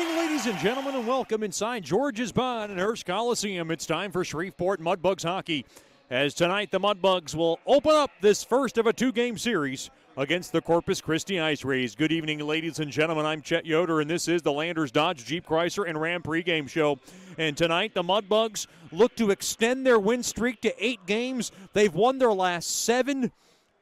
evening, ladies and gentlemen, and welcome inside George's Bond and Hearst Coliseum. It's time for Shreveport Mudbugs hockey, as tonight the Mudbugs will open up this first of a two-game series against the Corpus Christi IceRays. Good evening, ladies and gentlemen. I'm Chet Yoder, and this is the Landers Dodge Jeep Chrysler and Ram pregame show. And tonight, the Mudbugs look to extend their win streak to 8 games. They've won their last 7,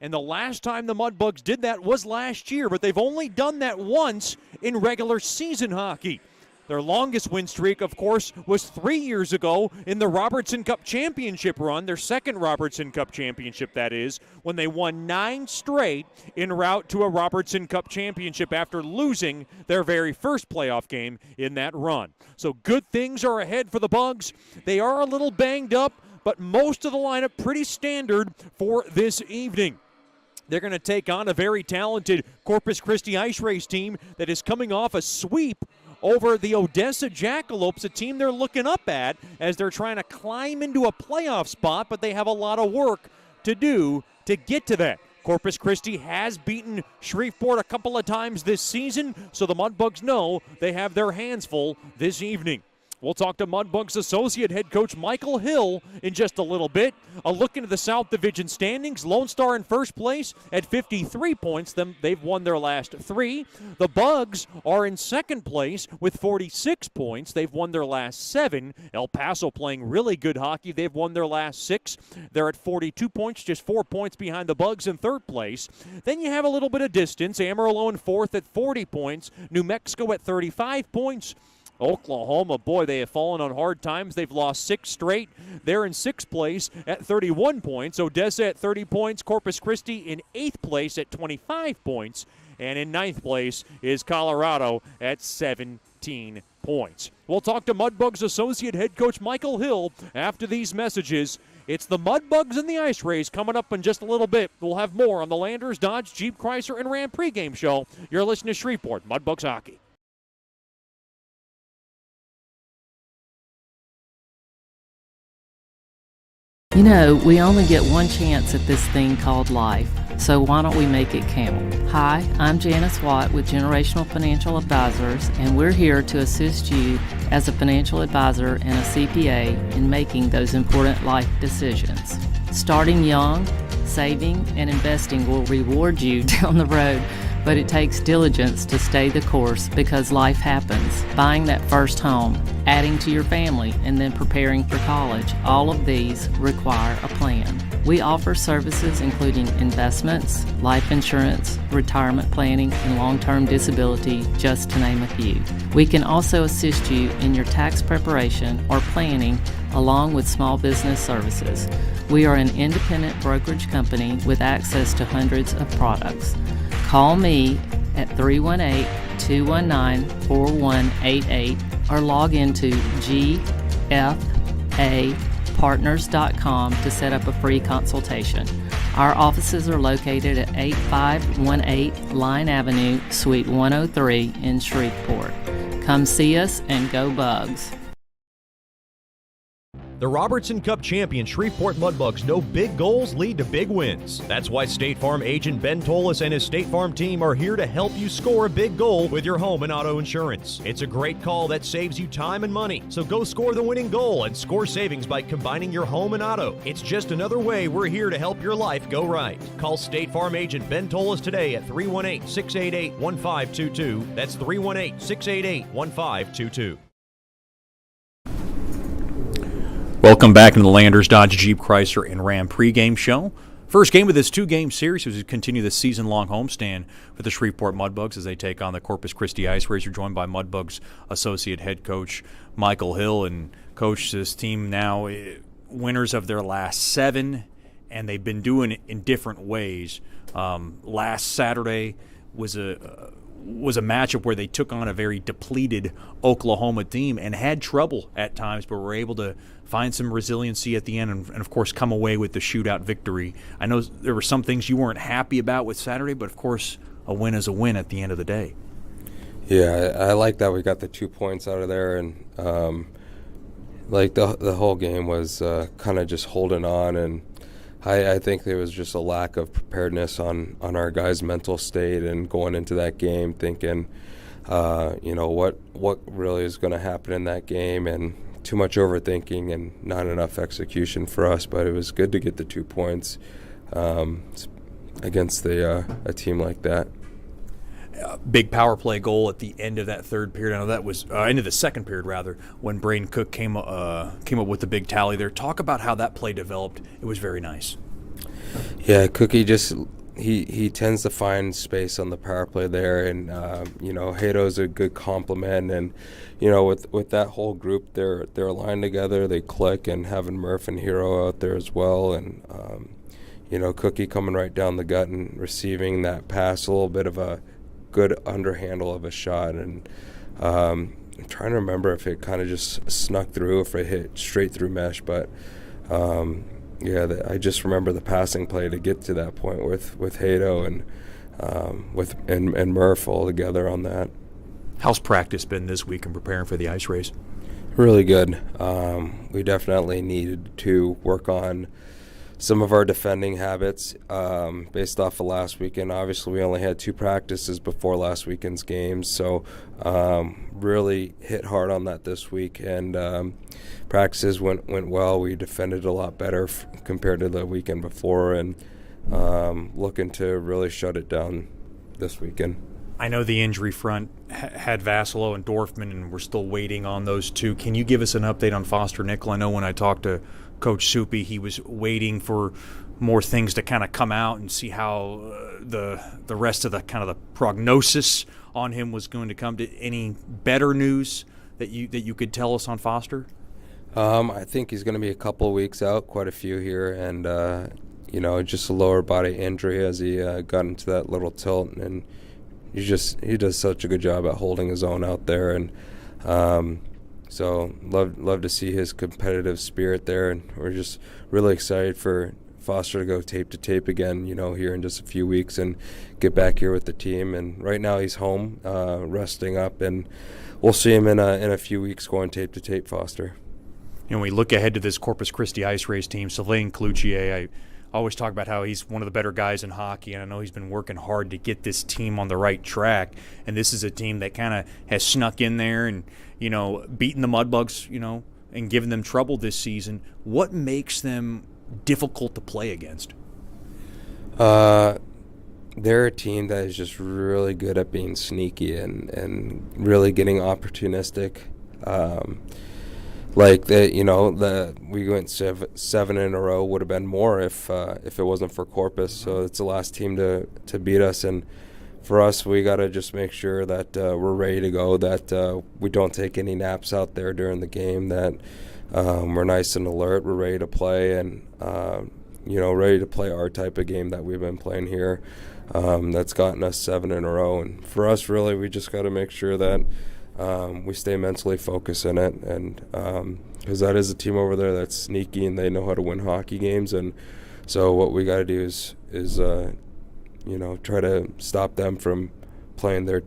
and the last time the Mudbugs did that was last year, but they've only done that once in regular season hockey. Their longest win streak, of course, was 3 years ago in the Robertson Cup Championship run, their second Robertson Cup Championship, that is, when they won 9 straight en route to a Robertson Cup Championship after losing their very first playoff game in that run. So good things are ahead for the Bugs. They are a little banged up, but most of the lineup pretty standard for this evening. They're going to take on a very talented Corpus Christi IceRays team that is coming off a sweep over the Odessa Jackalopes, a team they're looking up at as they're trying to climb into a playoff spot, but they have a lot of work to do to get to that. Corpus Christi has beaten Shreveport a couple of times this season, so the Mudbugs know they have their hands full this evening. We'll talk to Mudbugs associate head coach Michael Hill in just a little bit. A look into the South Division standings. Lone Star in first place at 53 points. They've won their last 3. The Bugs are in second place with 46 points. They've won their last 7. El Paso playing really good hockey. They've won their last 6. They're at 42 points, just 4 points behind the Bugs in third place. Then you have a little bit of distance. Amarillo in fourth at 40 points. New Mexico at 35 points. Oklahoma, boy, they have fallen on hard times. They've lost 6 straight. They're in 6th place at 31 points. Odessa at 30 points. Corpus Christi in 8th place at 25 points. And in 9th place is Colorado at 17 points. We'll talk to Mudbugs associate head coach Michael Hill after these messages. It's the Mudbugs and the IceRays coming up in just a little bit. We'll have more on the Landers, Dodge, Jeep, Chrysler, and Ram pregame show. You're listening to Shreveport Mudbugs hockey. You know, we only get one chance at this thing called life, so why don't we make it count? Hi, I'm Janice Watt with Generational Financial Advisors, and we're here to assist you as a financial advisor and a CPA in making those important life decisions. Starting young, saving, and investing will reward you down the road, but it takes diligence to stay the course because life happens. Buying that first home, adding to your family, and then preparing for college, all of these require a plan. We offer services including investments, life insurance, retirement planning, and long-term disability, just to name a few. We can also assist you in your tax preparation or planning along with small business services. We are an independent brokerage company with access to hundreds of products. Call me at 318-219-4188 or log into gfapartners.com to set up a free consultation. Our offices are located at 8518 Line Avenue, Suite 103 in Shreveport. Come see us and go Bugs. The Robertson Cup champion Shreveport Mudbugs know big goals lead to big wins. That's why State Farm agent Ben Tolis and his State Farm team are here to help you score a big goal with your home and auto insurance. It's a great call that saves you time and money. So go score the winning goal and score savings by combining your home and auto. It's just another way we're here to help your life go right. Call State Farm agent Ben Tolis today at 318-688-1522. That's 318-688-1522. Welcome back to the Landers Dodge Jeep Chrysler and Ram pregame show. First game of this 2-game series as we continue the season-long homestand for the Shreveport Mudbugs as they take on the Corpus Christi IceRays. You're joined by Mudbugs associate head coach Michael Hill. And coach, this team now winners of their last 7, and they've been doing it in different ways. Last Saturday was a matchup where they took on a very depleted Oklahoma team and had trouble at times, but were able to find some resiliency at the end and of course, come away with the shootout victory. I know there were some things you weren't happy about with Saturday, but, of course, a win is a win at the end of the day. Yeah, I like that we got the 2 points out of there, and the whole game was kind of just holding on, and I think there was just a lack of preparedness on our guys' mental state and going into that game thinking what really is going to happen in that game, and too much overthinking and not enough execution for us. But it was good to get the 2 points against a team like that. Big power play goal at the end of that third period. I know that was end of the second period, rather, when Braden Cook came up with the big tally there. Talk about how that play developed. It was very nice. Yeah, Cookie he tends to find space on the power play there, and Hato's a good complement, and with that whole group, they're aligned together, they click, and having Murph and Hero out there as well, and Cookie coming right down the gut and receiving that pass, a little bit of a good underhandle of a shot, and I'm trying to remember if it kind of just snuck through, if it hit straight through mesh, but I just remember the passing play to get to that point with Hato and Murph all together on that. How's practice been this week in preparing for the IceRays? Really good. We definitely needed to work on some of our defending habits based off of last weekend. Obviously, we only had 2 practices before last weekend's games, so really hit hard on that this week. And practices went well. We defended a lot better compared to the weekend before, and looking to really shut it down this weekend. I know the injury front had Vassalo and Dorfman, and we're still waiting on those 2. Can you give us an update on Foster Nickel? I know when I talked to Coach Soupy, he was waiting for more things to kind of come out and see how the rest of the kind of the prognosis on him was going to come. To any better news that you could tell us on Foster? I think he's going to be a couple of weeks out, quite a few here, and just a lower body injury as he got into that little tilt, and he does such a good job at holding his own out there, and so love to see his competitive spirit there, and we're just really excited for Foster to go tape to tape again, here in just a few weeks and get back here with the team. And right now he's home, resting up, and we'll see him in a few weeks going tape to tape. Foster. We look ahead to this Corpus Christi IceRays team. Sylvain Cloutier, I always talk about how he's one of the better guys in hockey, and I know he's been working hard to get this team on the right track. And this is a team that kind of has snuck in there and beaten the Mudbugs, and given them trouble this season. What makes them difficult to play against? They're a team that is just really good at being sneaky and really getting opportunistic. We went 7 in a row, would have been more if it wasn't for Corpus. So it's the last team to beat us, and for us, we got to just make sure that we're ready to go, that we don't take any naps out there during the game, that we're nice and alert, we're ready to play, and ready to play our type of game that we've been playing here. That's gotten us 7 in a row, and for us, really, we just got to make sure that we stay mentally focused in it, and because that is a team over there that's sneaky and they know how to win hockey games, and so what we got to do is try to stop them from playing their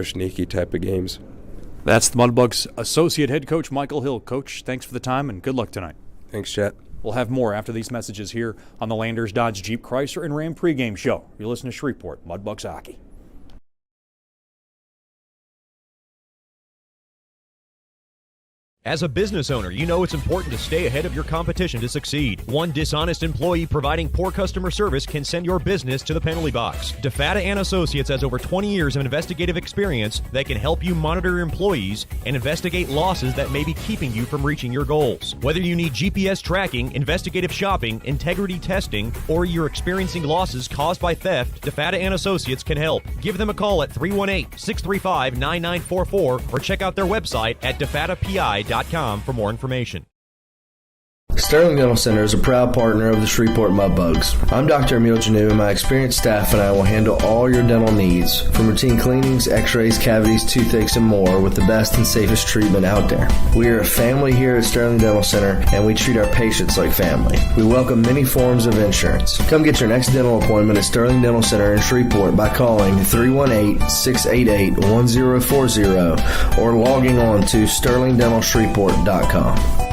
sneaky type of games. That's the Mudbugs associate head coach Michael Hill. Coach, thanks for the time and good luck tonight. Thanks, Chet. We'll have more after these messages here on the Landers Dodge Jeep Chrysler and Ram pregame show. You're listening to Shreveport Mudbugs Hockey. As a business owner, you know it's important to stay ahead of your competition to succeed. One dishonest employee providing poor customer service can send your business to the penalty box. DeFata & Associates has over 20 years of investigative experience that can help you monitor your employees and investigate losses that may be keeping you from reaching your goals. Whether you need GPS tracking, investigative shopping, integrity testing, or you're experiencing losses caused by theft, DeFata & Associates can help. Give them a call at 318-635-9944 or check out their website at defatapi.com for more information. Sterling Dental Center is a proud partner of the Shreveport Mudbugs. I'm Dr. Emil Janu, and my experienced staff and I will handle all your dental needs, from routine cleanings, x-rays, cavities, toothaches, and more, with the best and safest treatment out there. We are a family here at Sterling Dental Center, and we treat our patients like family. We welcome many forms of insurance. Come get your next dental appointment at Sterling Dental Center in Shreveport by calling 318-688-1040 or logging on to sterlingdentalshreveport.com.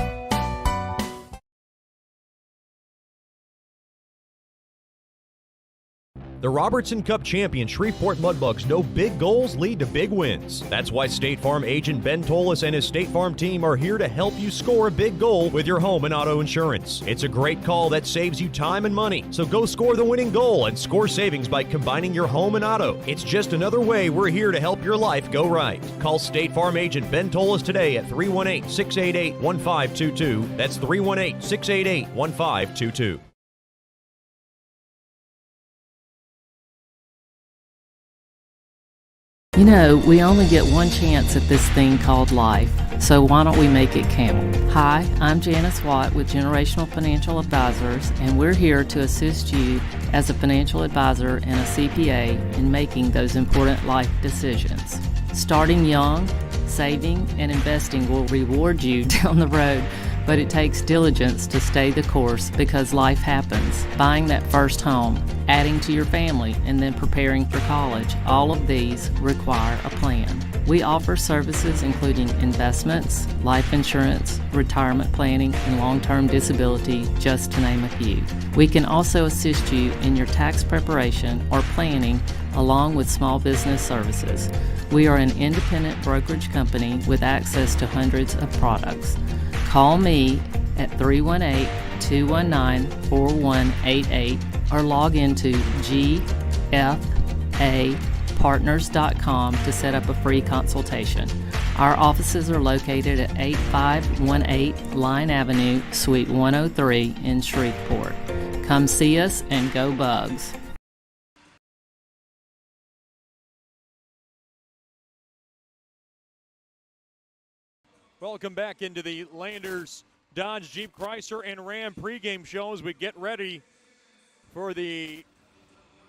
The Robertson Cup champion Shreveport Mudbugs know big goals lead to big wins. That's why State Farm agent Ben Tolis and his State Farm team are here to help you score a big goal with your home and auto insurance. It's a great call that saves you time and money. So go score the winning goal and score savings by combining your home and auto. It's just another way we're here to help your life go right. Call State Farm agent Ben Tolis today at 318-688-1522. That's 318-688-1522. You know, we only get one chance at this thing called life, so why don't we make it count? Hi, I'm Janice Watt with Generational Financial Advisors, and we're here to assist you as a financial advisor and a CPA in making those important life decisions. Starting young, saving, and investing will reward you down the road, but it takes diligence to stay the course because life happens. Buying that first home, adding to your family, and then preparing for college, all of these require a plan. We offer services including investments, life insurance, retirement planning, and long-term disability, just to name a few. We can also assist you in your tax preparation or planning along with small business services. We are an independent brokerage company with access to hundreds of products. Call me at 318-219-4188 or log into gfapartners.com to set up a free consultation. Our offices are located at 8518 Line Avenue, Suite 103 in Shreveport. Come see us and go Bugs. Welcome back into the Landers Dodge Jeep Chrysler and Ram pregame show as we get ready for the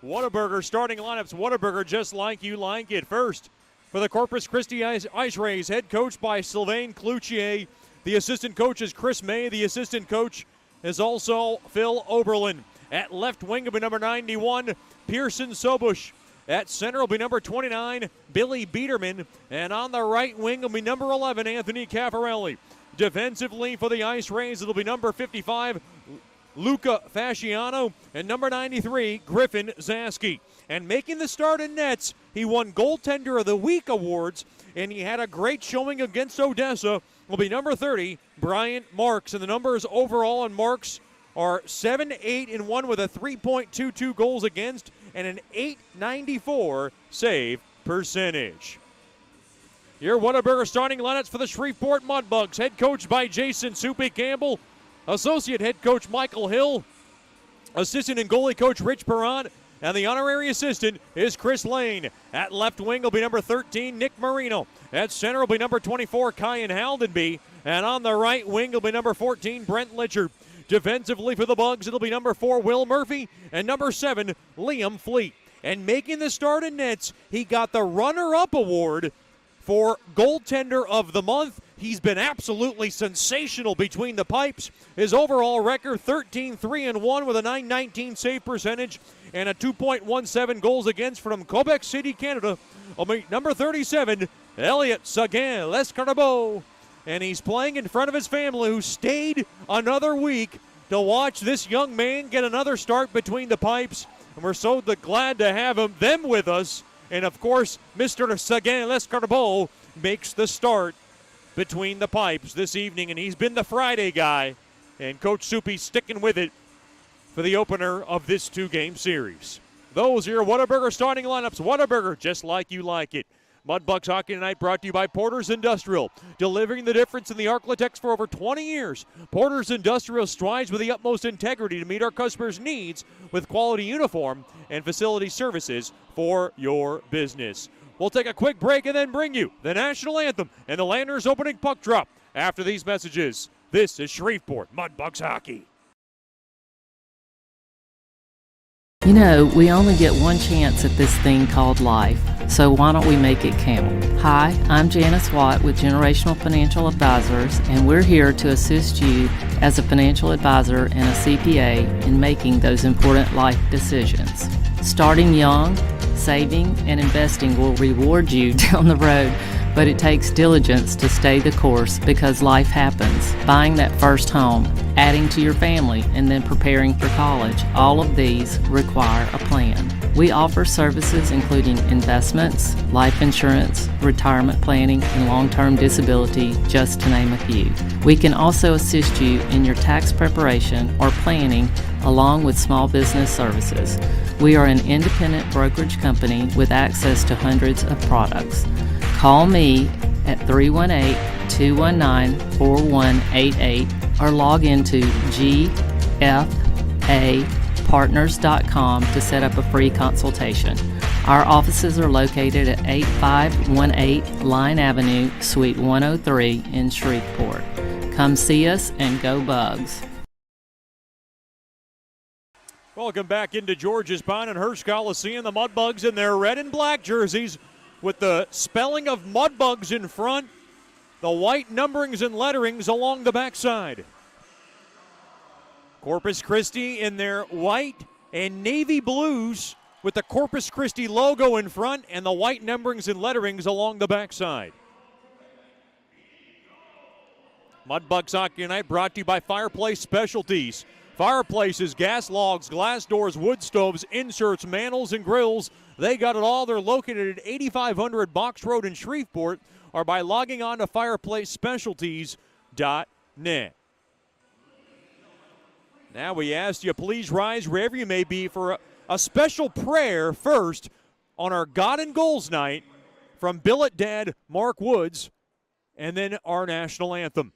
Whataburger starting lineups. Whataburger, just like you like it. First, for the Corpus Christi IceRays, head coach by Sylvain Cloutier. The assistant coach is Chris May. The assistant coach is also Phil Oberlin. At left wing will be number 91, Pearson Sobush. At center will be number 29, Billy Biederman. And on the right wing will be number 11, Anthony Caffarelli. Defensively for the IceRays, it'll be number 55, Luca Fasciano, and number 93, Griffin Zaski. And making the start in nets, he won Goaltender of the Week awards, and he had a great showing against Odessa, will be number 30, Brian Marks. And the numbers overall on Marks are 7-8-1 with a 3.22 goals against and an .894 save percentage. Your Whataburger starting lineups for the Shreveport Mudbugs, head coach by Jason Soupy Campbell, associate head coach Michael Hill, assistant and goalie coach Rich Perron, and the honorary assistant is Chris Lane. At left wing will be number 13, Nick Marino. At center will be number 24, Kyan Haldenby. And on the right wing will be number 14, Brent Litcher. Defensively for the Bugs, it'll be number 4, Will Murphy, and number 7, Liam Fleet. And making the start in nets, he got the runner-up award for Goaltender of the Month. He's been absolutely sensational between the pipes. His overall record, 13-3-1 with a .919 save percentage and a 2.17 goals against from Quebec City, Canada. Number 37, Elliot Seguin-Lescarbeau. And he's playing in front of his family who stayed another week to watch this young man get another start between the pipes. And we're so glad to have them with us. And, of course, Mr. Seguin-Lescarbeau makes the start between the pipes this evening. And he's been the Friday guy. And Coach Soupy's sticking with it for the opener of this two-game series. Those are your Whataburger starting lineups. Whataburger, just like you like it. Mudbugs Hockey Tonight brought to you by Porter's Industrial, delivering the difference in the Arklatex for over 20 years. Porter's Industrial strives with the utmost integrity to meet our customers' needs with quality uniform and facility services for your business. We'll take a quick break and then bring you the national anthem and the Landers opening puck drop. After these messages, this is Shreveport Mudbugs Hockey. You know, we only get one chance at this thing called life, so why don't we make it count? Hi, I'm Janice Watt with Generational Financial Advisors, and we're here to assist you as a financial advisor and a CPA in making those important life decisions. Starting young, saving, and investing will reward you down the road, but it takes diligence to stay the course because life happens. Buying that first home, adding to your family, and then preparing for college, all of these require a plan. We offer services including investments, life insurance, retirement planning, and long-term disability, just to name a few. We can also assist you in your tax preparation or planning, along with small business services. We are an independent brokerage company with access to hundreds of products. Call me at 318-219-4188 or log into gfapartners.com to set up a free consultation. Our offices are located at 8518 Line Avenue, Suite 103 in Shreveport. Come see us and go Bugs. Welcome back into Georges Pond and Hurst Coliseum. The Mudbugs in their red and black jerseys with the spelling of Mudbugs in front, the white numberings and letterings along the backside. Corpus Christi in their white and navy blues with the Corpus Christi logo in front and the white numberings and letterings along the backside. Mudbugs Hockey Night brought to you by Fireplace Specialties. Fireplaces, gas logs, glass doors, wood stoves, inserts, mantles, and grills. They got it all. They're located at 8500 Box Road in Shreveport or by logging on to fireplacespecialties.net. Now we ask you, please rise wherever you may be for a special prayer first on our God and Goals night from Billet Dad Mark Woods, and then our national anthem.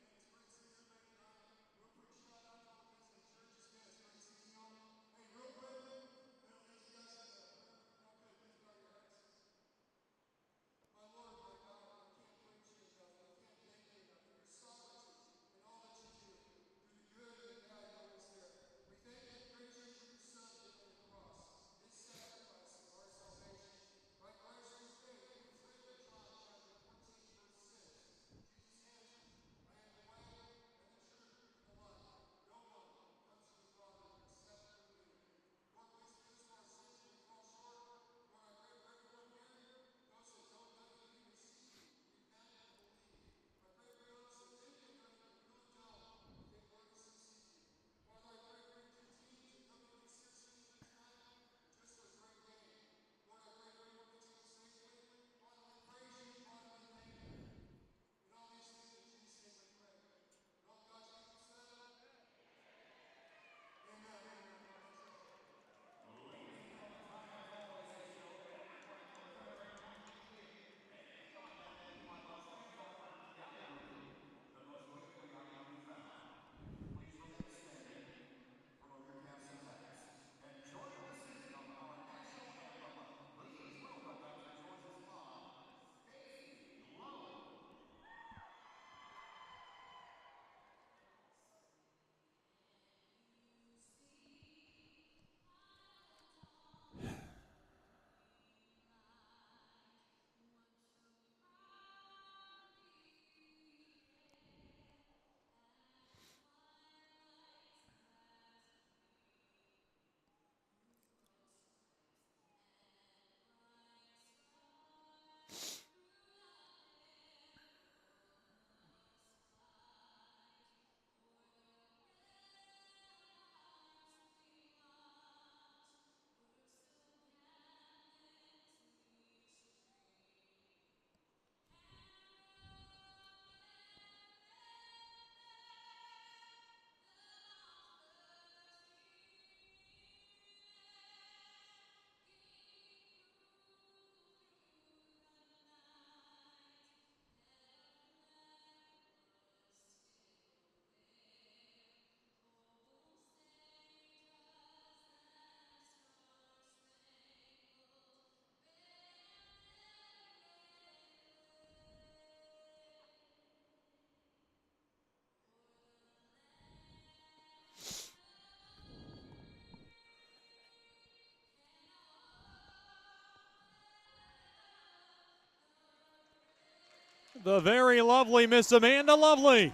The very lovely Miss Amanda Lovely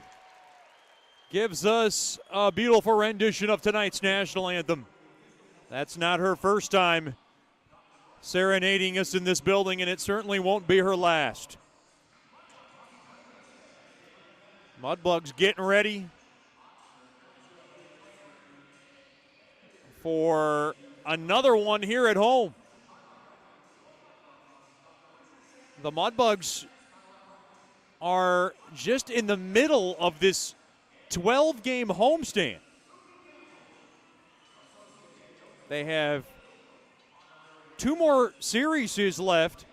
gives us a beautiful rendition of tonight's national anthem. That's not her first time serenading us in this building, and it certainly won't be her last. Mudbugs getting ready for another one here at home. the Mudbugs are just in the middle of this 12-game homestand. They have 2 more series left.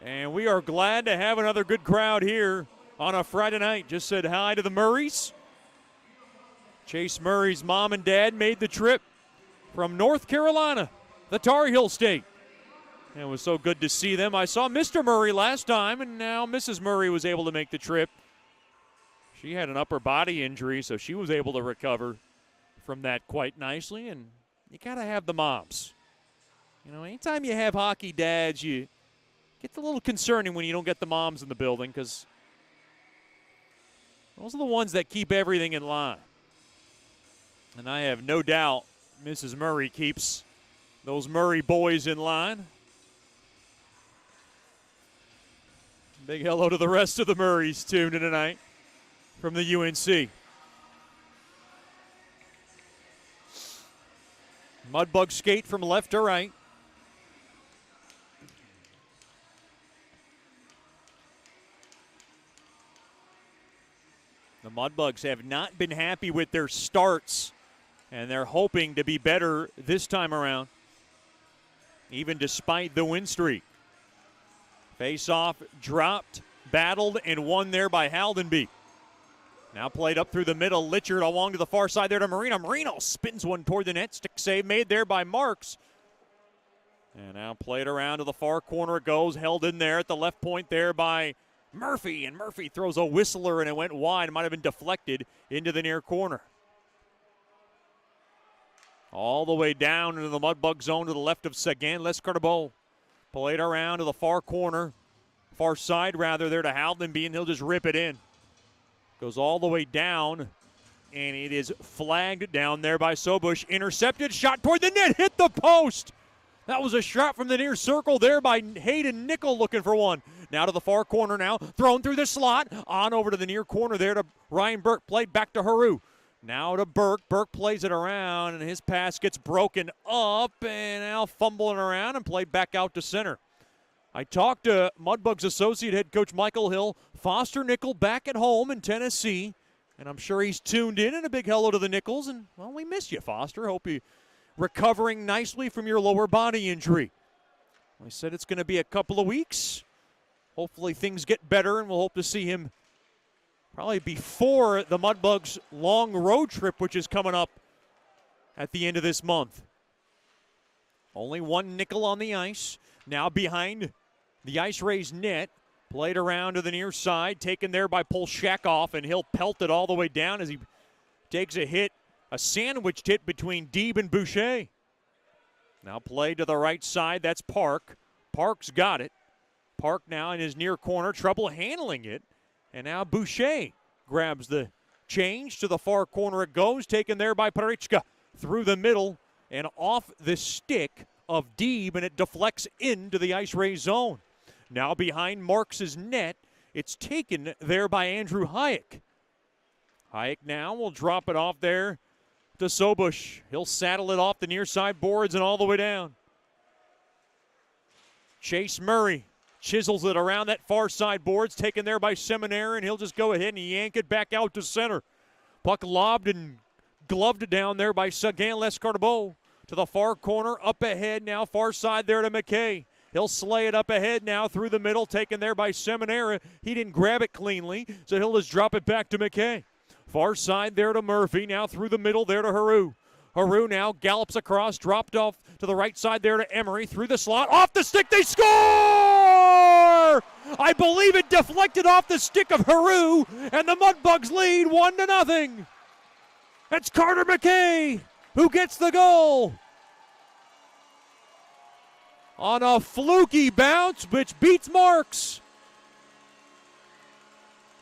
And we are glad to have another good crowd here on a Friday night. Just said hi to the Murrays. Chase Murray's mom and dad made the trip from North Carolina, the Tar Heel State. And it was so good to see them. I saw Mr. Murray last time, and now Mrs. Murray was able to make the trip. She had an upper body injury, so she was able to recover from that quite nicely. And you got to have the moms. You know, anytime you have hockey dads, you gets a little concerning when you don't get the moms in the building, because those are the ones that keep everything in line. And I have no doubt Mrs. Murray keeps those Murray boys in line. Big hello to the rest of the Murrays tuned in tonight from the UNC. Mudbug skate from left to right. The Mudbugs have not been happy with their starts, and they're hoping to be better this time around, even despite the win streak. Face-off dropped, battled, and won there by Haldenby. Now played up through the middle. Litchard along to the far side there to Marino. Marino spins one toward the net. Stick save made there by Marks. And now played around to the far corner it goes. Held in there at the left point there by Murphy. And Murphy throws a whistler and it went wide. It might have been deflected into the near corner. All the way down into the Mudbug zone to the left of Sagan Lescarbot. Played around to the far corner. Far side rather there to Haldenby, and he'll just rip it in. Goes all the way down, and it is flagged down there by Sobush. Intercepted, shot toward the net, hit the post. That was a shot from the near circle there by Hayden Nickel looking for one. Now to the far corner now, thrown through the slot. On over to the near corner there to Ryan Burke, played back to Haru. Now to Burke. Burke plays it around, and his pass gets broken up, and now fumbling around and played back out to center. I talked to Mudbugs associate head coach Michael Hill. Foster Nickel back at home in Tennessee, and I'm sure he's tuned in. And a big hello to the Nickels. And, well, we miss you, Foster. Hope you're recovering nicely from your lower body injury. I said it's going to be a couple of weeks. Hopefully things get better, and we'll hope to see him probably before the Mudbugs' long road trip, which is coming up at the end of this month. Only one Nickel on the ice. Now behind the IceRays net. Played around to the near side. Taken there by Polshakov, and he'll pelt it all the way down as he takes a hit. A sandwiched hit between Deeb and Boucher. Now played to the right side. That's Park. Park's got it. Park now in his near corner. Trouble handling it. And now Boucher grabs the change. To the far corner it goes. Taken there by Parichka. Through the middle and off the stick of Deeb, and it deflects into the IceRays zone. Now behind Marks' net. It's taken there by Andrew Hayek. Hayek now will drop it off there to Sobush. He'll saddle it off the near side boards and all the way down. Chase Murray chisels it around that far side boards, taken there by Seminaire, and he'll just go ahead and yank it back out to center. Puck lobbed and gloved down there by Sagan Lescarbot. To the far corner, up ahead now, far side there to McKay. He'll slay it up ahead now through the middle, taken there by Seminara. He didn't grab it cleanly, so he'll just drop it back to McKay. Far side there to Murphy, now through the middle there to Haru. Haru now gallops across, dropped off to the right side there to Emery, through the slot, off the stick, they score! I believe it deflected off the stick of Haru, and the Mudbugs lead 1-0. It's Carter McKay who gets the goal on a fluky bounce, which beats Marks.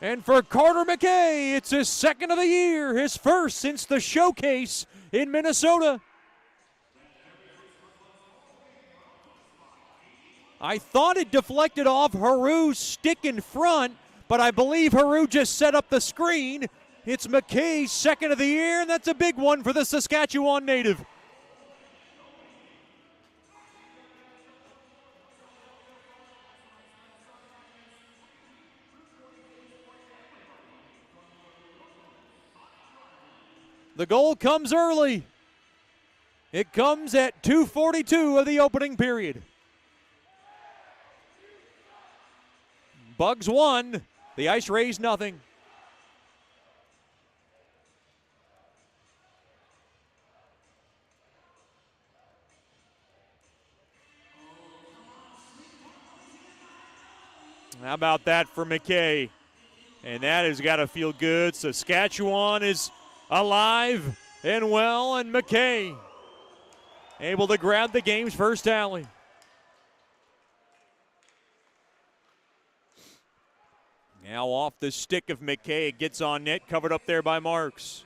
And for Carter McKay, it's his second of the year, his first since the showcase in Minnesota. I thought it deflected off Haru's stick in front, but I believe Haru just set up the screen. It's McKay's second of the year, and that's a big one for the Saskatchewan native. The goal comes early. It comes at 2:42 of the opening period. Bugs 1, the IceRays nothing. How about that for McKay? And that has got to feel good. Saskatchewan is alive and well, and McKay able to grab the game's first tally. Now off the stick of McKay, it gets on net, covered up there by Marks.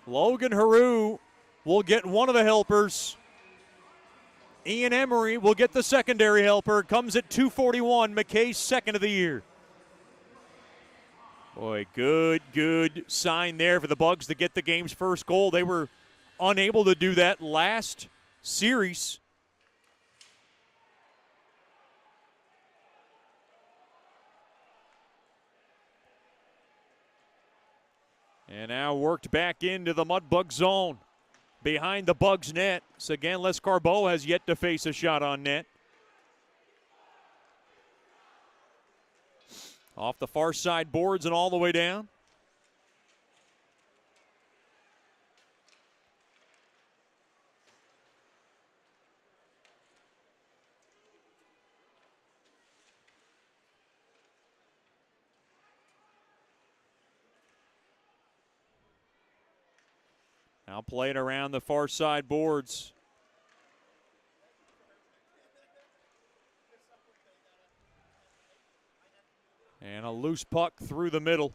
Logan Haru will get one of the helpers. Ian Emery will get the secondary helper. Comes at 2:41, McKay's second of the year. Boy, good sign there for the Bugs to get the game's first goal. They were unable to do that last series. And now worked back into the Mudbug zone behind the Bugs net. So again, Les Carbeau has yet to face a shot on net. Off the far side boards and all the way down. Now played around the far side boards. And a loose puck through the middle.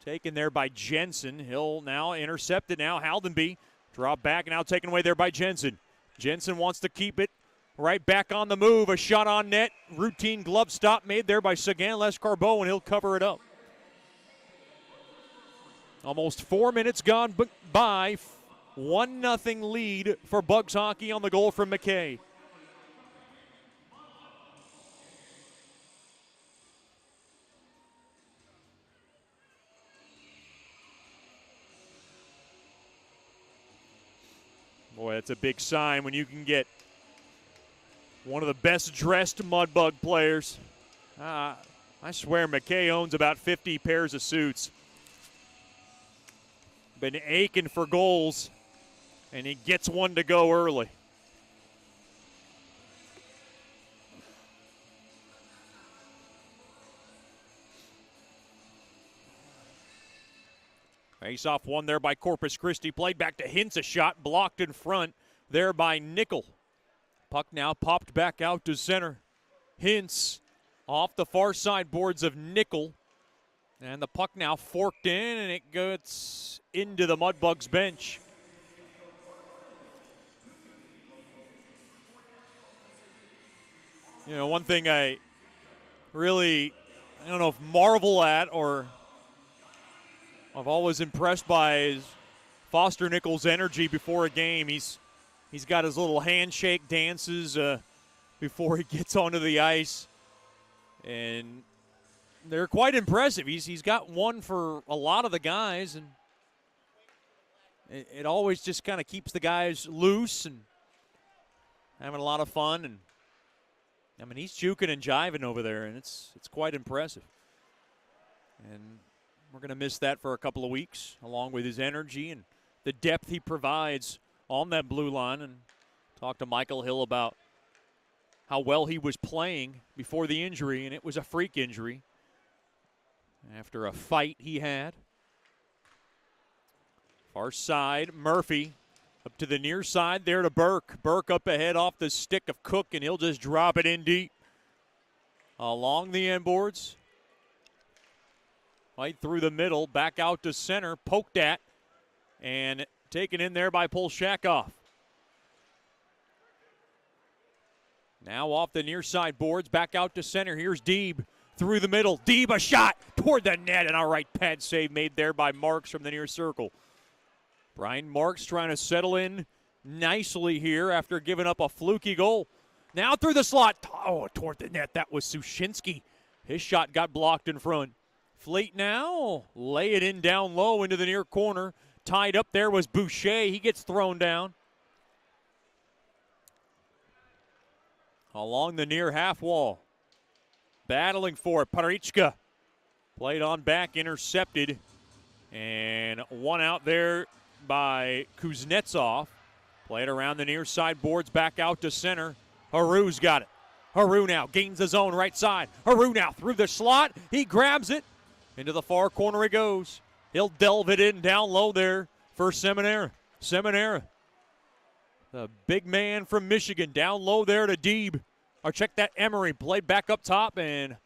Taken there by Jensen. He'll now intercept it. Now Haldenby drop back, now taken away there by Jensen. Jensen wants to keep it right back on the move. A shot on net. Routine glove stop made there by Sagan Lescarbeau, and he'll cover it up. Almost 4 minutes gone by. 1-0 lead for Bugs hockey on the goal from McKay. Boy, that's a big sign when you can get one of the best dressed Mudbug players. I swear McKay owns about 50 pairs of suits. Been aching for goals, and he gets one to go early. Face-off won there by Corpus Christi. Played back to Hintz, a shot blocked in front there by Nickel. Puck now popped back out to center. Hintz off the far side boards of Nickel. And the puck now forked in, and it goes into the Mudbugs bench. You know, one thing I don't know if marvel at or I've always impressed by is Foster Nichols' energy before a game. He's got his little handshake dances before he gets onto the ice, and they're quite impressive. He's got one for a lot of the guys, and it always just kind of keeps the guys loose and having a lot of fun. And I mean, he's juking and jiving over there, and it's quite impressive. And we're going to miss that for a couple of weeks, along with his energy and the depth he provides on that blue line. And talk to Michael Hill about how well he was playing before the injury, and it was a freak injury after a fight he had. Far side, Murphy up to the near side there to Burke. Burke up ahead off the stick of Cook, and he'll just drop it in deep along the end boards. Right through the middle, back out to center, poked at and taken in there by Polshakov. Now off the near side boards, back out to center. Here's Deeb through the middle. Deeb, a shot toward the net, and a right pad save made there by Marks from the near circle. Brian Marks trying to settle in nicely here after giving up a fluky goal. Now through the slot. Oh, toward the net. That was Sushinsky. His shot got blocked in front. Fleet now lay it in down low into the near corner. Tied up there was Boucher. He gets thrown down. Along the near half wall. Battling for it. Parichka played on back, intercepted. And one out there by Kuznetsov. Played around the near side boards, back out to center. Haru's got it. Haru now gains his own right side. Haru now through the slot. He grabs it. Into the far corner he goes. He'll delve it in down low there for Seminara. Seminara, the big man from Michigan, down low there to Deeb. Or check that, Emery played back up top, and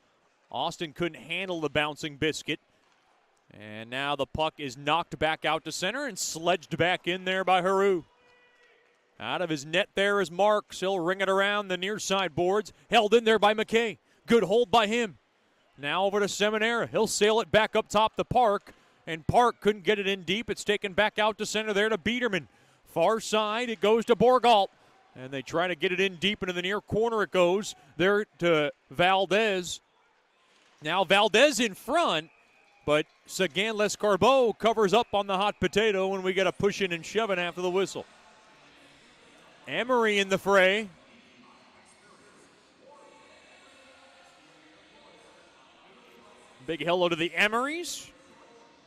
Austin couldn't handle the bouncing biscuit. And now the puck is knocked back out to center and sledged back in there by Haru. Out of his net there is Marks. He'll ring it around the near side boards. Held in there by McKay. Good hold by him. Now over to Seminara. He'll sail it back up top the Park. And Park couldn't get it in deep. It's taken back out to center there to Biederman. Far side, it goes to Borgalt. And they try to get it in deep into the near corner it goes. There to Valdez. Now Valdez in front. But Sagan Lescarbot covers up on the hot potato, and we get a push in and shoving after the whistle. Emery in the fray. Big hello to the Emerys.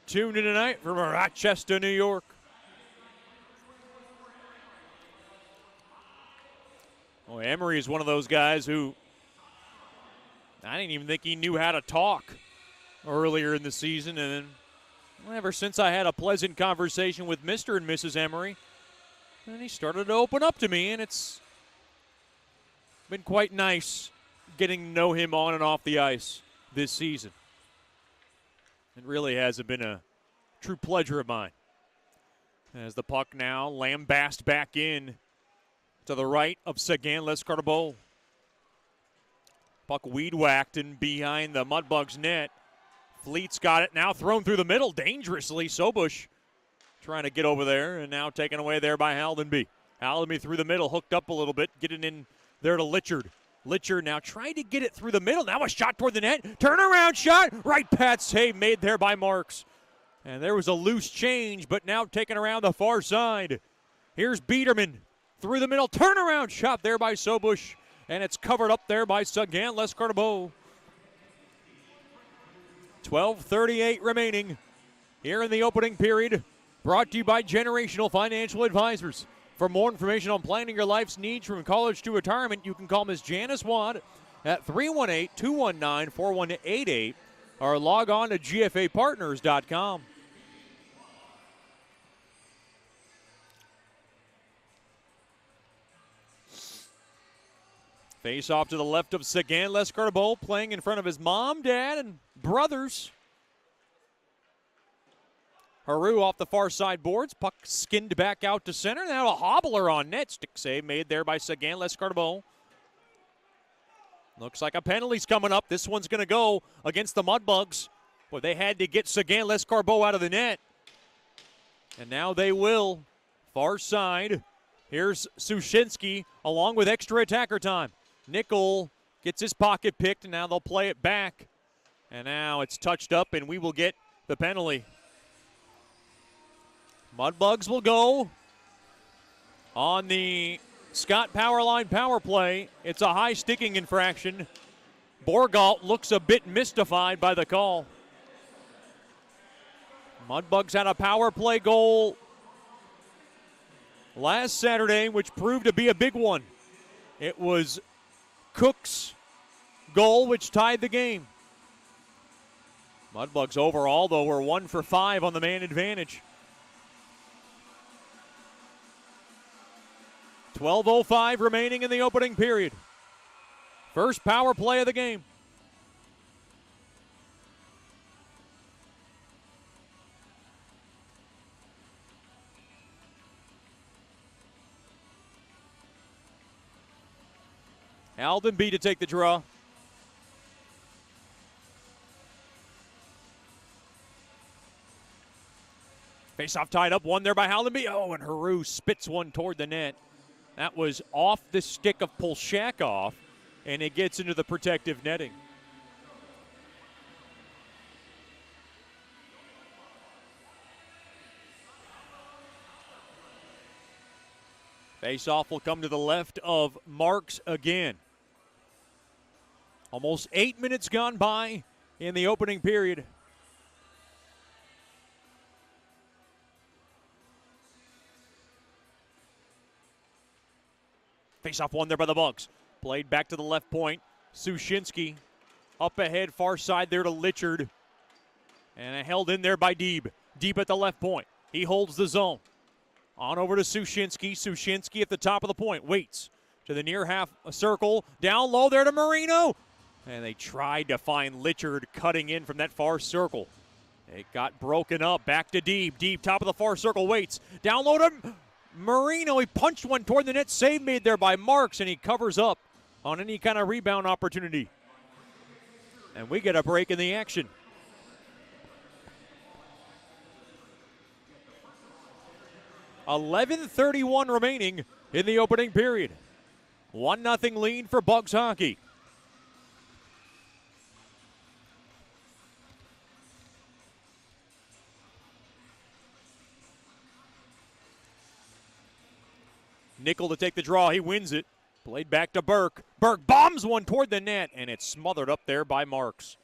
Tuned in tonight from Rochester, New York. Oh, Emery is one of those guys who I didn't even think he knew how to talk earlier in the season. And then ever since I had a pleasant conversation with Mr. and Mrs. Emery, and he started to open up to me, and it's been quite nice getting to know him on and off the ice this season. It really has been a true pleasure of mine. As the puck now lambast back in to the right of Sagan Lescarbot. Puck weed-whacked and behind the Mudbugs net. Fleet's got it now, thrown through the middle dangerously. Sobush trying to get over there, and now taken away there by Haldenby. Haldenby through the middle, hooked up a little bit, getting in there to Litchard. Litchard now trying to get it through the middle. Now a shot toward the net. Turnaround shot. Right pad save made there by Marks. And there was a loose change, but now taken around the far side. Here's Biederman through the middle. Turnaround shot there by Sobush. And it's covered up there by Sagan Lescarbot. 12:38 remaining here in the opening period. Brought to you by Generational Financial Advisors. For more information on planning your life's needs from college to retirement, you can call Ms. Janice Watt at 318-219-4188 or log on to gfapartners.com. Face off to the left of Sagan Lescarbot, playing in front of his mom, dad, and brothers. Haru off the far side boards. Puck skinned back out to center. Now a hobbler on net. Stick save made there by Sagan Lescarbot. Looks like a penalty's coming up. This one's going to go against the Mudbugs. Boy, they had to get Sagan Lescarbot out of the net. And now they will. Far side. Here's Sushinsky along with extra attacker time. Nickel gets his pocket picked, and now they'll play it back. And now it's touched up, and we will get the penalty. Mudbugs will go on the Scott Powerline power play. It's a high sticking infraction. Borgalt looks a bit mystified by the call. Mudbugs had a power play goal last Saturday, which proved to be a big one. It was Cook's goal, which tied the game. Mudbugs overall, though, were 1 for 5 on the man advantage. 12:05 remaining in the opening period. First power play of the game. Alden B to take the draw. Face-off tied up, one there by Haldenby. Oh, and Haru spits one toward the net. That was off the stick of Polshakov, and it gets into the protective netting. Face-off will come to the left of Marks again. Almost 8 minutes gone by in the opening period. Face-off won there by the Bugs. Played back to the left point. Sushinsky up ahead, far side there to Litchard. And held in there by Deeb. Deeb at the left point. He holds the zone. On over to Sushinsky. Sushinsky at the top of the point. Waits to the near half circle. Down low there to Marino. And they tried to find Litchard cutting in from that far circle. It got broken up. Back to Deeb. Deeb top of the far circle. Waits. Down low to Marino. He punched one toward the net. Save made there by Marks, and he covers up on any kind of rebound opportunity. And we get a break in the action. .11:31 remaining in the opening period. 1-0 lead for Bugs hockey. Nickel to take the draw. He wins it. Played back to Burke. Burke bombs one toward the net, and it's smothered up there by Marks.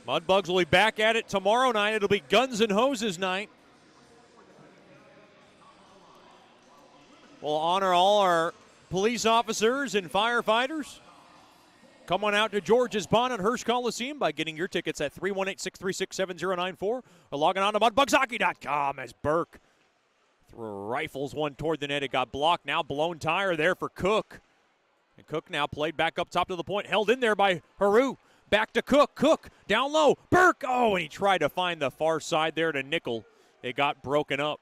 Mudbugs will be back at it tomorrow night. It'll be Guns and Hoses night. We'll honor all our police officers and firefighters. Come on out to George's Pond at Hirsch Coliseum by getting your tickets at 318-636-7094 or logging on to mudbugshockey.com as Burke rifles one toward the net. It got blocked. Now blown tire there for Cook. And Cook now played back up top to the point. Held in there by Haru. Back to Cook. Cook down low. Burke. Oh, and he tried to find the far side there to Nickel. It got broken up.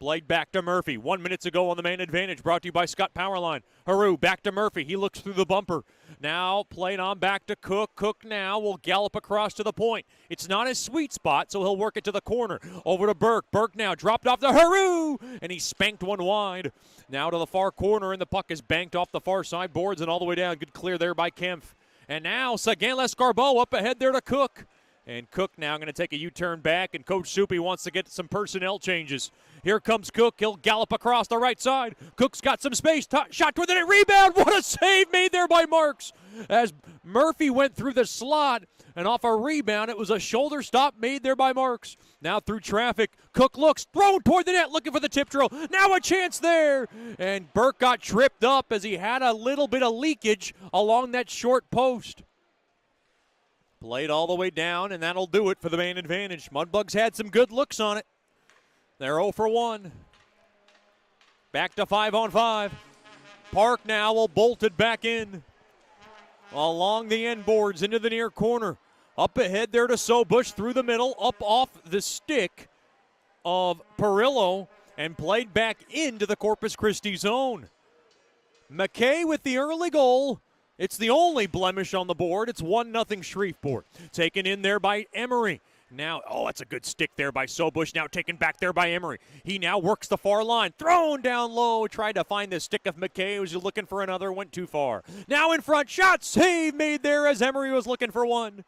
Played back to Murphy. 1 minute to go on the main advantage. Brought to you by Scott Powerline. Haru back to Murphy. He looks through the bumper. Now played on back to Cook. Cook now will gallop across to the point. It's not his sweet spot, so he'll work it to the corner. Over to Burke. Burke now dropped off to Haru, and he spanked one wide. Now to the far corner, and the puck is banked off the far side boards and all the way down. Good clear there by Kempf. And now Sagan Lescarbeau up ahead there to Cook. And Cook now going to take a U-turn back, and Coach Soupy wants to get some personnel changes. Here comes Cook. He'll gallop across the right side. Cook's got some space. Shot toward the net. Rebound. What a save made there by Marks. As Murphy went through the slot, and off a rebound, it was a shoulder stop made there by Marks. Now through traffic. Cook looks. Thrown toward the net. Looking for the tip drill. Now a chance there. And Burke got tripped up as he had a little bit of leakage along that short post. Played all the way down, and that'll do it for the main advantage. Mudbugs had some good looks on it. They're 0 for 1. Back to 5-on-5. Park now will bolt it back in. Along the end boards into the near corner. Up ahead there to Sobush through the middle. Up off the stick of Perillo and played back into the Corpus Christi zone. McKay with the early goal. It's the only blemish on the board. It's 1-0 Shreveport. Taken in there by Emery. Now, oh, that's a good stick there by Sobush. Now taken back there by Emery. He now works the far line. Thrown down low. Tried to find the stick of McKay. Was looking for another. Went too far. Now in front. Shot. Save made there as Emery was looking for one.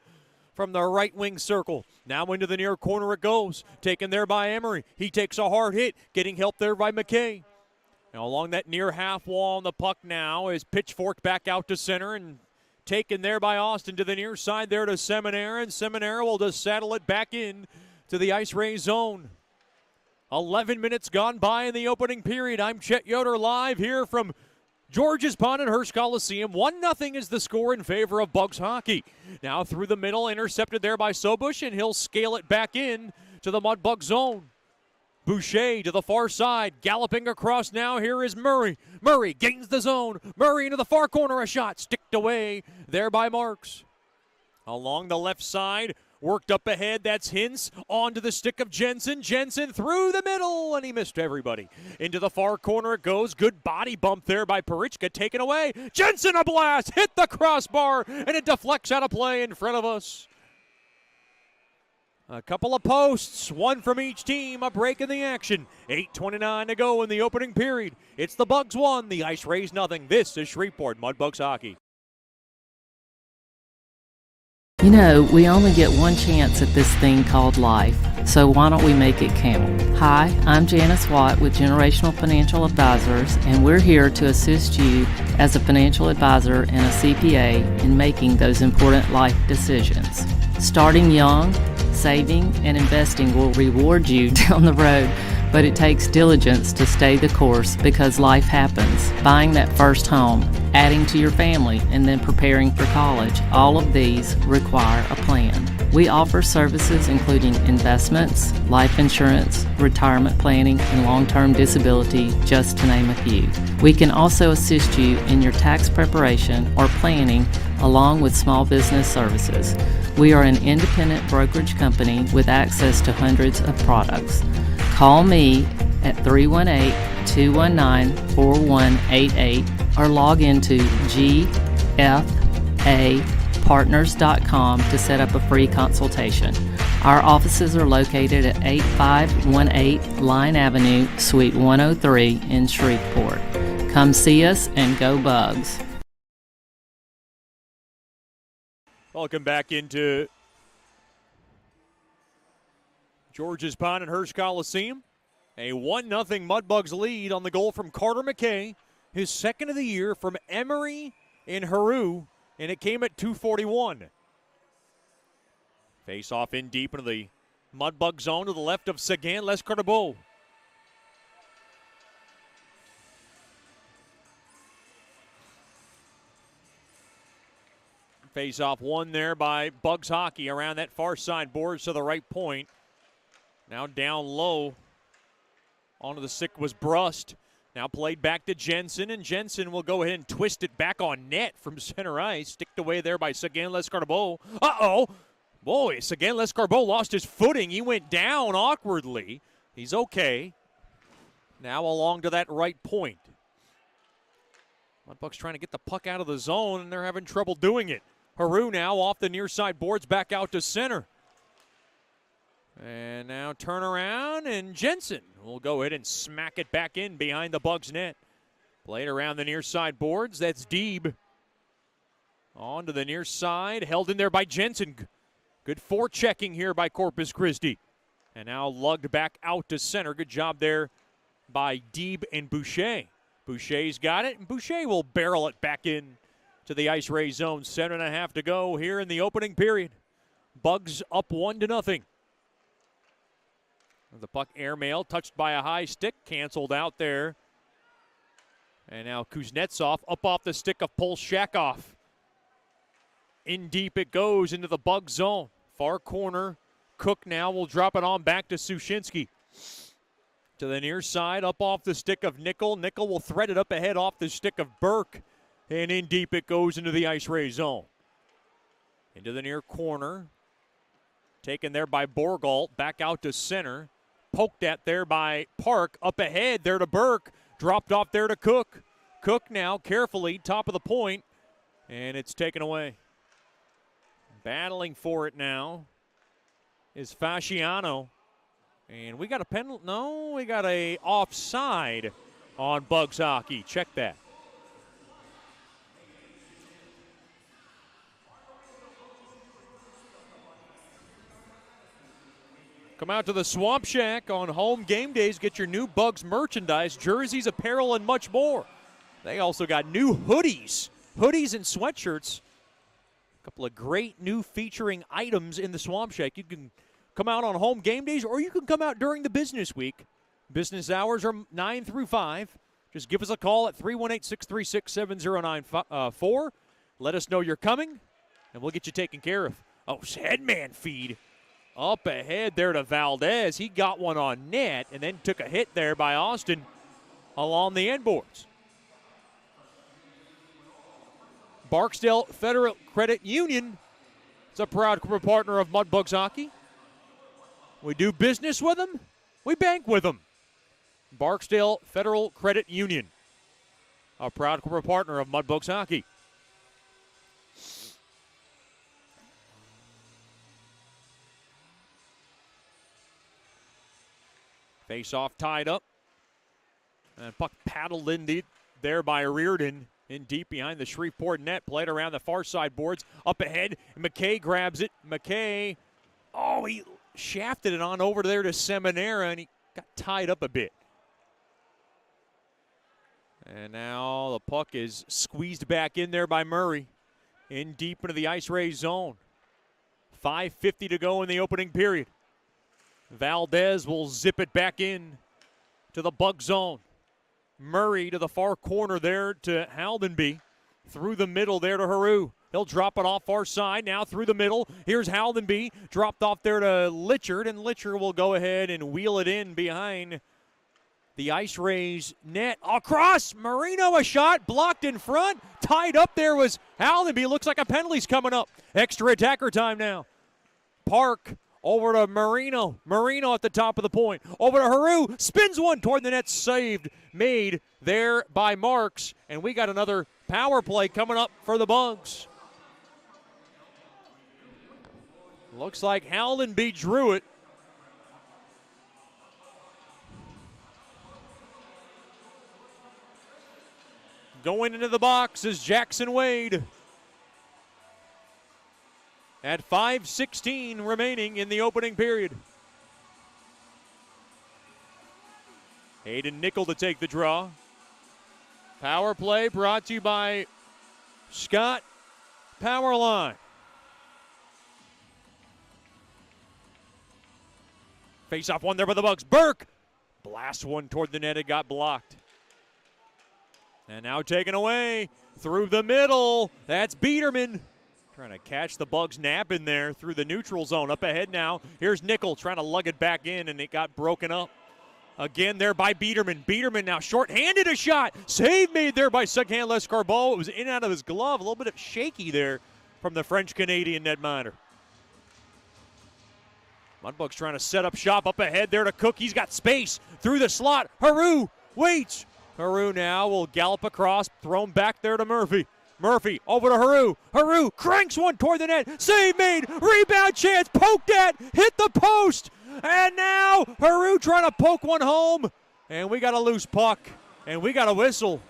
From the right wing circle. Now into the near corner it goes. Taken there by Emery. He takes a hard hit. Getting help there by McKay. Now along that near half wall, the puck now is pitchforked back out to center and taken there by Austin to the near side there to Seminara, and Seminara will just saddle it back in to the IceRays zone. 11 minutes gone by in the opening period. I'm Chet Yoder live here from George's Pond at Hirsch Coliseum. 1-0 is the score in favor of Bugs hockey. Now through the middle, intercepted there by Sobush, and he'll scale it back in to the Mudbug zone. Boucher to the far side, galloping across now. Here is Murray. Murray gains the zone. Murray into the far corner, a shot sticked away there by Marks. Along the left side, Worked up ahead, that's Hintz. Onto the stick of Jensen. Jensen through the middle, and he missed everybody. Into the far corner it goes. Good body bump there by Parichka, taken away. Jensen a blast, hit the crossbar, and it deflects out of play in front of us. A couple of posts, one from each team, a break in the action. 8:29 to go in the opening period. It's the Bugs 1, the IceRays nothing. This is Shreveport Mudbugs hockey. You know, we only get one chance at this thing called life, so why don't we make it count? Hi, I'm Janice Watt with Generational Financial Advisors, and we're here to assist you as a financial advisor and a CPA in making those important life decisions. Starting young, saving, and investing will reward you down the road, but it takes diligence to stay the course because life happens. Buying that first home, adding to your family, and then preparing for college, all of these require a plan. We offer services including investments, life insurance, retirement planning, and long-term disability, just to name a few. We can also assist you in your tax preparation or planning along with small business services. We are an independent brokerage company with access to hundreds of products. Call me at 318-219-4188 or log into gfapartners.com to set up a free consultation. Our offices are located at 8518 Line Avenue, Suite 103 in Shreveport. Come see us and go Bugs. Welcome back into George's Pond and Hirsch Coliseum. A 1-0 Mudbugs lead on the goal from Carter McKay. His second of the year from Emery in Haru, and it came at 2:41. Face off in deep into the Mudbug zone to the left of Sagan Lescardebeau. Face off one there by Bugs Hockey around that far side boards to the right point. Now down low. Onto the stick was Brust. Now played back to Jensen, and Jensen will go ahead and twist it back on net from center ice. Sticked away there by Sagan Lescardebeau. Uh-oh. Boy, Sagan Lescardebeau lost his footing. He went down awkwardly. He's okay. Now along to that right point. Mudbugs trying to get the puck out of the zone, and they're having trouble doing it. Haru now off the near side boards, back out to center. And now turn around, and Jensen will go ahead and smack it back in behind the Bugs net. Played around the near side boards. That's Deeb. On to the near side, held in there by Jensen. Good forechecking here by Corpus Christi. And now lugged back out to center. Good job there by Deeb and Boucher. Boucher's got it, and Boucher will barrel it back in to the IceRays zone. 7.5 to go here in the opening period. Bugs up 1-0. The puck airmail touched by a high stick, canceled out there. And now Kuznetsov up off the stick of Polshakov. In deep it goes into the Bug zone. Far corner. Cook now will drop it on back to Sushinsky. To the near side, up off the stick of Nickel. Nickel will thread it up ahead off the stick of Burke. And in deep it goes into the IceRays zone. Into the near corner. Taken there by Borgalt. Back out to center. Poked at there by Park. Up ahead there to Burke. Dropped off there to Cook. Cook now carefully, top of the point. And it's taken away. Battling for it now is Fasciano. And we got a penalty. No, we got a offside on Bugs Hockey. Check that. Come out to the Swamp Shack on home game days. Get your new Bugs merchandise, jerseys, apparel, and much more. They also got new hoodies and sweatshirts. A couple of great new featuring items in the Swamp Shack. You can come out on home game days, or you can come out during the business week. Business hours are 9 through 5. Just give us a call at 318-636-7094. Let us know you're coming, and we'll get you taken care of. Oh, headman feed. Up ahead there to Valdez. He got one on net and then took a hit there by Austin along the end boards. Barksdale Federal Credit Union It's a proud corporate partner of Mudbugs Hockey. We do business with them. We bank with them. Barksdale Federal Credit Union, a proud corporate partner of Mudbugs Hockey. Face-off tied up. And puck paddled in there by Reardon. In deep behind the Shreveport net. Played around the far side boards. Up ahead. McKay grabs it. McKay. Oh, he shafted it on over there to Seminara, and he got tied up a bit. And now the puck is squeezed back in there by Murray. In deep into the IceRays zone. 5:50 to go in the opening period. Valdez will zip it back in to the Bug zone. Murray to the far corner there to Haldenby. Through the middle there to Haru. He'll drop it off far side. Now through the middle. Here's Haldenby. Dropped off there to Litchard. And Litchard will go ahead and wheel it in behind the IceRays net. Across. Marino a shot. Blocked in front. Tied up there was Haldenby. Looks like a penalty's coming up. Extra attacker time now. Park. Over to Marino. Marino at the top of the point. Over to Haru. Spins one toward the net. Saved. Made there by Marks. And we got another power play coming up for the Bugs. Looks like Haldenby drew it. Going into the box is Jackson Wade. At 5:16 remaining in the opening period. Hayden Nickel to take the draw. Power play brought to you by Scott Powerline. Face off one there by the Bugs. Burke blasts one toward the net. It got blocked. And now taken away through the middle. That's Biederman. Trying to catch the Bugs nap in there through the neutral zone. Up ahead now. Here's Nickel trying to lug it back in, and it got broken up. Again there by Biederman. Biederman now short-handed a shot. Save made there by Second Lescarbot. It was in and out of his glove. A little bit of shaky there from the French-Canadian netminder. Mudbugs trying to set up shop up ahead there to Cook. He's got space through the slot. Haru waits. Haru now will gallop across. Thrown back there to Murphy. Murphy over to Haru. Haru cranks one toward the net. Save made. Rebound chance. Poked at. Hit the post. And now Haru trying to poke one home. And we got a loose puck. And we got a whistle.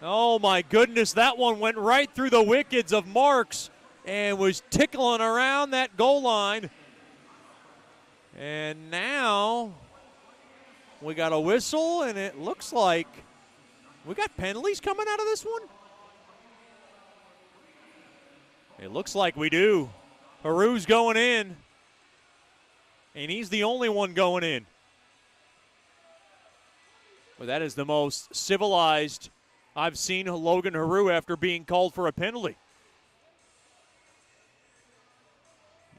Oh my goodness. That one went right through the wickets of Marks and was tickling around that goal line. And now we got a whistle, and it looks like we got penalties coming out of this one? It looks like we do. Haru's going in, and he's the only one going in. Well, that is the most civilized I've seen Logan Haru after being called for a penalty.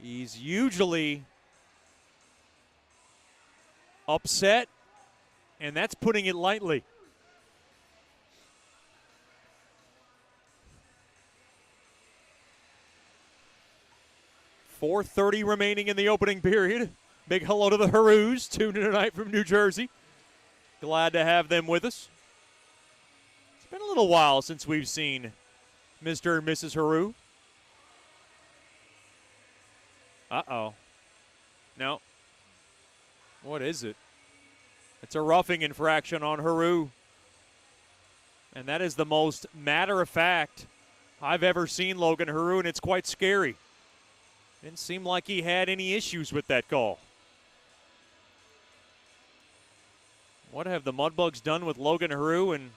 He's usually upset, and that's putting it lightly. .4:30 remaining in the opening period. Big hello to the Harus, tuned in tonight from New Jersey. Glad to have them with us. It's been a little while since we've seen Mr. and Mrs. Haru. Uh-oh. No. What is it? It's a roughing infraction on Haru. And that is the most matter-of-fact I've ever seen Logan Haru, and it's quite scary. Didn't seem like he had any issues with that call. What have the Mudbugs done with Logan Haru, and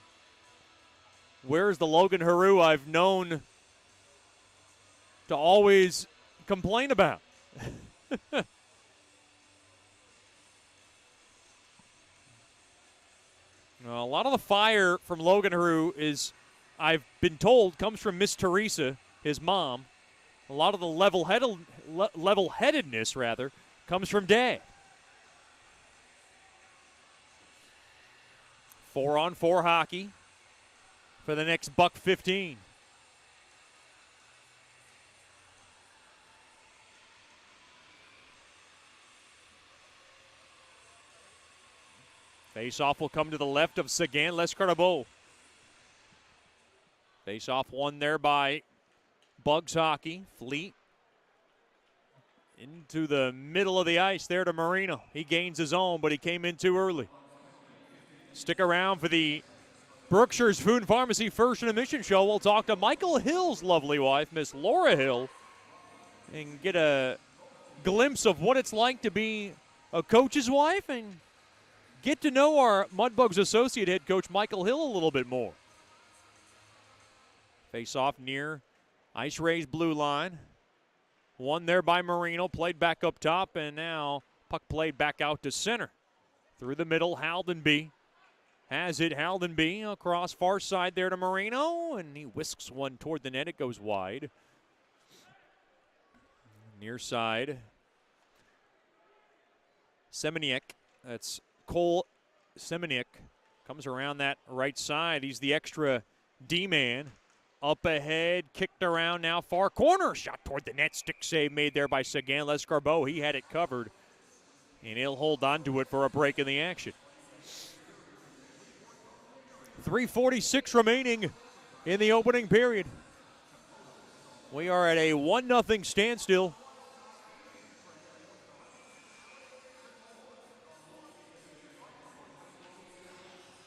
where's the Logan Haru I've known to always complain about? A lot of the fire from Logan Haru is, I've been told, comes from Miss Teresa, his mom. A lot of the level-headedness, rather, comes from Dad. 4-on-4 hockey for the next $1.15. Face-off will come to the left of Sagan Lescarnabeau. Face-off won there by Bugs Hockey. Fleet into the middle of the ice there to Marino. He gains his own, but he came in too early. Stick around for the Brookshire's Food and Pharmacy First and Admission Show. We'll talk to Michael Hill's lovely wife, Miss Laura Hill, and get a glimpse of what it's like to be a coach's wife and get to know our Mudbugs associate head coach, Michael Hill, a little bit more. Face off near IceRays blue line. Won there by Marino, played back up top, and now puck played back out to center. Through the middle, Haldenby has it. Haldenby across far side there to Marino, and he whisks one toward the net. It goes wide. Near side, Semeniuk. That's Cole Semeniuk. Comes around that right side. He's the extra D-man. Up ahead, kicked around now, far corner. Shot toward the net, stick save made there by Sagan Lescarnabeau. He had it covered, and he'll hold on to it for a break in the action. 3:46 remaining in the opening period. We are at a 1-0 standstill.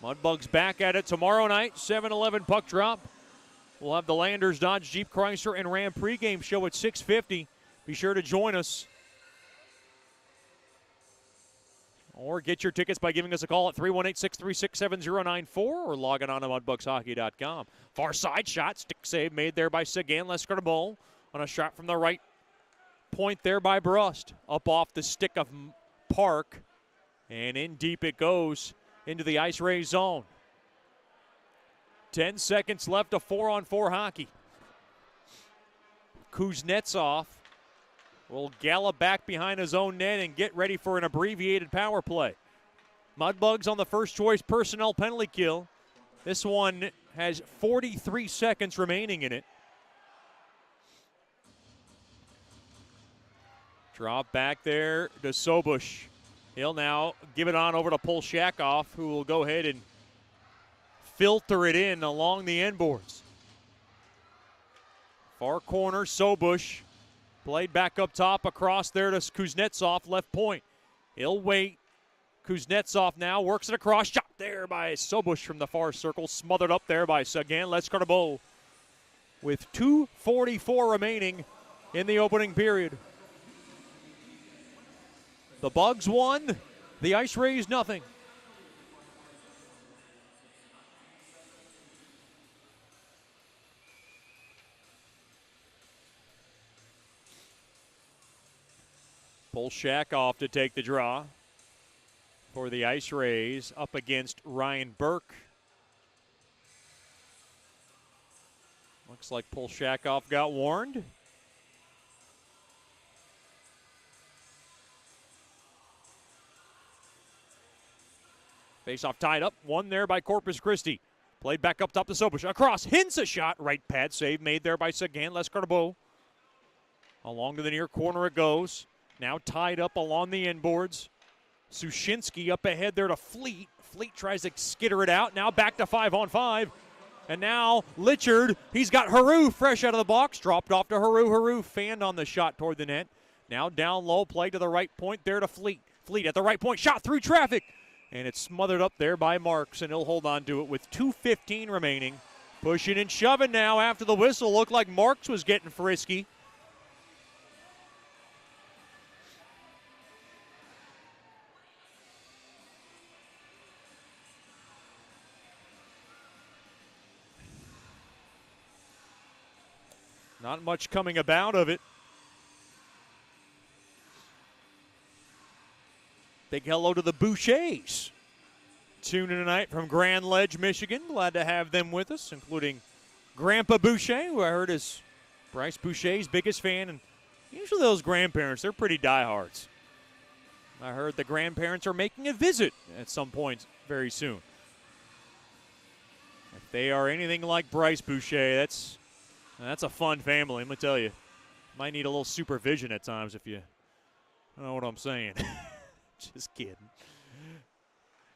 Mudbugs back at it tomorrow night, 7-11 puck drop. We'll have the Landers, Dodge, Jeep, Chrysler, and Ram pregame show at 6:50. Be sure to join us. Or get your tickets by giving us a call at 318-636-7094 or logging on to mudbugshockey.com. Far side shot, stick save made there by Sagan Lescarnabeau on a shot from the right point there by Brust. Up off the stick of Park, and in deep it goes into the IceRays zone. 10 seconds left of 4-on-4 hockey. Kuznetsov will gallop back behind his own net and get ready for an abbreviated power play. Mudbugs on the first choice personnel penalty kill. This one has 43 seconds remaining in it. Drop back there to Sobush. He'll now give it on over to Polshakov, who will go ahead and filter it in along the end boards. Far corner, Sobush. Played back up top across there to Kuznetsov, left point. He'll wait. Kuznetsov now works it across. Shot there by Sobush from the far circle. Smothered up there by Sagan Lescarnabeau. With 2:44 remaining in the opening period. The Bugs won. The IceRays nothing. Polshakov to take the draw for the IceRays up against Ryan Burke. Looks like Polshakov got warned. Face-off tied up. One there by Corpus Christi. Played back up top to Sobush. Across. Hints a shot. Right pad save made there by Sagan Lescarnabeau. Along to the near corner it goes. Now tied up along the end boards. Sushinsky up ahead there to Fleet. Fleet tries to skitter it out. Now back to 5-on-5. And now Litchard, he's got Haru fresh out of the box. Dropped off to Haru. Haru fanned on the shot toward the net. Now down low, play to the right point there to Fleet. Fleet at the right point, shot through traffic. And it's smothered up there by Marks, and he'll hold on to it with 2:15 remaining. Pushing and shoving now after the whistle. Looked like Marks was getting frisky. Not much coming about of it. Big hello to the Bouchers. Tuning tonight from Grand Ledge, Michigan. Glad to have them with us, including Grandpa Boucher, who I heard is Bryce Boucher's biggest fan. And usually those grandparents, they're pretty diehards. I heard the grandparents are making a visit at some point very soon. If they are anything like Bryce Boucher, that's a fun family, I'm going to tell you. Might need a little supervision at times if you know what I'm saying. Just kidding.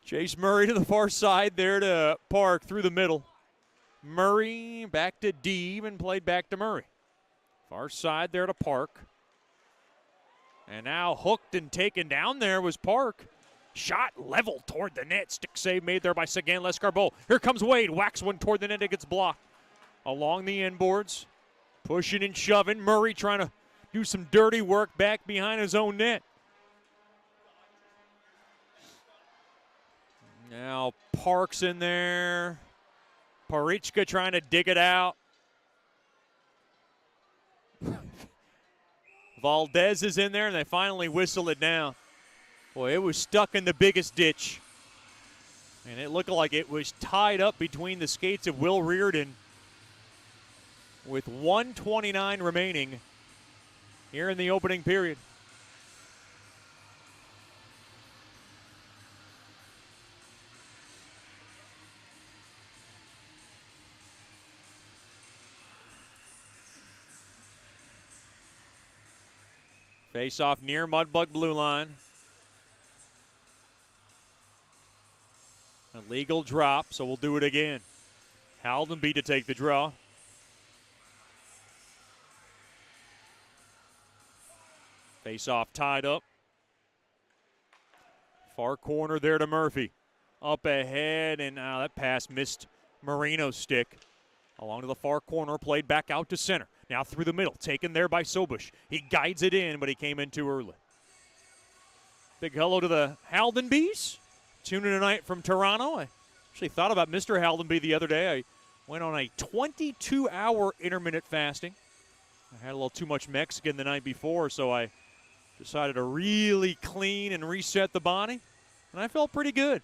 Chase Murray to the far side there to Park through the middle. Murray back to Deeb and played back to Murray. Far side there to Park. And now hooked and taken down there was Park. Shot level toward the net. Stick save made there by Sagan Lescarbot. Here comes Wade. Whacks one toward the net. It gets blocked. Along the inboards. Pushing and shoving. Murray trying to do some dirty work back behind his own net. Now Park's in there. Parichka trying to dig it out. Valdez is in there, and they finally whistle it down. Boy, it was stuck in the biggest ditch. And it looked like it was tied up between the skates of Will Reardon with 1:29 remaining here in the opening period. Face off near Mudbug blue line. A legal drop, so we'll do it again. Haldenby to take the draw. Face off tied up. Far corner there to Murphy. Up ahead, and that pass missed Marino's stick. Along to the far corner, played back out to center. Now through the middle, taken there by Sobush. He guides it in, but he came in too early. Big hello to the Haldenbys. Tuning tonight from Toronto. I actually thought about Mr. Haldenby the other day. I went on a 22-hour intermittent fasting. I had a little too much Mexican the night before, so I decided to really clean and reset the body, and I felt pretty good.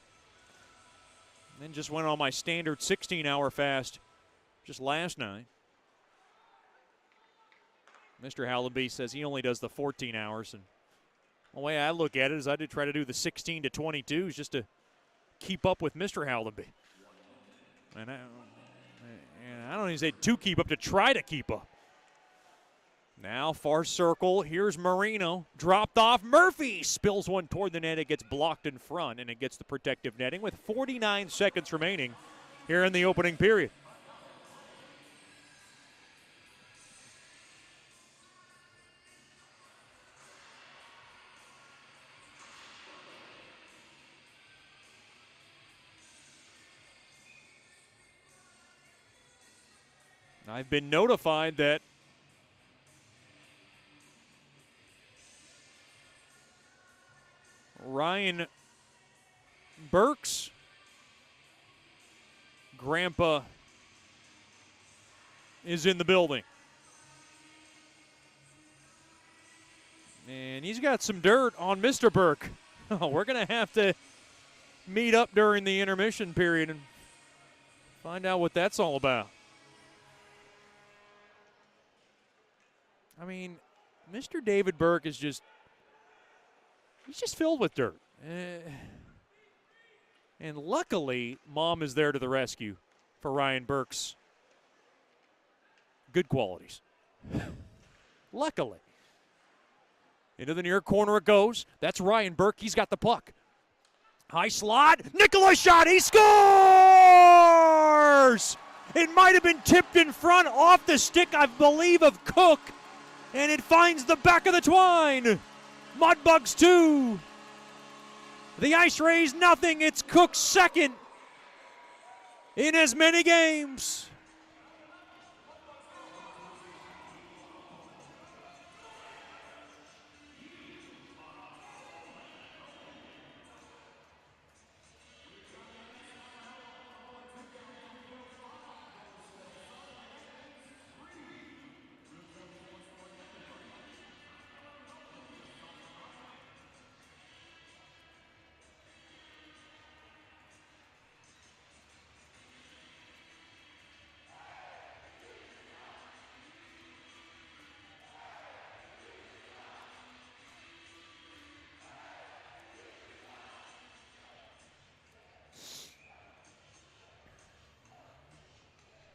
And then just went on my standard 16-hour fast just last night. Mr. Haldenby says he only does the 14 hours, and the way I look at it is I did try to do the 16 to 22s just to keep up with Mr. Haldenby. And I don't even say to keep up, to try to keep up. Now far circle, here's Marino, dropped off. Murphy spills one toward the net. It gets blocked in front, and it gets the protective netting with 49 seconds remaining here in the opening period. I've been notified that Ryan Burke's grandpa is in the building. And he's got some dirt on Mr. Burke. We're going to have to meet up during the intermission period and find out what that's all about. I mean, Mr. David Burke is he's just filled with dirt. And luckily, Mom is there to the rescue for Ryan Burke's good qualities. Luckily. Into the near corner it goes. That's Ryan Burke. He's got the puck. High slot. Nicholas shot. He scores! It might have been tipped in front off the stick, I believe, of Cook. And it finds the back of the twine. Mudbugs 2. The IceRays nothing. It's Cook's second in as many games.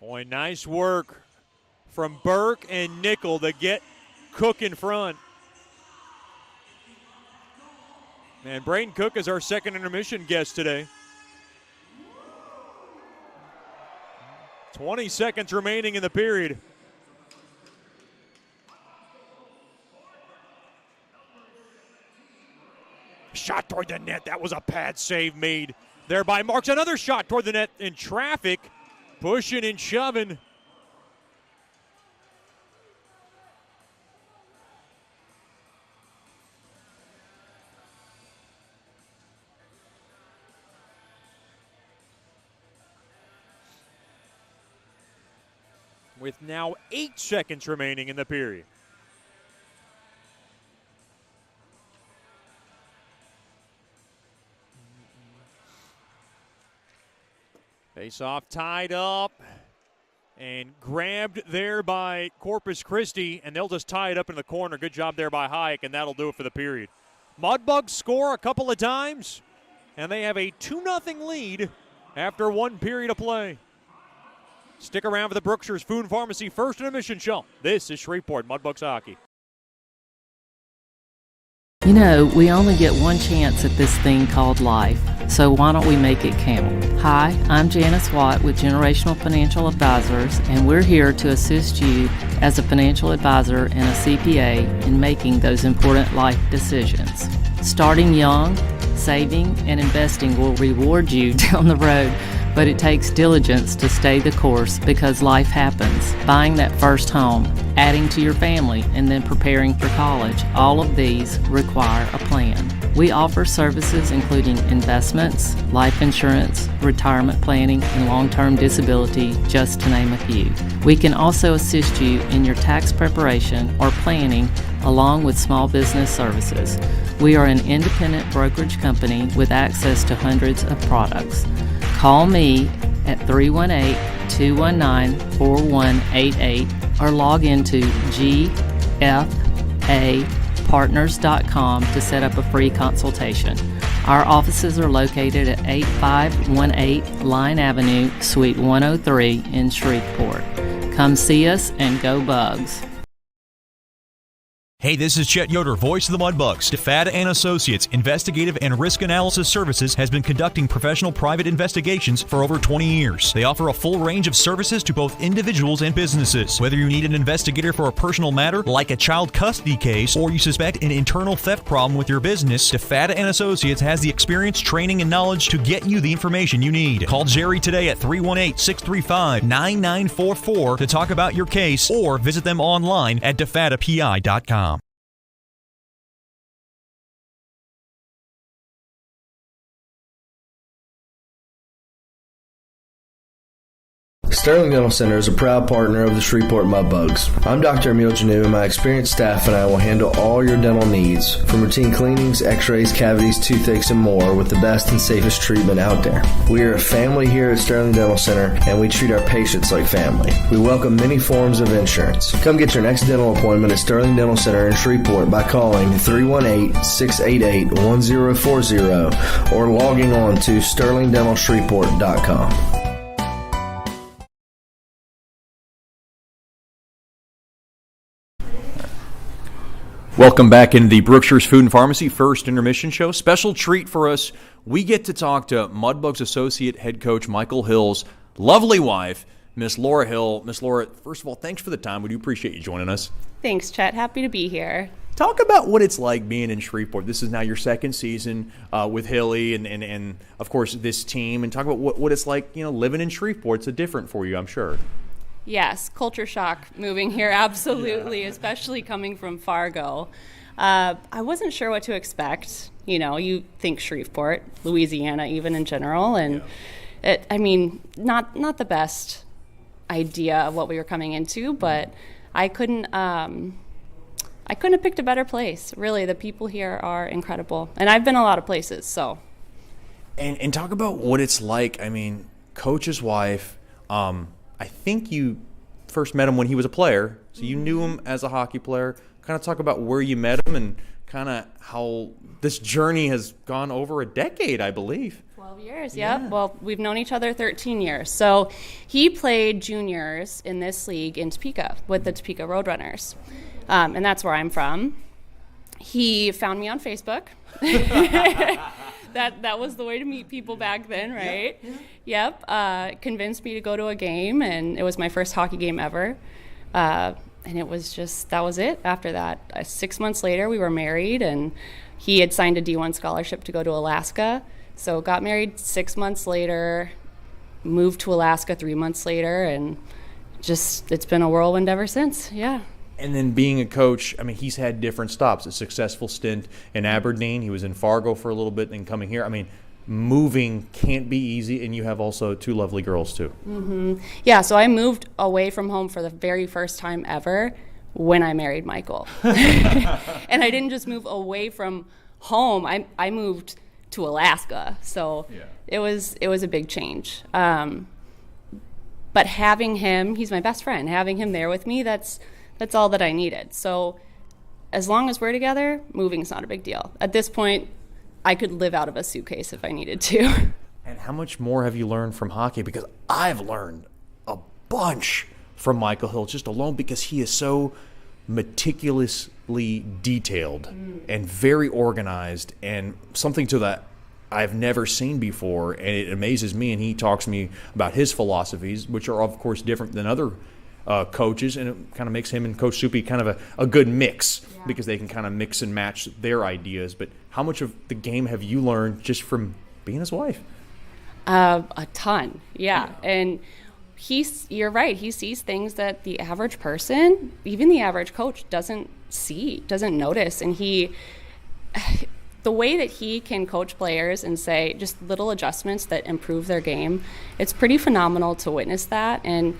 Boy, nice work from Burke and Nickel to get Cook in front. And Braden Cook is our second intermission guest today. 20 seconds remaining in the period. Shot toward the net. That was a pad save made there by Marks. Another shot toward the net in traffic. Pushing and shoving. With now 8 seconds remaining in the period. Face-off tied up and grabbed there by Corpus Christi, and they'll just tie it up in the corner. Good job there by Hayek, and that'll do it for the period. Mudbugs score a couple of times, and they have a 2-0 lead after 1 period of play. Stick around for the Brookshires Food and Pharmacy First Intermission Show. This is Shreveport Mudbugs Hockey. You know, we only get one chance at this thing called life, so why don't we make it count? Hi, I'm Janice Watt with Generational Financial Advisors, and we're here to assist you as a financial advisor and a CPA in making those important life decisions. Starting young, saving, and investing will reward you down the road, but it takes diligence to stay the course because life happens. Buying that first home, adding to your family, and then preparing for college, all of these require a plan. We offer services including investments, life insurance, retirement planning, and long-term disability, just to name a few. We can also assist you in your tax preparation or planning along with small business services. We are an independent brokerage company with access to hundreds of products. Call me at 318-219-4188 or log into gfapartners.com to set up a free consultation. Our offices are located at 8518 Line Avenue, Suite 103 in Shreveport. Come see us and go Bugs. Hey, this is Chet Yoder, voice of the Mudbugs. DeFada and Associates Investigative and Risk Analysis Services has been conducting professional private investigations for over 20 years. They offer a full range of services to both individuals and businesses. Whether you need an investigator for a personal matter like a child custody case or you suspect an internal theft problem with your business, DeFada and Associates has the experience, training, and knowledge to get you the information you need. Call Jerry today at 318-635-9944 to talk about your case or visit them online at defadapi.com. Sterling Dental Center is a proud partner of the Shreveport Mudbugs. I'm Dr. Emil Janu, and my experienced staff and I will handle all your dental needs, from routine cleanings, x-rays, cavities, toothaches, and more, with the best and safest treatment out there. We are a family here at Sterling Dental Center, and we treat our patients like family. We welcome many forms of insurance. Come get your next dental appointment at Sterling Dental Center in Shreveport by calling 318-688-1040 or logging on to sterlingdentalshreveport.com. Welcome back into the Brookshires Food and Pharmacy First Intermission Show. Special treat for us. We get to talk to Mudbugs Associate Head Coach Michael Hill's lovely wife, Miss Laura Hill. Miss Laura, first of all, thanks for the time. We do appreciate you joining us. Thanks, Chet. Happy to be here. Talk about what it's like being in Shreveport. This is now your second season with Hilly and of course, this team. And talk about what it's like, living in Shreveport. It's different for you, I'm sure. Yes, culture shock moving here, absolutely, especially coming from Fargo. I wasn't sure what to expect. You think Shreveport, Louisiana, even in general, and not the best idea of what we were coming into, but I couldn't have picked a better place. Really, the people here are incredible, and I've been a lot of places. So, and talk about what it's like. Coach's wife. I think you first met him when he was a player, so you knew him as a hockey player. Kind of talk about where you met him and kind of how this journey has gone over a decade, I believe. 12 years, yeah. Well, we've known each other 13 years. So he played juniors in this league in Topeka with the Topeka Roadrunners, and that's where I'm from. He found me on Facebook. that was the way to meet people back then, right? Yep. Convinced me to go to a game, and it was my first hockey game ever. And it was just, that was it after that. 6 months later, we were married, and he had signed a D1 scholarship to go to Alaska. So got married 6 months later, moved to Alaska 3 months later, and just, it's been a whirlwind ever since, yeah. And then being a coach, I mean, he's had different stops. A successful stint in Aberdeen. He was in Fargo for a little bit, then coming here. I mean, moving can't be easy, and you have also 2 lovely girls, too. Mm-hmm. Yeah, so I moved away from home for the very first time ever when I married Michael. And I didn't just move away from home. I moved to Alaska, so it was a big change. But having him, he's my best friend, having him there with me, that's all that I needed. So as long as we're together, moving's not a big deal. At this point, I could live out of a suitcase if I needed to. And how much more have you learned from hockey? Because I've learned a bunch from Michael Hill just alone because he is so meticulously detailed and very organized, and something to that I've never seen before, and it amazes me. And he talks to me about his philosophies, which are of course different than other coaches, and it kind of makes him and Coach Soupy kind of a good mix because they can kind of mix and match their ideas. But how much of the game have you learned just from being his wife? A ton, yeah. And you're right, he sees things that the average person, even the average coach, doesn't see, doesn't notice. And the way that he can coach players and say just little adjustments that improve their game, it's pretty phenomenal to witness that. And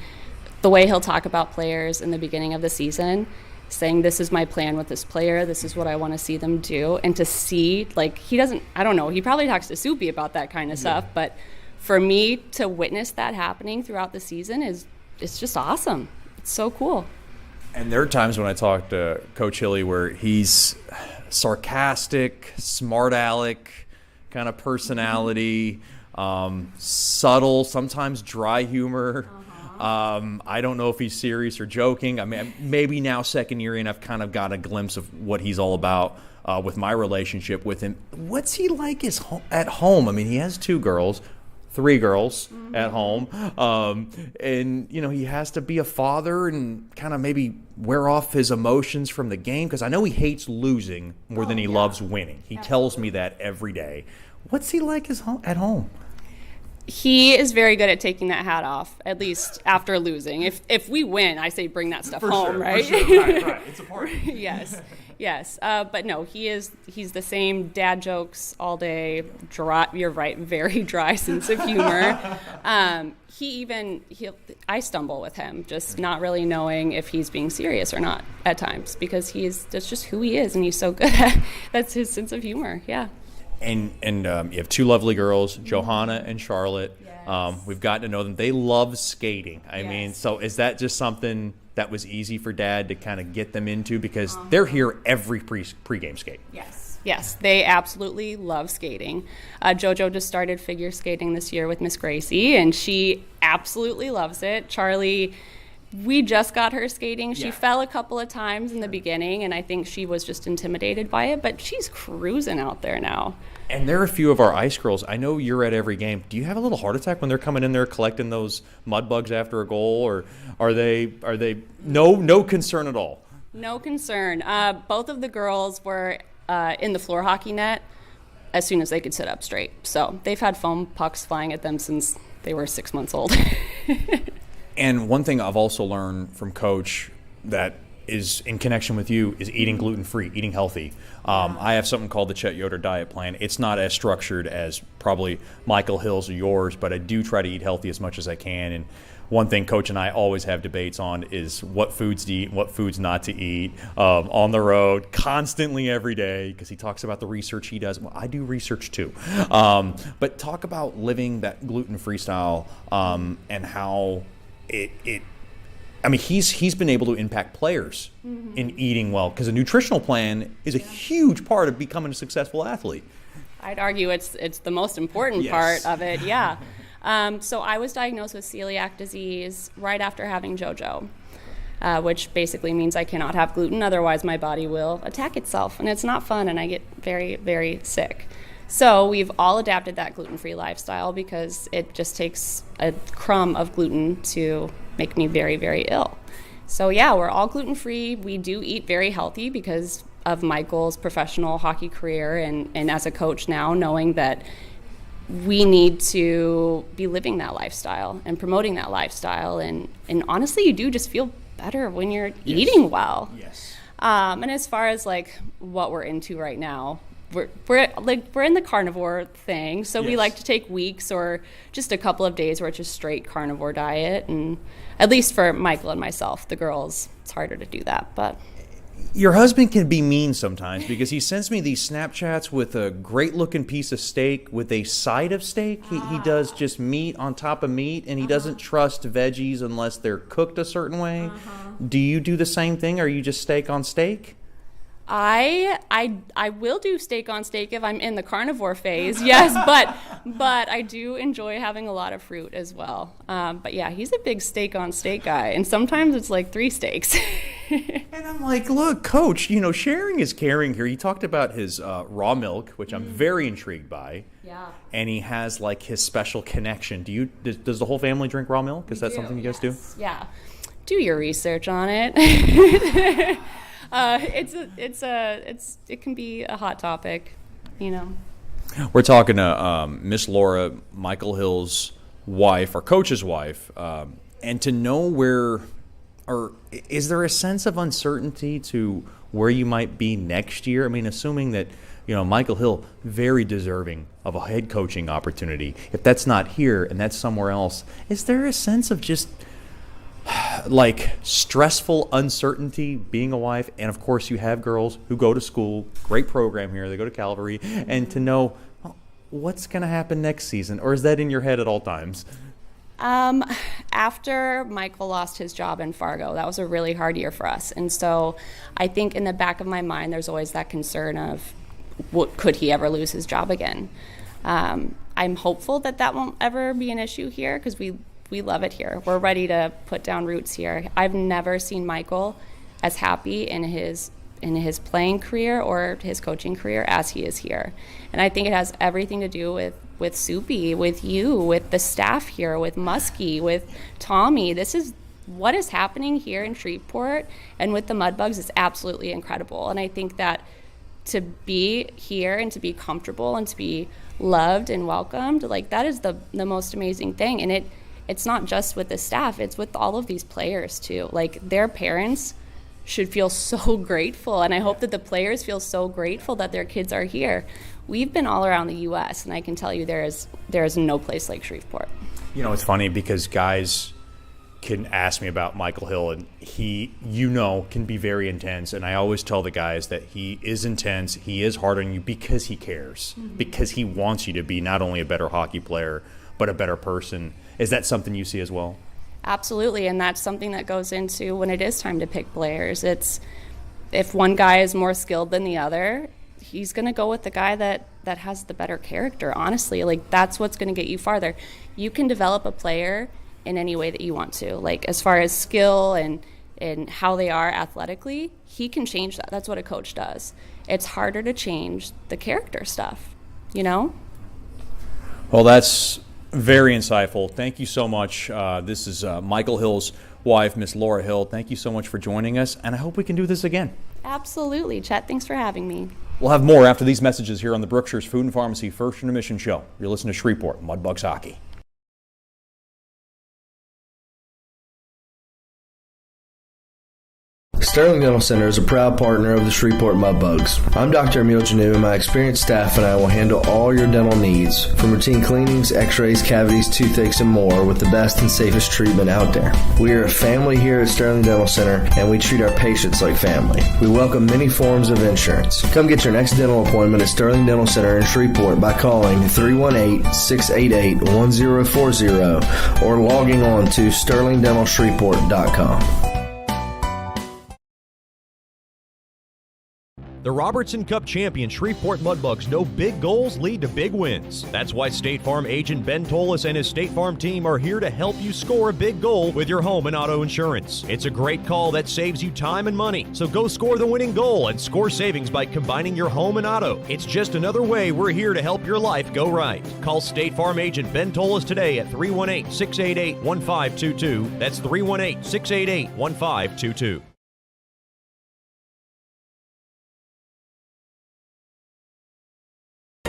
the way he'll talk about players in the beginning of the season, saying this is my plan with this player, this is what I want to see them do, and to see, like, I don't know, he probably talks to Soupy about that kind of stuff, but for me to witness that happening throughout the season it's just awesome. It's so cool. And there are times when I talk to Coach Hilly where he's sarcastic, smart aleck kind of personality, subtle, sometimes dry humor. I don't know if he's serious or joking. I mean, maybe now second year in, I've kind of got a glimpse of what he's all about with my relationship with him. What's he like at home? I mean, he has 2 girls. 3 girls at home, and he has to be a father and kind of maybe wear off his emotions from the game, because I know he hates losing more than he loves winning. He tells me that every day. What's he like at home? He is very good at taking that hat off, at least after losing. If we win, I say bring that stuff home, sure, right? For sure. Right. It's a party. Yes. But no, he's the same dad jokes all day. Dry, you're right, very dry sense of humor. I stumble with him, just not really knowing if he's being serious or not at times, because that's just who he is, and he's so good at. That's his sense of humor. Yeah. And you have 2 lovely girls, Johanna and Charlotte. Yes. We've gotten to know them. They love skating. I mean, so is that just something that was easy for Dad to kind of get them into? Because they're here every pregame skate. Yes, they absolutely love skating. JoJo just started figure skating this year with Miss Gracie, and she absolutely loves it. Charlie, we just got her skating. She fell a couple of times in the beginning, and I think she was just intimidated by it, but she's cruising out there now. And there are a few of our ice girls. I know you're at every game. Do you have a little heart attack when they're coming in there collecting those Mudbugs after a goal, or are they no concern at all? No concern. Both of the girls were in the floor hockey net as soon as they could sit up straight. So they've had foam pucks flying at them since they were 6 months old. And one thing I've also learned from Coach that is in connection with you is eating gluten-free, eating healthy. I have something called the Chet Yoder diet plan. It's not as structured as probably Michael Hill's or yours, but I do try to eat healthy as much as I can. And one thing Coach and I always have debates on is what foods to eat, what foods not to eat on the road, constantly every day, because he talks about the research he does. Well, I do research too. But talk about living that gluten-free style and how he's been able to impact players in eating well, because a nutritional plan is a huge part of becoming a successful athlete. I'd argue it's the most important part of it, yeah. So I was diagnosed with celiac disease right after having JoJo, which basically means I cannot have gluten, otherwise my body will attack itself, and it's not fun, and I get very, very sick. So we've all adapted that gluten-free lifestyle because it just takes a crumb of gluten to make me very, very ill. So yeah, we're all gluten-free. We do eat very healthy because of Michael's professional hockey career and as a coach now, knowing that we need to be living that lifestyle and promoting that lifestyle. And honestly, you do just feel better when you're eating well. Yes. And as far as like what we're into right now, we're in the carnivore thing, so we like to take weeks or just a couple of days where it's just straight carnivore diet. And at least for Michael and myself, the girls, it's harder to do that. But your husband can be mean sometimes because he sends me these Snapchats with a great looking piece of steak with a side of steak. He does just meat on top of meat, and he doesn't trust veggies unless they're cooked a certain way. Do you do the same thing? Or are you just steak on steak? I will do steak on steak if I'm in the carnivore phase, yes, but I do enjoy having a lot of fruit as well. But yeah, he's a big steak on steak guy, and sometimes it's like 3 steaks. And I'm like, look, Coach, sharing is caring here. He talked about his raw milk, which I'm very intrigued by. Yeah. And he has like his special connection. Does the whole family drink raw milk? Is that something you guys do? Yeah. Do your research on it. It can be a hot topic, We're talking to Miss Laura, Michael Hill's wife, or coach's wife, and to know is there a sense of uncertainty to where you might be next year? I mean, assuming that, Michael Hill, very deserving of a head coaching opportunity. If that's not here and that's somewhere else, is there a sense of just like stressful uncertainty being a wife? And of course you have girls who go to school, great program here, they go to Calvary, and to know what's going to happen next season, or is that in your head at all times? After Michael lost his job in Fargo, that was a really hard year for us. And so I think in the back of my mind, there's always that concern of could he ever lose his job again? I'm hopeful that won't ever be an issue here because we love it here. We're ready to put down roots here. I've never seen Michael as happy in his playing career or his coaching career as he is here. And I think it has everything to do with Soupy, with you, with the staff here, with Muskie, with Tommy. This is what is happening here in Shreveport and with the Mudbugs is absolutely incredible. And I think that to be here and to be comfortable and to be loved and welcomed, like that is the most amazing thing. And it's not just with the staff, it's with all of these players too. Like their parents should feel so grateful, and I hope that the players feel so grateful that their kids are here. We've been all around the U.S., and I can tell you there is no place like Shreveport. It's funny because guys can ask me about Michael Hill, and he, can be very intense, and I always tell the guys that he is intense, he is hard on you because he cares, because he wants you to be not only a better hockey player, but a better person. Is that something you see as well? Absolutely, and that's something that goes into when it is time to pick players. It's if one guy is more skilled than the other, he's going to go with the guy that has the better character, honestly. Like, that's what's going to get you farther. You can develop a player in any way that you want to. Like, as far as skill and how they are athletically, he can change that. That's what a coach does. It's harder to change the character stuff, Well, that's very insightful. Thank you so much. This is Michael Hill's wife, Miss Laura Hill. Thank you so much for joining us, and I hope we can do this again. Absolutely. Chet, thanks for having me. We'll have more after these messages here on the Brookshire's Food and Pharmacy First Intermission Show. You're listening to Shreveport Mudbugs Hockey. Sterling Dental Center is a proud partner of the Shreveport Mudbugs. I'm Dr. Emil Janu, and my experienced staff and I will handle all your dental needs, from routine cleanings, x-rays, cavities, toothaches, and more, with the best and safest treatment out there. We are a family here at Sterling Dental Center, and we treat our patients like family. We welcome many forms of insurance. Come get your next dental appointment at Sterling Dental Center in Shreveport by calling 318-688-1040 or logging on to sterlingdentalshreveport.com. The Robertson Cup champion Shreveport Mudbugs know big goals lead to big wins. That's why State Farm agent Ben Tolis and his State Farm team are here to help you score a big goal with your home and auto insurance. It's a great call that saves you time and money. So go score the winning goal and score savings by combining your home and auto. It's just another way we're here to help your life go right. Call State Farm agent Ben Tolis today at 318-688-1522. That's 318-688-1522.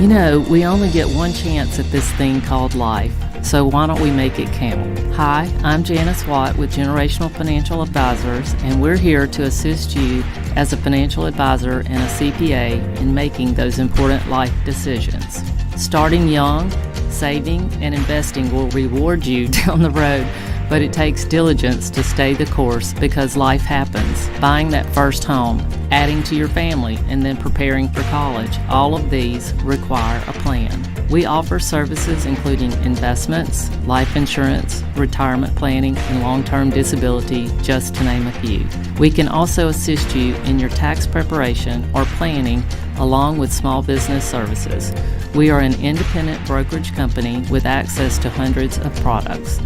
You know, we only get one chance at this thing called life, so why don't we make it count? Hi, I'm Janice Watt with Generational Financial Advisors, and we're here to assist you as a financial advisor and a CPA in making those important life decisions. Starting young, saving, and investing will reward you down the road, but it takes diligence to stay the course because life happens. Buying that first home, adding to your family, and then preparing for college, all of these require a plan. We offer services including investments, life insurance, retirement planning, and long-term disability, just to name a few. We can also assist you in your tax preparation or planning along with small business services. We are an independent brokerage company with access to hundreds of products.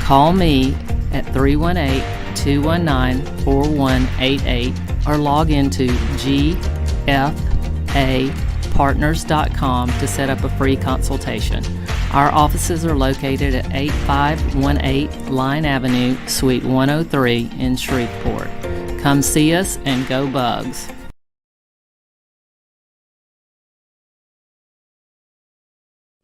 Call me at 318-219-4188 or log into gfapartners.com to set up a free consultation. Our offices are located at 8518 Line Avenue, Suite 103 in Shreveport. Come see us and go Bugs.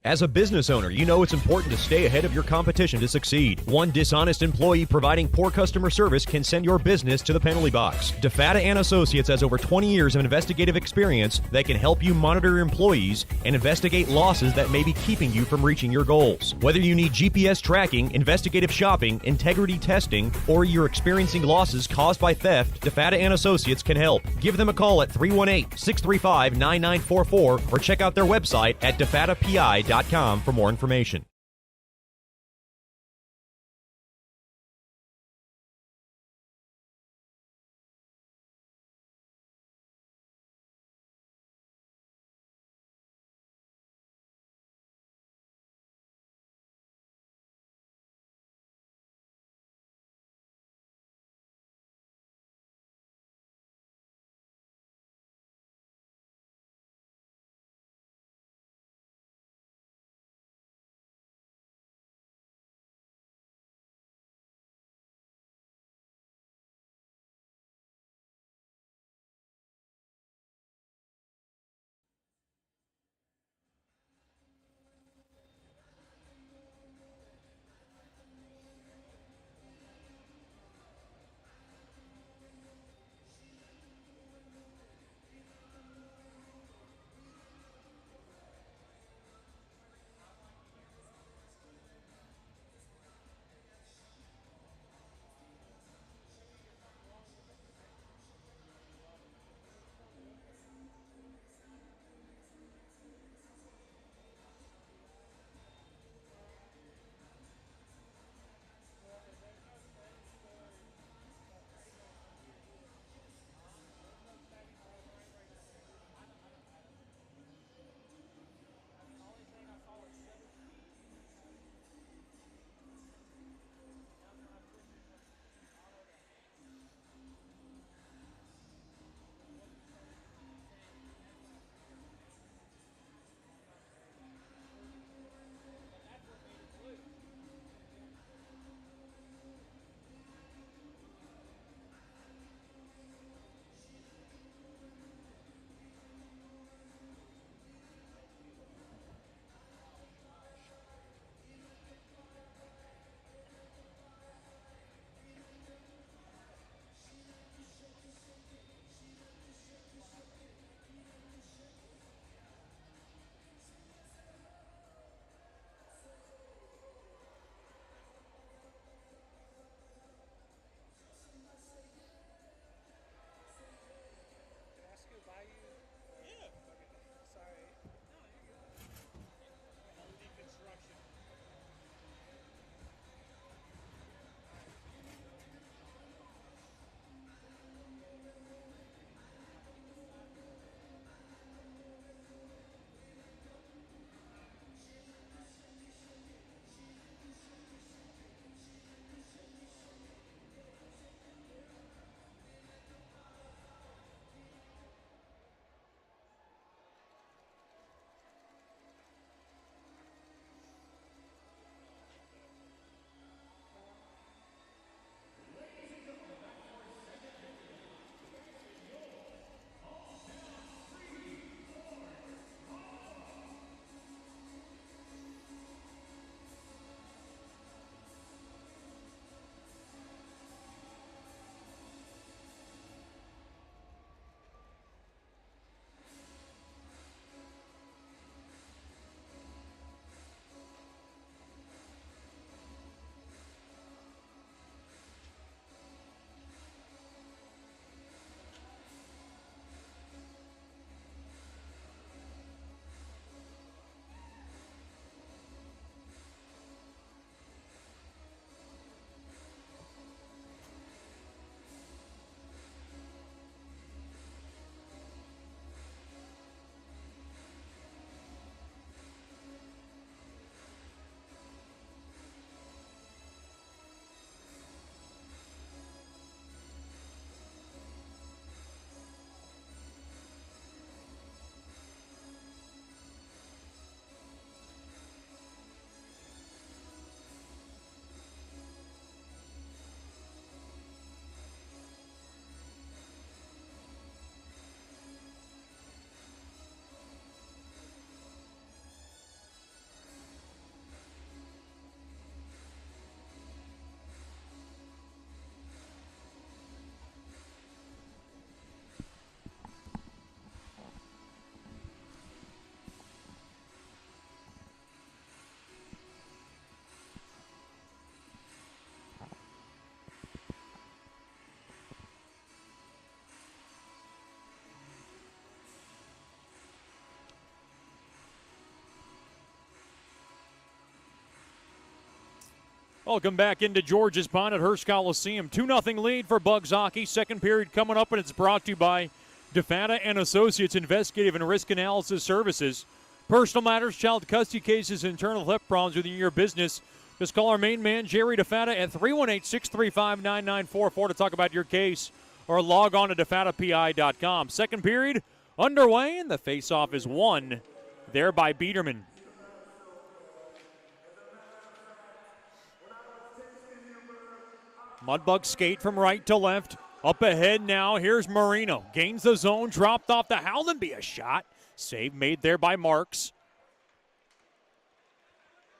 As a business owner, you know it's important to stay ahead of your competition to succeed. One dishonest employee providing poor customer service can send your business to the penalty box. DeFata and Associates has over 20 years of investigative experience that can help you monitor your employees and investigate losses that may be keeping you from reaching your goals. Whether you need GPS tracking, investigative shopping, integrity testing, or you're experiencing losses caused by theft, DeFata and Associates can help. Give them a call at 318-635-9944 or check out their website at defatapi.com for more information. Welcome back into George's Pond at Hearst Coliseum. 2-0 lead for Bugs hockey. Second period coming up, and it's brought to you by DeFata and Associates Investigative and Risk Analysis Services. Personal matters, child custody cases, internal theft problems within your business. Just call our main man, Jerry DeFata, at 318-635-9944 to talk about your case, or log on to DeFataPI.com. Second period underway, and the faceoff is won there by Biederman. Mudbugs skate from right to left. Up ahead now, here's Marino. Gains the zone, dropped off to Haldenby. A shot. Save made there by Marks.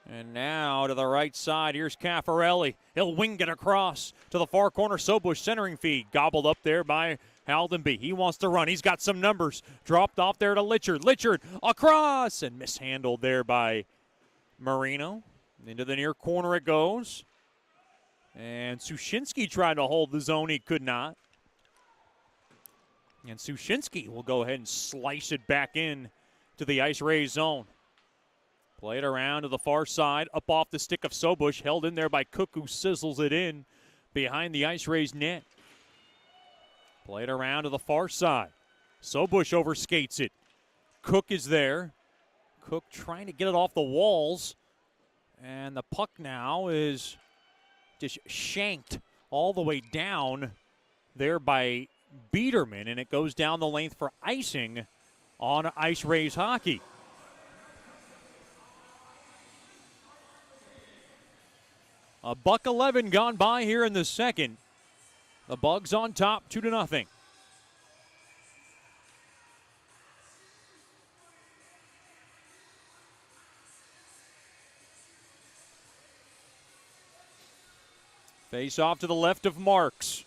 And now to the right side, here's Caffarelli. He'll wing it across to the far corner. Sobush centering feed. Gobbled up there by Haldenby. He wants to run. He's got some numbers. Dropped off there to Litchard. Litchard across and mishandled there by Marino. Into the near corner it goes. And Sushinsky tried to hold the zone. He could not. And Sushinsky will go ahead and slice it back in to the IceRays zone. Played around to the far side. Up off the stick of Sobush. Held in there by Cook, who sizzles it in behind the IceRays net. Played around to the far side. Sobush overskates it. Cook is there. Cook trying to get it off the walls. And the puck now is just shanked all the way down there by Biederman, and it goes down the length for icing on IceRays hockey. $1:11 gone by here in the second. The Bugs on top, 2-0. Face off to the left of Marks.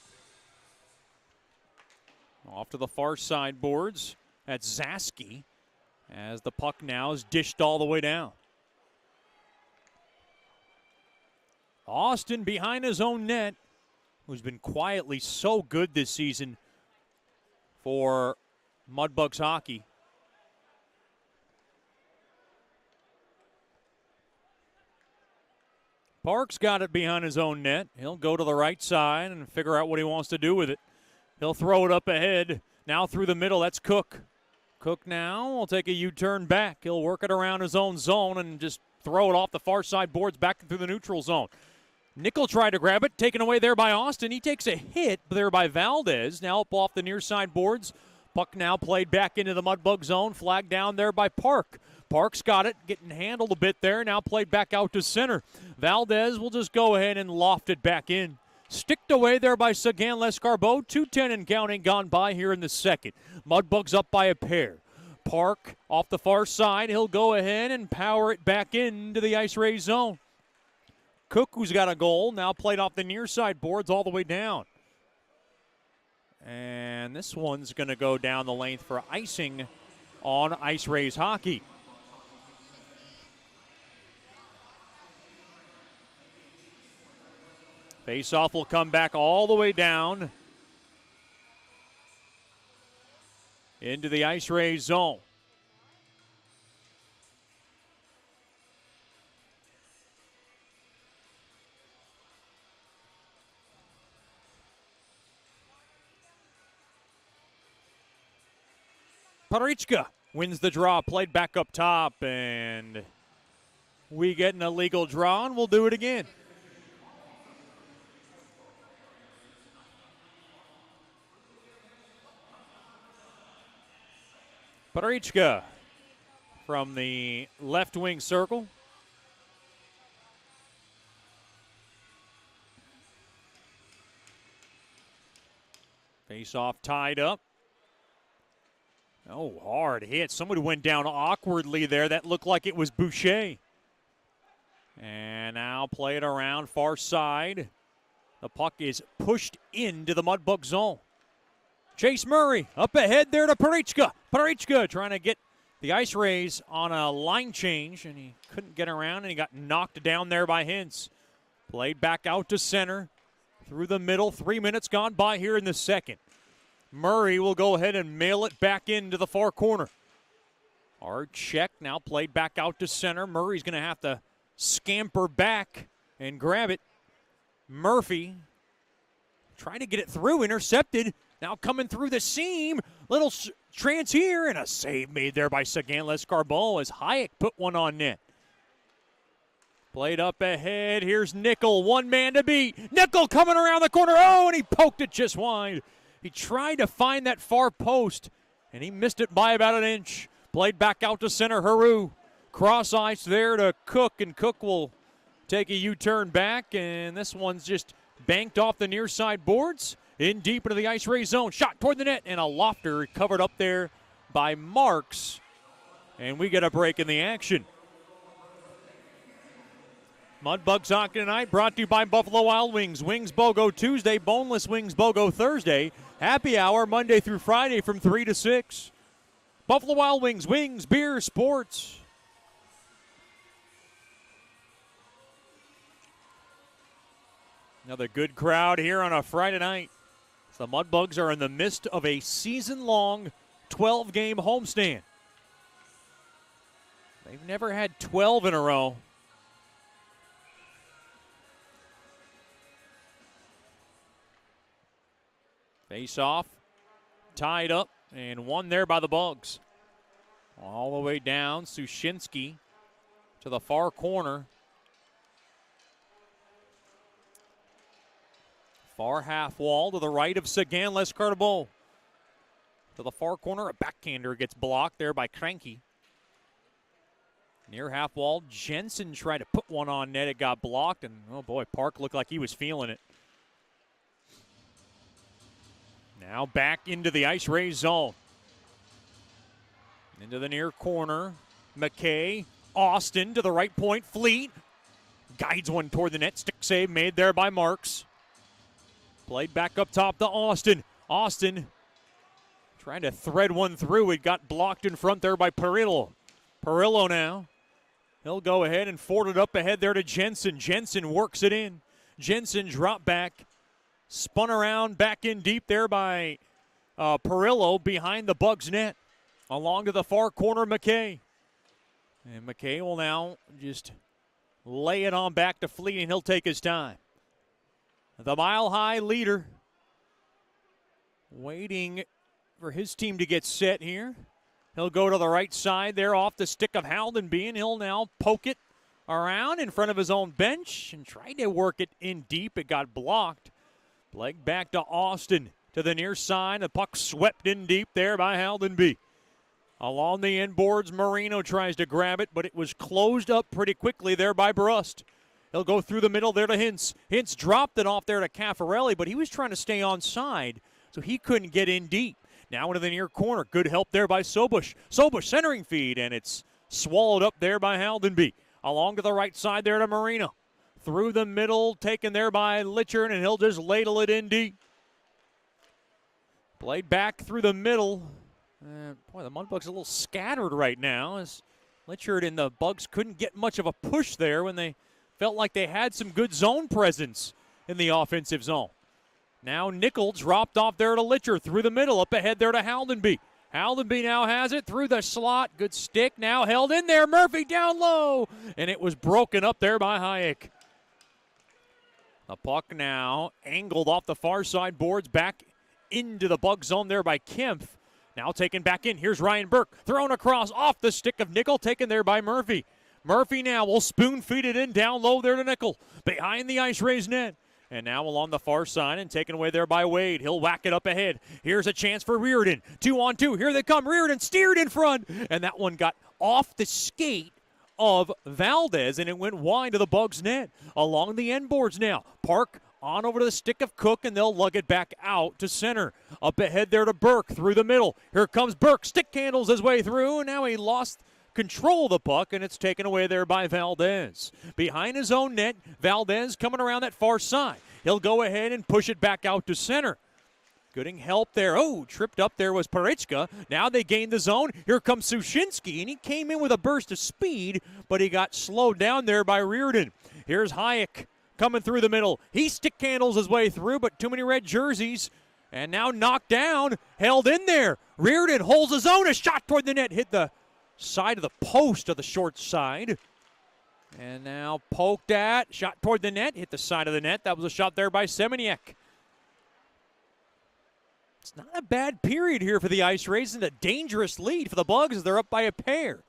Off to the far side boards. That's Zaski as the puck now is dished all the way down. Austin behind his own net, who's been quietly so good this season for Mudbugs hockey. Parks got it behind his own net. He'll go to the right side and figure out what he wants to do with it. He'll throw it up ahead. Now through the middle, that's Cook. Cook now will take a U-turn back. He'll work it around his own zone and just throw it off the far side boards back through the neutral zone. Nickel tried to grab it, taken away there by Austin. He takes a hit there by Valdez. Now up off the near side boards. Puck now played back into the Mudbug zone. Flag down there by Park. Parks got it, getting handled a bit there. Now played back out to center. Valdez will just go ahead and loft it back in. Sticked away there by Sagan Lescarbot. 2:10 and counting gone by here in the second. Mudbugs up by a pair. Park off the far side. He'll go ahead and power it back into the IceRays zone. Cook, who's got a goal, now played off the near side boards all the way down. And this one's going to go down the length for icing on IceRays hockey. Faceoff will come back all the way down into the IceRays zone. Parichka wins the draw, played back up top, and we get an illegal draw, and we'll do it again. Parichka from the left wing circle. Face off tied up. Oh, hard hit. Somebody went down awkwardly there. That looked like it was Boucher. And now play it around far side. The puck is pushed into the Mudbug zone. Chase Murray up ahead there to Parichka. Parichka trying to get the IceRays on a line change, and he couldn't get around, and he got knocked down there by Hintz. Played back out to center. Through the middle. 3 minutes gone by here in the second. Murray will go ahead and mail it back into the far corner. Hard check, now played back out to center. Murray's going to have to scamper back and grab it. Murphy trying to get it through, intercepted. Now coming through the seam. Little trance here, and a save made there by Saganles Carbo as Hayek put one on net. Played up ahead. Here's Nickel. One man to beat. Nickel coming around the corner. Oh, and he poked it just wide. He tried to find that far post, and he missed it by about an inch. Played back out to center. Haru. Cross ice there to Cook, and Cook will take a U-turn back, and this one's just banked off the near side boards. In deep into the IceRays zone. Shot toward the net, and a lofter covered up there by Marks. And we get a break in the action. Mudbugs hockey tonight brought to you by Buffalo Wild Wings. Wings BOGO Tuesday, boneless wings BOGO Thursday. Happy hour Monday through Friday from 3 to 6. Buffalo Wild Wings, wings, beer, sports. Another good crowd here on a Friday night. The Mudbugs are in the midst of a season-long 12-game homestand. They've never had 12 in a row. Face off, tied up, and won there by the Bugs. All the way down, Sushinsky to the far corner. Far half wall to the right of Saganles Carbo. To the far corner, a backhander gets blocked there by Cranky. Near half wall, Jensen tried to put one on net. It got blocked, and oh boy, Park looked like he was feeling it. Now back into the IceRays zone. Into the near corner. McKay, Austin to the right point. Fleet guides one toward the net. Stick save made there by Marks. Played back up top to Austin. Austin trying to thread one through. It got blocked in front there by Perillo. Perillo now. He'll go ahead and forward it up ahead there to Jensen. Jensen works it in. Jensen drop back. Spun around back in deep there by Perillo behind the Bugs net. Along to the far corner, McKay. And McKay will now just lay it on back to Fleet, and he'll take his time. The mile-high leader waiting for his team to get set here. He'll go to the right side there off the stick of Haldenby, and he'll now poke it around in front of his own bench and try to work it in deep. It got blocked. Leg back to Austin to the near side. The puck swept in deep there by Haldenby. Along the inboards, Marino tries to grab it, but it was closed up pretty quickly there by Brust. He'll go through the middle there to Hintz. Hintz dropped it off there to Caffarelli, but he was trying to stay onside, so he couldn't get in deep. Now into the near corner. Good help there by Sobush. Sobush centering feed, and it's swallowed up there by Haldenby. Along to the right side there to Marino. Through the middle, taken there by Litchern, and he'll just ladle it in deep. Played back through the middle. Boy, the Mudbugs a little scattered right now as Litchard and the Bugs couldn't get much of a push there when they felt like they had some good zone presence in the offensive zone. Now Nickel dropped off there to Litchard through the middle, up ahead there to Haldenby. Haldenby now has it through the slot. Good stick now held in there. Murphy down low, and it was broken up there by Hayek. The puck now angled off the far side boards back into the Bug zone there by Kempf. Now taken back in. Here's Ryan Burke. Thrown across off the stick of Nickel. Taken there by Murphy. Murphy now will spoon feed it in down low there to Nickel. Behind the IceRays net. And now along the far side and taken away there by Wade. He'll whack it up ahead. Here's a chance for Reardon. 2-on-2. Here they come. Reardon steered in front. And that one got off the skate of Valdez, and it went wide to the Bugs net. Along the end boards now. Park on over to the stick of Cook, and they'll lug it back out to center. Up ahead there to Burke through the middle. Here comes Burke. Stick handles his way through, and now he lost control of the puck, and it's taken away there by Valdez. Behind his own net, Valdez coming around that far side. He'll go ahead and push it back out to center. Getting help there. Oh, tripped up there was Parichka. Now they gain the zone. Here comes Sushinsky, and he came in with a burst of speed, but he got slowed down there by Reardon. Here's Hayek coming through the middle. He stick handles his way through, but too many red jerseys. And now knocked down, held in there. Reardon holds his own. A shot toward the net, hit the side of the post of the short side. And now poked at, shot toward the net, hit the side of the net. That was a shot there by Semeniuk. It's not a bad period here for the IceRays, and a dangerous lead for the Bugs as they're up by a pair.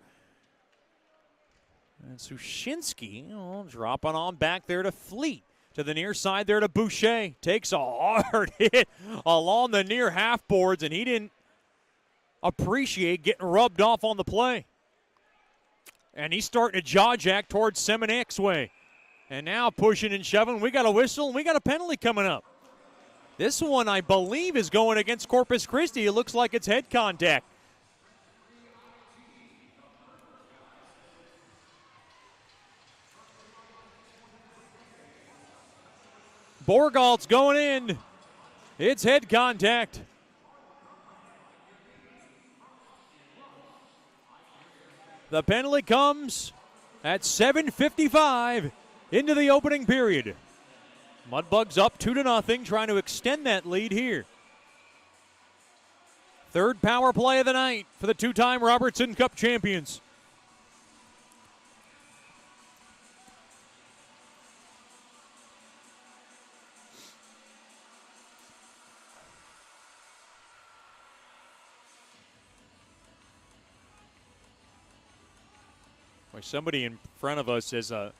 And Sushinsky, dropping on back there to Fleet. To the near side there to Boucher. Takes a hard hit along the near half boards, and he didn't appreciate getting rubbed off on the play. And he's starting to jaw jack towards Semeniuk's way. And now pushing and shoving. We got a whistle, and we got a penalty coming up. This one, I believe, is going against Corpus Christi. It looks like it's head contact. Borgalt's going in. It's head contact. The penalty comes at 7:55 into the opening period. Mudbugs up 2-0, trying to extend that lead here. Third power play of the night for the two-time Robertson Cup champions. Boy, somebody in front of us has a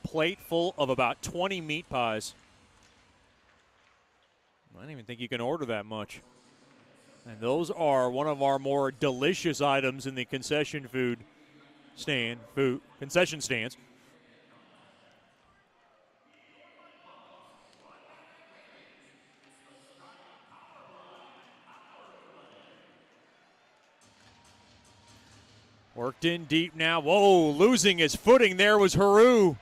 plate full of about 20 meat pies. I don't even think you can order that much. And those are one of our more delicious items in the concession concession stands. Worked in deep now. Whoa, losing his footing there was Haru.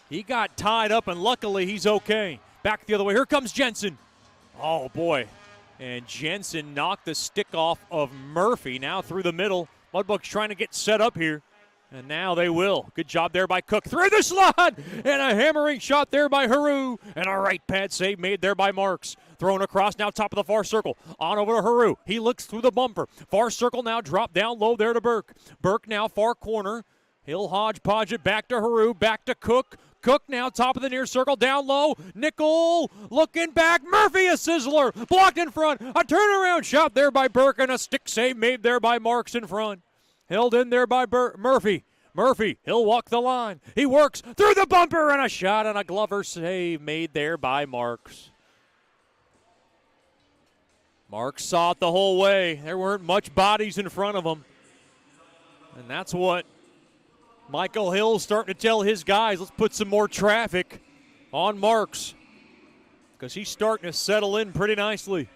He got tied up, and luckily he's okay. Back the other way. Here comes Jensen. Oh, boy. And Jensen knocked the stick off of Murphy. Now through the middle. Mudbugs trying to get set up here. And now they will. Good job there by Cook. Through the slot! And a hammering shot there by Haru. And a right pad save made there by Marks. Thrown across now top of the far circle. On over to Haru. He looks through the bumper. Far circle now dropped down low there to Burke. Burke now far corner. He'll hodgepodge it back to Haru. Back to Cook. Cook now top of the near circle. Down low. Nickel looking back. Murphy a sizzler. Blocked in front. A turnaround shot there by Burke. And a stick save made there by Marks in front. Held in there by Murphy. Murphy, he'll walk the line. He works through the bumper, and a shot and a Glover save made there by Marks. Marks saw it the whole way. There weren't much bodies in front of him. And that's what Michael Hill's starting to tell his guys. Let's put some more traffic on Marks, because he's starting to settle in pretty nicely.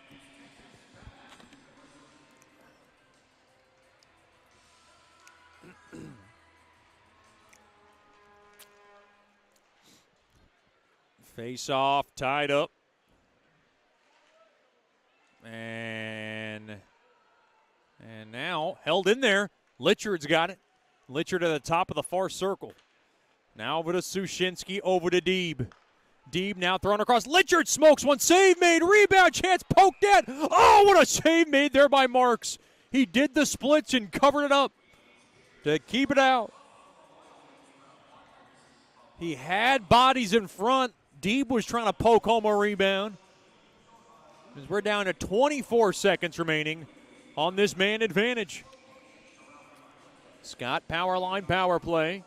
Face off, tied up. And now held in there. Litchard's got it. Litchard at the top of the far circle. Now over to Sushinsky, over to Deeb. Deeb now thrown across. Litchard smokes one. Save made. Rebound chance poked at. Oh, what a save made there by Marks. He did the splits and covered it up to keep it out. He had bodies in front. Deeb was trying to poke home a rebound. As we're down to 24 seconds remaining on this man advantage. Scott power line power play.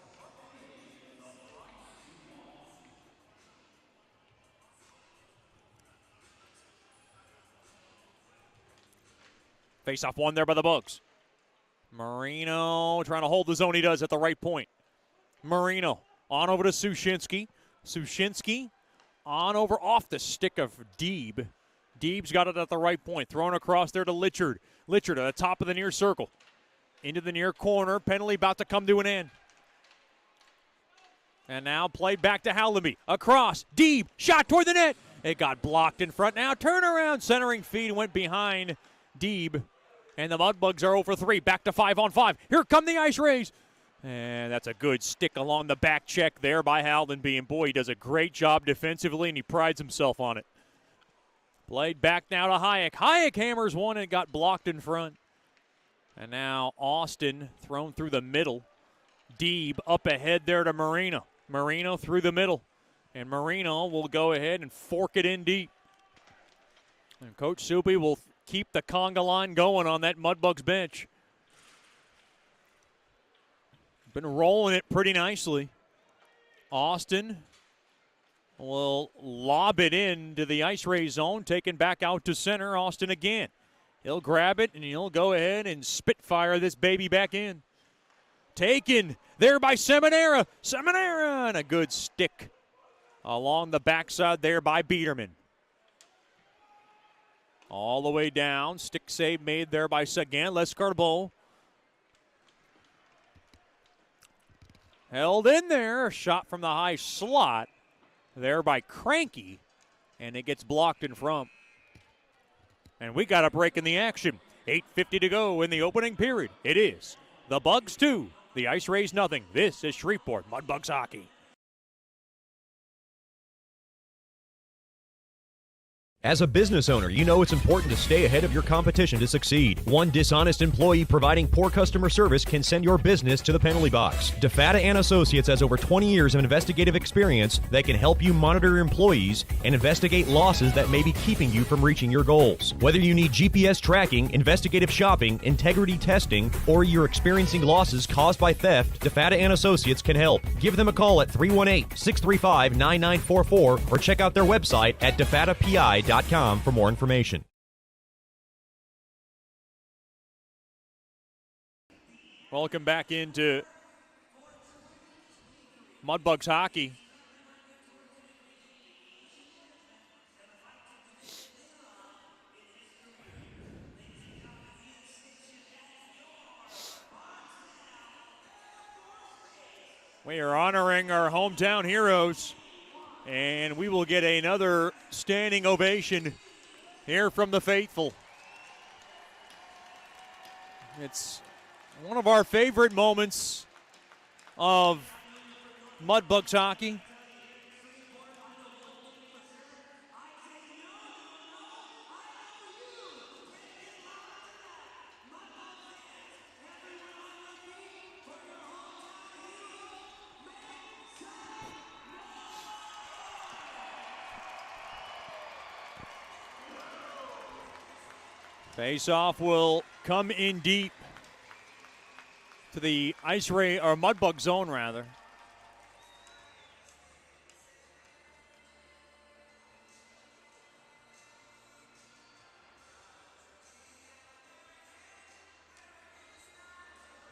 Face off one there by the Bugs. Marino trying to hold the zone. He does at the right point. Marino on over to Sushinsky. Sushinsky on over off the stick of Deeb. Deeb's got it at the right point. Thrown across there to Litchard. Litchard at the top of the near circle. Into the near corner. Penalty about to come to an end. And now played back to Hallaby. Across. Deeb. Shot toward the net. It got blocked in front. Now turnaround. Centering feed went behind Deeb. And the Mudbugs are over 3. Back to 5-on-5. Here come the IceRays. And that's a good stick along the back check there by Haldenby. And boy, he does a great job defensively, and he prides himself on it. Played back now to Hayek. Hayek hammers one and got blocked in front. And now Austin thrown through the middle. Deeb up ahead there to Marino. Marino through the middle. And Marino will go ahead and fork it in deep. And Coach Soupy will keep the conga line going on that Mudbugs bench. Been rolling it pretty nicely. Austin will lob it into the IceRays zone, taken back out to center. Austin again. He'll grab it, and he'll go ahead and spitfire this baby back in. Taken there by Seminara. Seminara, and a good stick along the backside there by Biederman. All the way down. Stick save made there by Sagan. Lescarbeau. Held in there. A shot from the high slot there by Cranky. And it gets blocked in front. And we got a break in the action. 8:50 to go in the opening period. It is the Bugs 2, the IceRays nothing. This is Shreveport Mudbugs hockey. As a business owner, you know it's important to stay ahead of your competition to succeed. One dishonest employee providing poor customer service can send your business to the penalty box. DeFata and Associates has over 20 years of investigative experience that can help you monitor your employees and investigate losses that may be keeping you from reaching your goals. Whether you need GPS tracking, investigative shopping, integrity testing, or you're experiencing losses caused by theft, DeFata and Associates can help. Give them a call at 318-635-9944 or check out their website at defatapi.com for more information. Welcome back into Mudbugs hockey. We are honoring our hometown heroes. And we will get another standing ovation here from the faithful. It's one of our favorite moments of Mudbugs hockey. Face-off will come in deep to the IceRay or Mudbug zone, rather.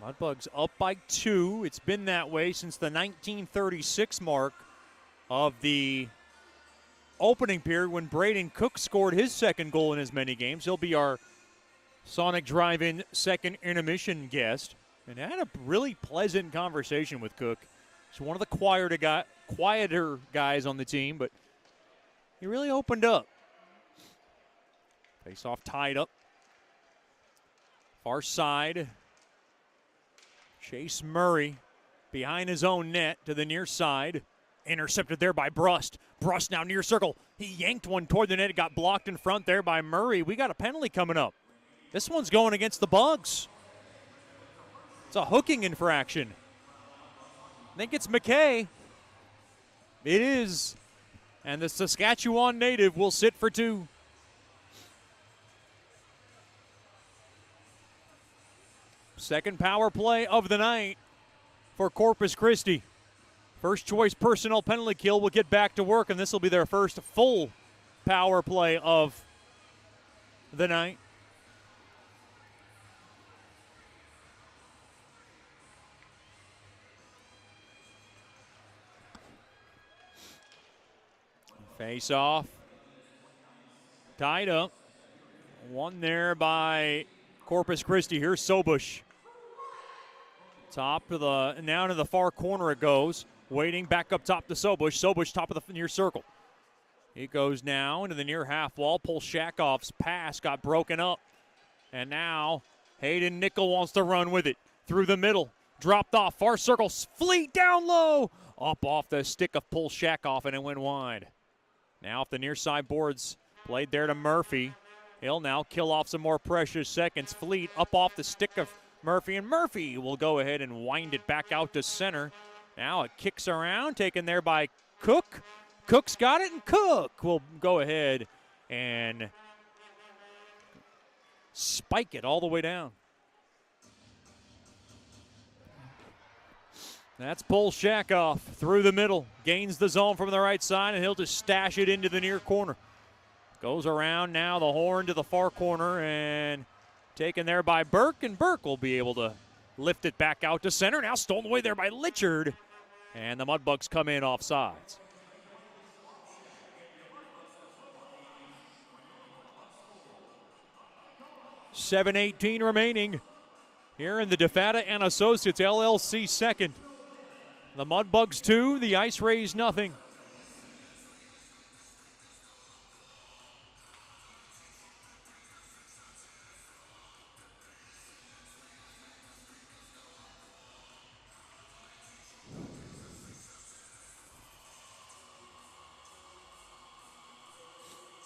Mudbugs up by 2. It's been that way since the 1936 mark of the opening period when Braden Cook scored his second goal in as many games. He'll be our Sonic Drive-In second intermission guest. And I had a really pleasant conversation with Cook. He's one of the quieter guys on the team, but he really opened up. Face-off tied up. Far side. Chase Murray behind his own net to the near side. Intercepted there by Brust. Brust now near circle. He yanked one toward the net. It got blocked in front there by Murray. We got a penalty coming up. This one's going against the Bugs. It's a hooking infraction. I think it's McKay. It is. And the Saskatchewan native will sit for 2. Second power play of the night for Corpus Christi. First choice personnel penalty kill will get back to work, and this will be their first full power play of the night. Face off. Tied up. One there by Corpus Christi. Here's Sobush. Top of the, now to the far corner it goes. Waiting back up top to Sobush. Sobush top of the near circle. He goes now into the near half wall. Polshakov's pass got broken up. And now Hayden Nickel wants to run with it. Through the middle. Dropped off. Far circle. Fleet down low. Up off the stick of Polshakov, and it went wide. Now off the near side boards. Played there to Murphy. He'll now kill off some more precious seconds. Fleet up off the stick of Murphy, and Murphy will go ahead and wind it back out to center. Now it kicks around, taken there by Cook. Cook's got it, and Cook will go ahead and spike it all the way down. That's Polshakov through the middle. Gains the zone from the right side, and he'll just stash it into the near corner. Goes around now, the horn to the far corner, and taken there by Burke, and Burke will be able to lift it back out to center. Now stolen away there by Litchard, and the Mudbugs come in off sides. $7:18 remaining here in the DeFata and Associates LLC second. The Mudbugs 2, the IceRays nothing.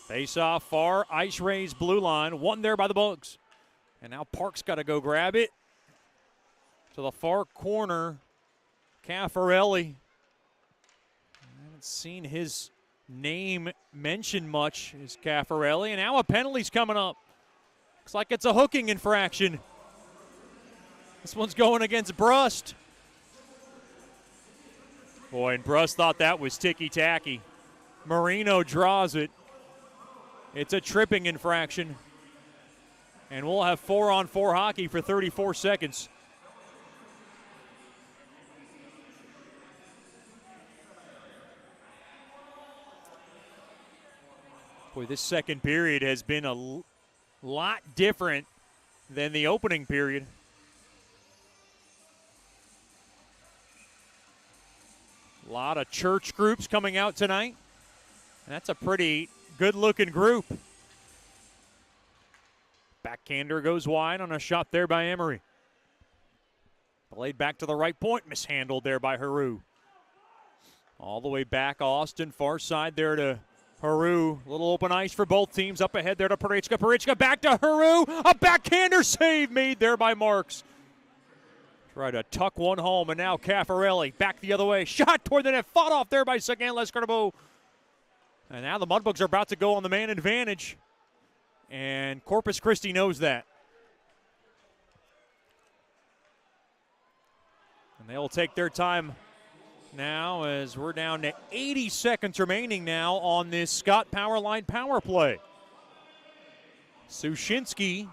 Face off far, IceRays blue line, one there by the Bugs. And now Park's got to go grab it. To the far corner, Caffarelli. I haven't seen his name mentioned much, is Caffarelli. And now a penalty's coming up. Looks like it's a hooking infraction. This one's going against Brust. Boy, and Brust thought that was ticky-tacky. Marino draws it. It's a tripping infraction. And we'll have 4-on-4 hockey for 34 seconds. Boy, this second period has been a lot different than the opening period. A lot of church groups coming out tonight. And that's a pretty good-looking group. Backhander goes wide on a shot there by Emery. Played back to the right point, mishandled there by Haru. All the way back, Austin, far side there to Haru. Little open ice for both teams. Up ahead there to Parichka. Parichka back to Haru. A backhander save made there by Marks. Try to tuck one home, and now Caffarelli back the other way. Shot toward the net, fought off there by Sagan Lescarbo. And now the Mudbugs are about to go on the man advantage. And Corpus Christi knows that. And they'll take their time now as we're down to 80 seconds remaining now on this Scott Powerline power play. Sushinsky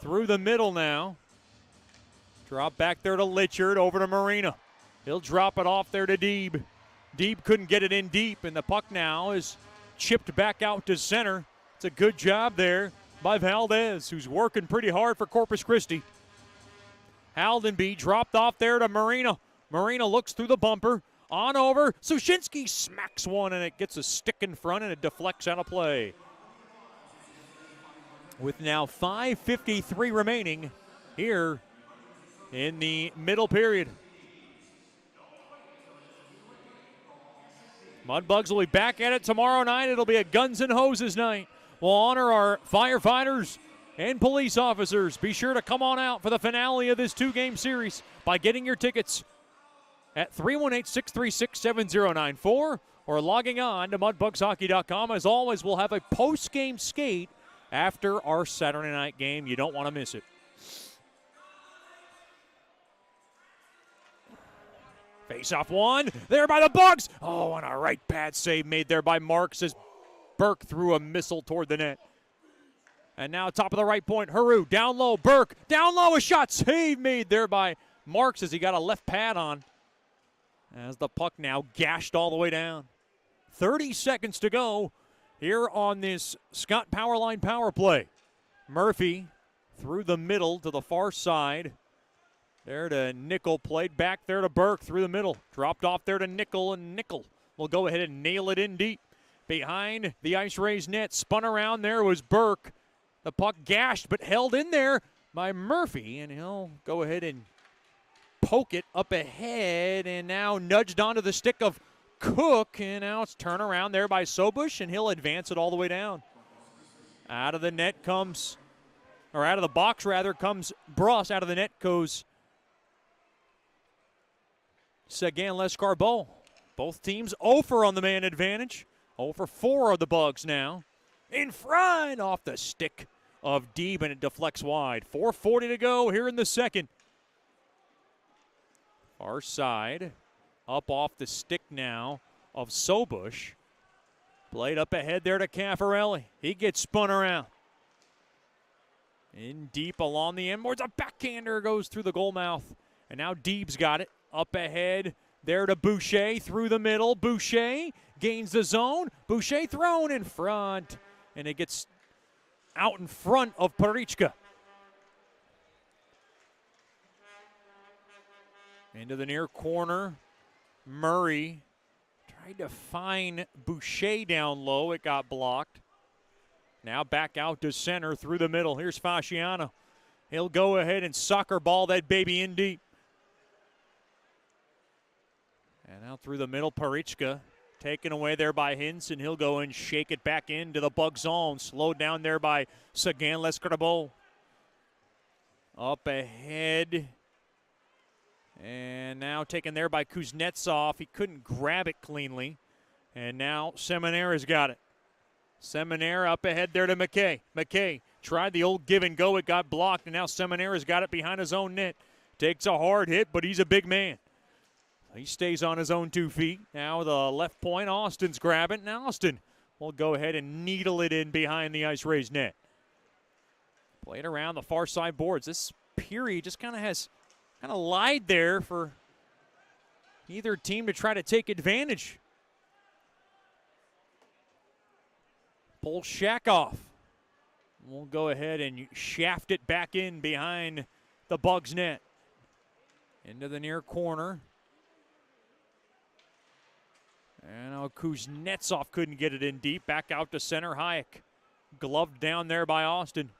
through the middle now. Drop back there to Litchard, over to Marina. He'll drop it off there to Deeb. Deeb couldn't get it in deep, and the puck now is chipped back out to center. It's a good job there by Valdez, who's working pretty hard for Corpus Christi. Haldenby dropped off there to Marina. Marina looks through the bumper, on over. Sushinsky smacks one, and it gets a stick in front, and it deflects out of play. With now 5:53 remaining here in the middle period. Mudbugs will be back at it tomorrow night. It'll be a Guns and Hoses night. We'll honor our firefighters and police officers. Be sure to come on out for the finale of this two-game series by getting your tickets at 318-636-7094 or logging on to mudbugshockey.com. As always, we'll have a post-game skate after our Saturday night game. You don't want to miss it. Face-off one, there by the Bugs. Oh, and a right pad save made there by Marks as Burke threw a missile toward the net. And now top of the right point, Haru, down low, Burke, down low, a shot save made there by Marks as he got a left pad on. As the puck now gashed all the way down. 30 seconds to go here on this Scott Powerline power play. Murphy through the middle to the far side. There to Nickel, played back there to Burke through the middle. Dropped off there to Nickel, and Nickel will go ahead and nail it in deep. Behind the IceRays net, spun around there was Burke. The puck gashed but held in there by Murphy, and he'll go ahead and poke it up ahead, and now nudged onto the stick of Cook, and now it's turned around there by Sobush, and he'll advance it all the way down. Out of the net comes or out of the box rather, comes Bruss. Out of the net goes Sagan Lescarbot. Both teams 0 for on the man advantage. 0 for 4 are the Bugs now. In front off the stick of Deeb, and it deflects wide. 4:40 to go here in the second. Far side, up off the stick now of Sobush. Played up ahead there to Caffarelli. He gets spun around. In deep along the end boards. A backhander goes through the goal mouth. And now Deeb's got it. Up ahead there to Boucher through the middle. Boucher gains the zone. Boucher thrown in front. And it gets out in front of Parichka. Into the near corner. Murray tried to find Boucher down low. It got blocked. Now back out to center through the middle. Here's Fasciano. He'll go ahead and soccer ball that baby in deep. And out through the middle, Parichka. Taken away there by Hinson. He'll go and shake it back into the Bug zone. Slowed down there by Sagan Lescarbot. Up ahead. And now taken there by Kuznetsov. He couldn't grab it cleanly. And now Seminara's got it. Seminara up ahead there to McKay. McKay tried the old give and go. It got blocked. And now Seminara's got it behind his own net. Takes a hard hit, but he's a big man. He stays on his own 2 feet. Now the left point, Austin's grabbing. And Austin will go ahead and needle it in behind the IceRays net. Played around the far side boards. This period just kind of lied there for either team to try to take advantage. Polshakov will go ahead and shaft it back in behind the Bugs net. Into the near corner. And now Kuznetsov couldn't get it in deep. Back out to center. Hayek gloved down there by Austin.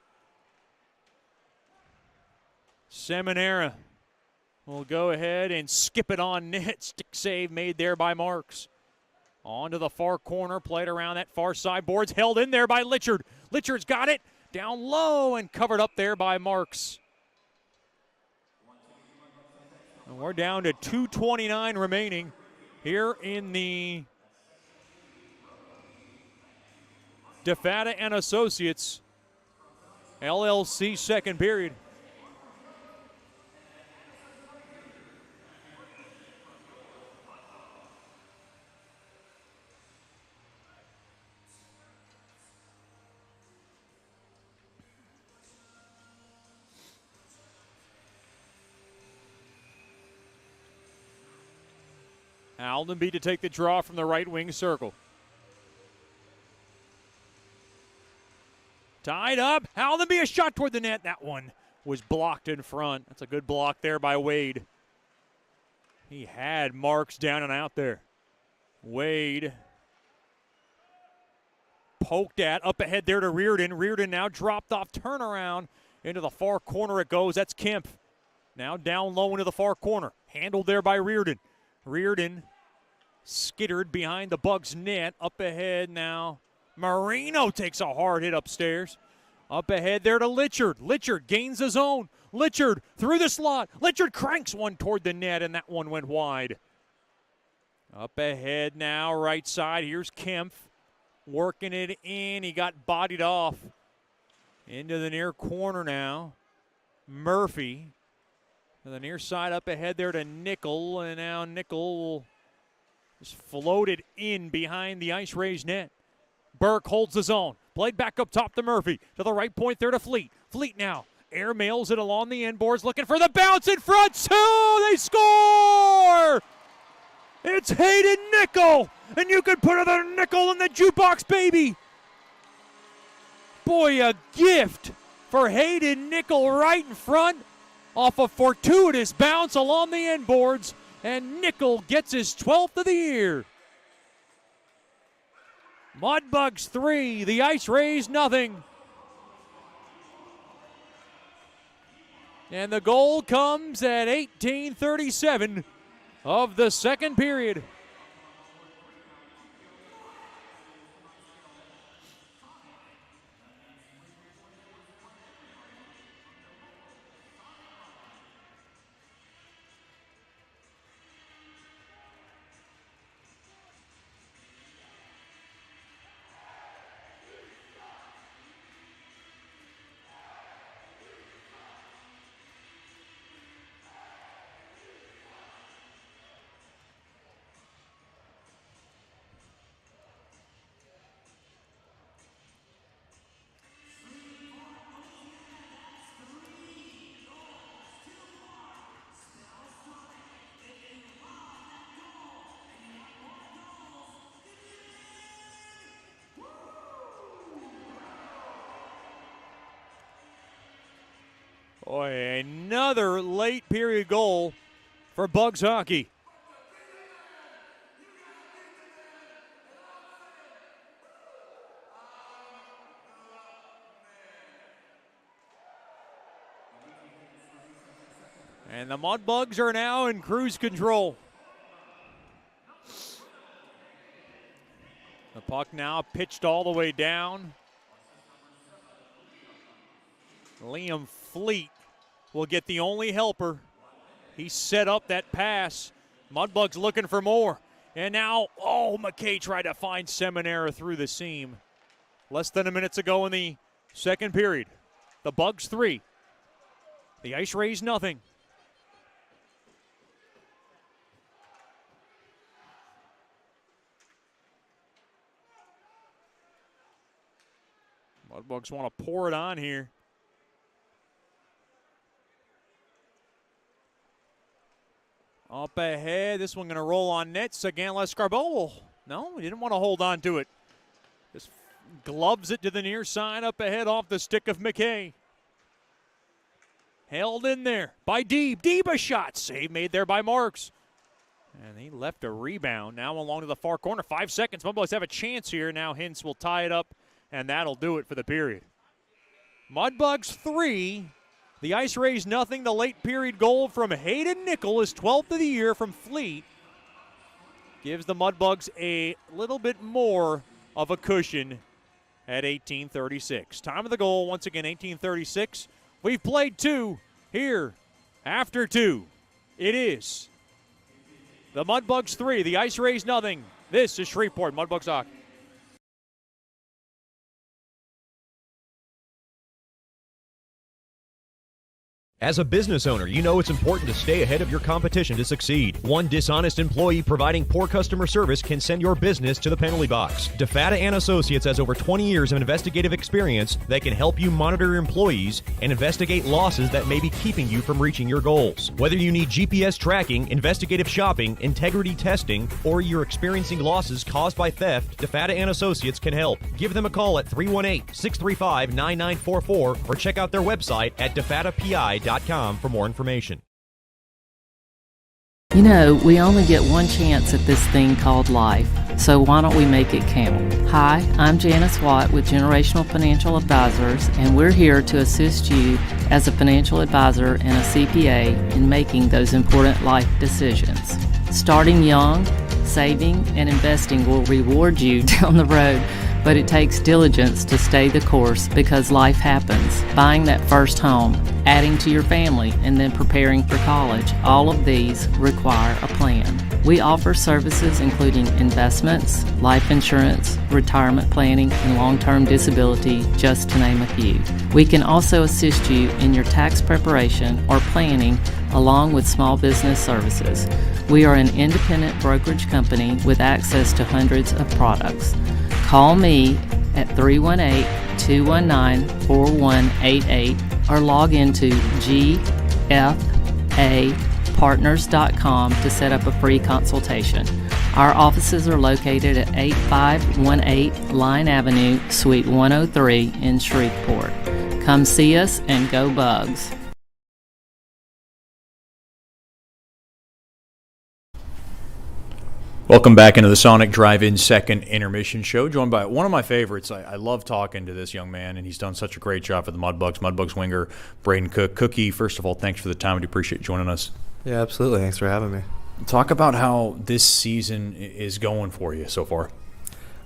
Seminara will go ahead and skip it on net. Stick save made there by Marks. On to the far corner. Played around that far side boards. Held in there by Litchard. Litchard's got it. Down low and covered up there by Marks. And we're down to 2:29 remaining here in the DeFata and Associates LLC second period. Aldenby to take the draw from the right wing circle. Tied up. Aldenby, a shot toward the net. That one was blocked in front. That's a good block there by Wade. He had Marks down and out there. Wade poked at. Up ahead there to Reardon. Reardon now dropped off. Turnaround. Into the far corner it goes. That's Kemp. Now down low into the far corner. Handled there by Reardon. Reardon skittered behind the Bugs net. Up ahead now. Marino takes a hard hit upstairs. Up ahead there to Litchard. Litchard gains his own. Litchard through the slot. Litchard cranks one toward the net, and that one went wide. Up ahead now, right side. Here's Kempf working it in. He got bodied off. Into the near corner now. Murphy. To the near side up ahead there to Nickel, and now Nickel will just float it in behind the IceRays net. Burke holds the zone. Played back up top to Murphy. To the right point there to Fleet. Fleet now airmails it along the end boards, looking for the bounce in front. They score! It's Hayden Nickel, and you can put another nickel in the jukebox, baby. Boy, a gift for Hayden Nickel right in front. Off a fortuitous bounce along the end boards, and Nickel gets his 12th of the year. Mudbugs 3, the IceRays nothing. And the goal comes at 18:37 of the second period. Boy, another late period goal for Bugs hockey. And the Mudbugs are now in cruise control. The puck now pitched all the way down. Liam Fleet will get the only helper. He set up that pass. Mudbugs looking for more. And now, McKay tried to find Seminara through the seam. Less than a minute to go in the second period. The Bugs 3. The IceRays nothing. Mudbugs want to pour it on here. Up ahead, this one going to roll on nets again. Lescarbot. No, he didn't want to hold on to it. Just gloves it to the near side up ahead off the stick of McKay. Held in there by Deeb. Deeb a shot. Save made there by Marks. And he left a rebound now along to the far corner. 5 seconds. Mudbugs have a chance here. Now Hintz will tie it up, and that'll do it for the period. Mudbugs 3. The IceRays nothing. The late period goal from Hayden Nickel, his 12th of the year from Fleet, gives the Mudbugs a little bit more of a cushion at 18:36. Time of the goal, once again, 18:36. We've played 2 here after 2. It is the Mudbugs 3, the IceRays nothing. This is Shreveport Mudbugs hockey. As a business owner, you know it's important to stay ahead of your competition to succeed. One dishonest employee providing poor customer service can send your business to the penalty box. DeFata and Associates has over 20 years of investigative experience that can help you monitor your employees and investigate losses that may be keeping you from reaching your goals. Whether you need GPS tracking, investigative shopping, integrity testing, or you're experiencing losses caused by theft, DeFata and Associates can help. Give them a call at 318-635-9944 or check out their website at defatapi.com for more information. You know, we only get one chance at this thing called life, so why don't we make it count? Hi, I'm Janice Watt with Generational Financial Advisors, and we're here to assist you as a financial advisor and a CPA in making those important life decisions. Starting young, saving, and investing will reward you down the road, but it takes diligence to stay the course because life happens. Buying that first home, adding to your family, and then preparing for college, all of these require a plan. We offer services including investments, life insurance, retirement planning, and long-term disability, just to name a few. We can also assist you in your tax preparation or planning along with small business services. We are an independent brokerage company with access to hundreds of products. Call me at 318-219-4188 or log into gfapartners.com to set up a free consultation. Our offices are located at 8518 Line Avenue, Suite 103 in Shreveport. Come see us and go Bugs. Welcome back into the Sonic Drive-In second intermission show, joined by one of my favorites. I love talking to this young man, and he's done such a great job for the Mudbugs. Mudbugs winger, Braden Cook. Cookie, first of all, thanks for the time. We appreciate you joining us. Yeah, absolutely. Thanks for having me. Talk about how this season is going for you so far.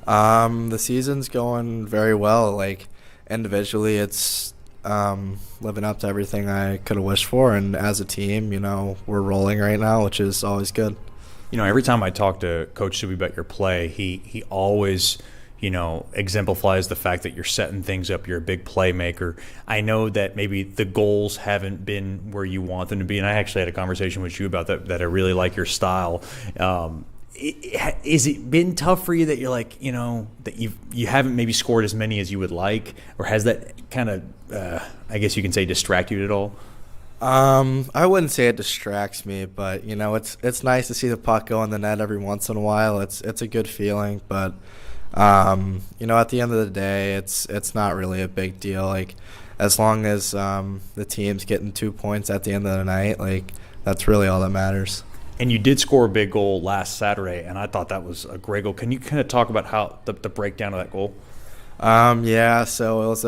The season's going very well. Like, individually, it's living up to everything I could have wished for, and as a team, you know, we're rolling right now, which is always good. You know, every time I talk to Coach Subi about your play, he always, you know, exemplifies the fact that you're setting things up. You're a big playmaker. I know that maybe the goals haven't been where you want them to be, and I actually had a conversation with you about that I really like your style. Is it been tough for you that you're like, you know, that you haven't maybe scored as many as you would like, or has that kind of, I guess you can say, distracted you at all? I wouldn't say it distracts me, but you know, it's nice to see the puck go in the net every once in a while. It's a good feeling, but you know, at the end of the day, it's not really a big deal. Like, as long as the team's getting 2 points at the end of the night, like that's really all that matters. And you did score a big goal last Saturday, and I thought that was a great goal. Can you kind of talk about how the breakdown of that goal? Yeah, so it was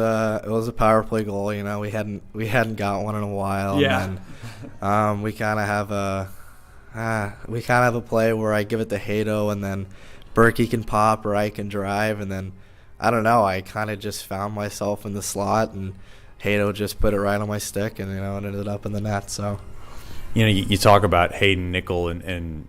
a power play goal. You know, we hadn't got one in a while. Yeah. And then, we kind of have a play where I give it to Hato, and then Berkey can pop or I can drive, and then I don't know. I kind of just found myself in the slot, and Hato just put it right on my stick, and it ended up in the net. So. You talk about Hayden Nickel and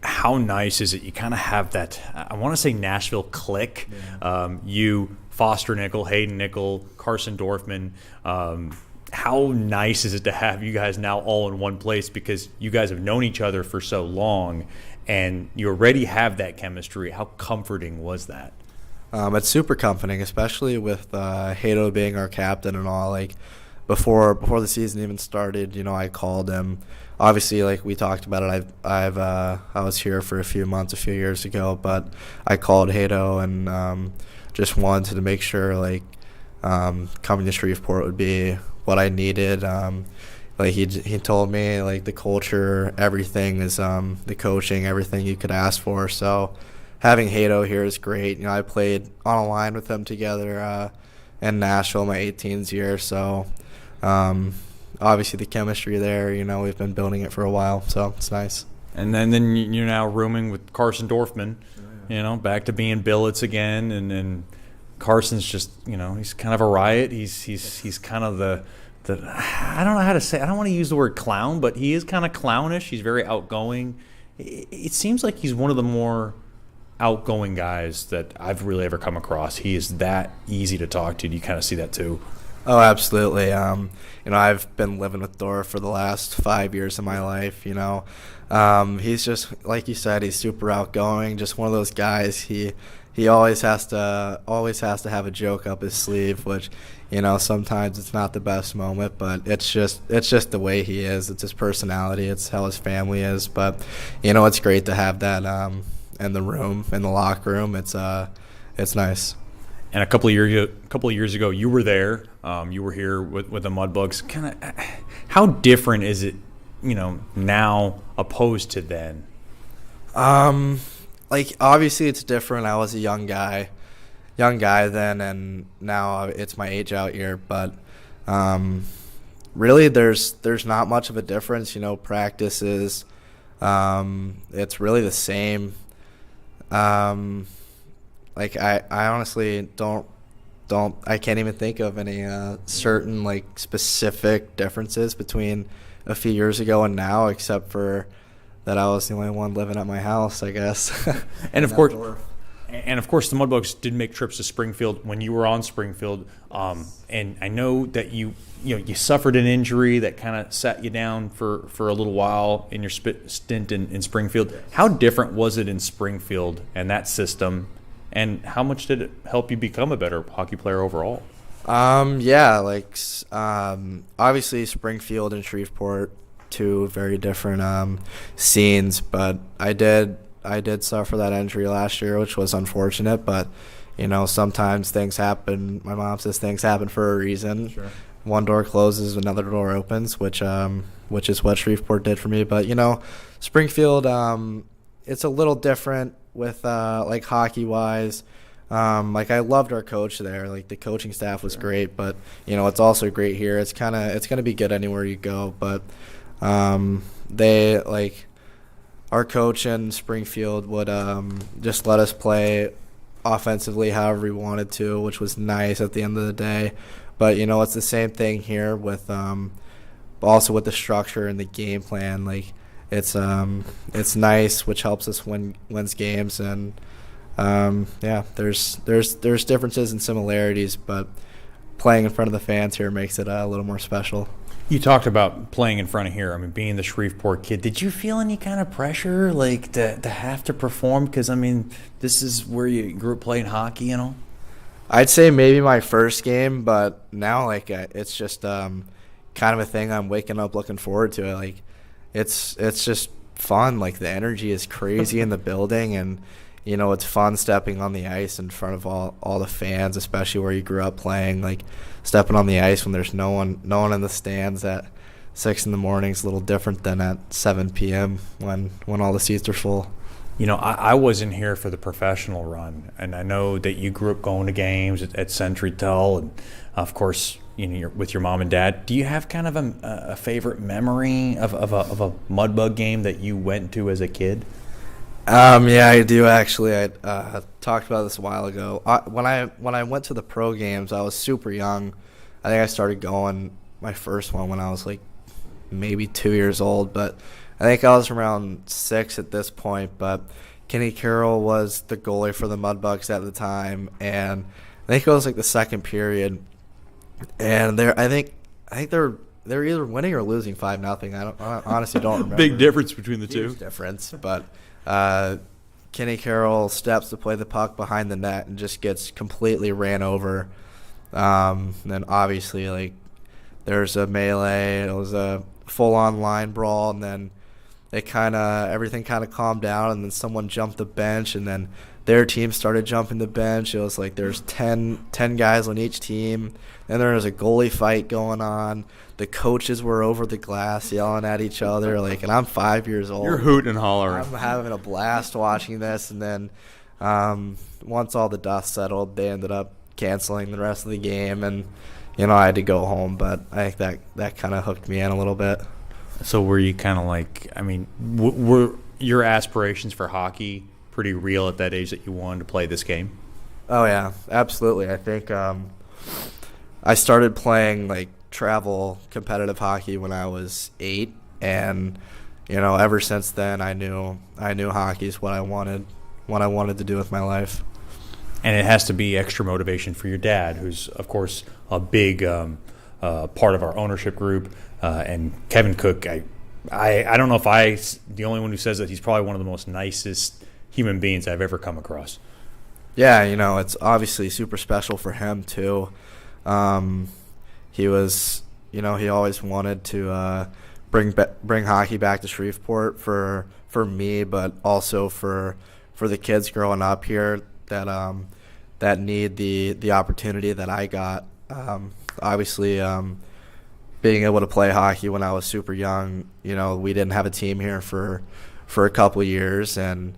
how nice is it? You kind of have that, I want to say Nashville clique. Yeah. You, Foster Nickel, Hayden Nickel, Carson Dorfman. How nice is it to have you guys now all in one place, because you guys have known each other for so long and you already have that chemistry? How comforting was that? It's super comforting, especially with Hato being our captain and all. Like, Before the season even started, I called him. Obviously, like we talked about it, I was here for a few months, a few years ago, but I called Hato and just wanted to make sure like coming to Shreveport would be what I needed. Like he told me like the culture, everything is the coaching, everything you could ask for. So having Hato here is great. I played on a line with him together in Nashville my 18th year, so. Obviously the chemistry there, we've been building it for a while, so it's nice. And then you're now rooming with Carson Dorfman, back to being billets again, and Carson's just, he's kind of a riot. He's kind of the I don't know how to say, I don't want to use the word clown, but he is kind of clownish. He's very outgoing. It seems like he's one of the more outgoing guys that I've really ever come across. He is that easy to talk to. Do you kind of see that too? Oh, absolutely. I've been living with Dora for the last 5 years of my life. He's just, like you said, he's super outgoing. Just one of those guys. He always has to have a joke up his sleeve, which, sometimes it's not the best moment, but it's just the way he is. It's his personality. It's how his family is. But it's great to have that in the room, in the locker room. It's nice. And a couple of years ago, you were there. You were here with the Mudbugs. Kind of, how different is it, now opposed to then? Like obviously it's different. I was a young guy then, and now it's my age out year. But really, there's not much of a difference. Practices, it's really the same. Like I honestly I can't even think of any certain like specific differences between a few years ago and now, except for that I was the only one living at my house, I guess. And of course, the Mudbugs did make trips to Springfield when you were on Springfield. And I know that you suffered an injury that kind of sat you down for a little while in your stint in Springfield. How different was it in Springfield and that system? And how much did it help you become a better hockey player overall? Obviously Springfield and Shreveport, two very different scenes, but I did suffer that injury last year, which was unfortunate, but sometimes things happen. My mom says things happen for a reason. Sure. One door closes, another door opens, which is what Shreveport did for me. But Springfield, it's a little different with like hockey wise. Like I loved our coach there. Like the coaching staff was great, but it's also great here. It's gonna be good anywhere you go. But they like our coach in Springfield would just let us play offensively however we wanted to, which was nice at the end of the day. But it's the same thing here with also with the structure and the game plan. Like it's nice, which helps us wins games, and there's differences and similarities, but playing in front of the fans here makes it a little more special. You talked about playing in front of here. I mean, being the Shreveport kid, did you feel any kind of pressure, like to have to perform? Because I mean, this is where you grew up playing hockey, I'd say maybe my first game, but now like it's just kind of a thing I'm waking up looking forward to. Like it's just fun. Like the energy is crazy in the building, and it's fun stepping on the ice in front of all the fans, especially where you grew up playing. Like, stepping on the ice when there's no one in the stands at 6 in the morning is a little different than at 7 p.m. when all the seats are full. I wasn't here for the professional run, and I know that you grew up going to games at CenturyTel, and of course, you're with your mom and dad. Do you have kind of a favorite memory of a Mudbug game that you went to as a kid? Yeah, I do actually. I talked about this a while ago. When I went to the pro games, I was super young. I think I started going my first one when I was like maybe 2 years old, but I think I was around 6 at this point. But Kenny Carroll was the goalie for the Mudbugs at the time, and I think it was like the second period, and I think they're either winning or losing 5-0. I honestly don't remember. Big difference between the two. Huge difference, but Kenny Carroll steps to play the puck behind the net and just gets completely ran over. Then obviously, like, there's a melee. It was a full-on line brawl, and then everything kind of calmed down, and then someone jumped the bench, and then their team started jumping the bench. It was like there's 10 guys on each team. Then there was a goalie fight going on. The coaches were over the glass yelling at each other, and I'm 5 years old. You're hooting and hollering. I'm having a blast watching this, and then once all the dust settled, they ended up canceling the rest of the game, and I had to go home. But I think that kind of hooked me in a little bit. So were you kind of like, were your aspirations for hockey pretty real at that age that you wanted to play this game? Oh yeah, absolutely. I think I started playing like travel competitive hockey when I was 8, and ever since then I knew hockey is what I wanted to do with my life. And it has to be extra motivation for your dad, who's of course a big part of our ownership group, and Kevin Cook. I don't know if the only one who says that he's probably one of the most nicest human beings I've ever come across. Yeah, it's obviously super special for him too. He was, he always wanted to bring hockey back to Shreveport for me, but also for the kids growing up here that need the opportunity that I got. Obviously, being able to play hockey when I was super young, we didn't have a team here for a couple of years, and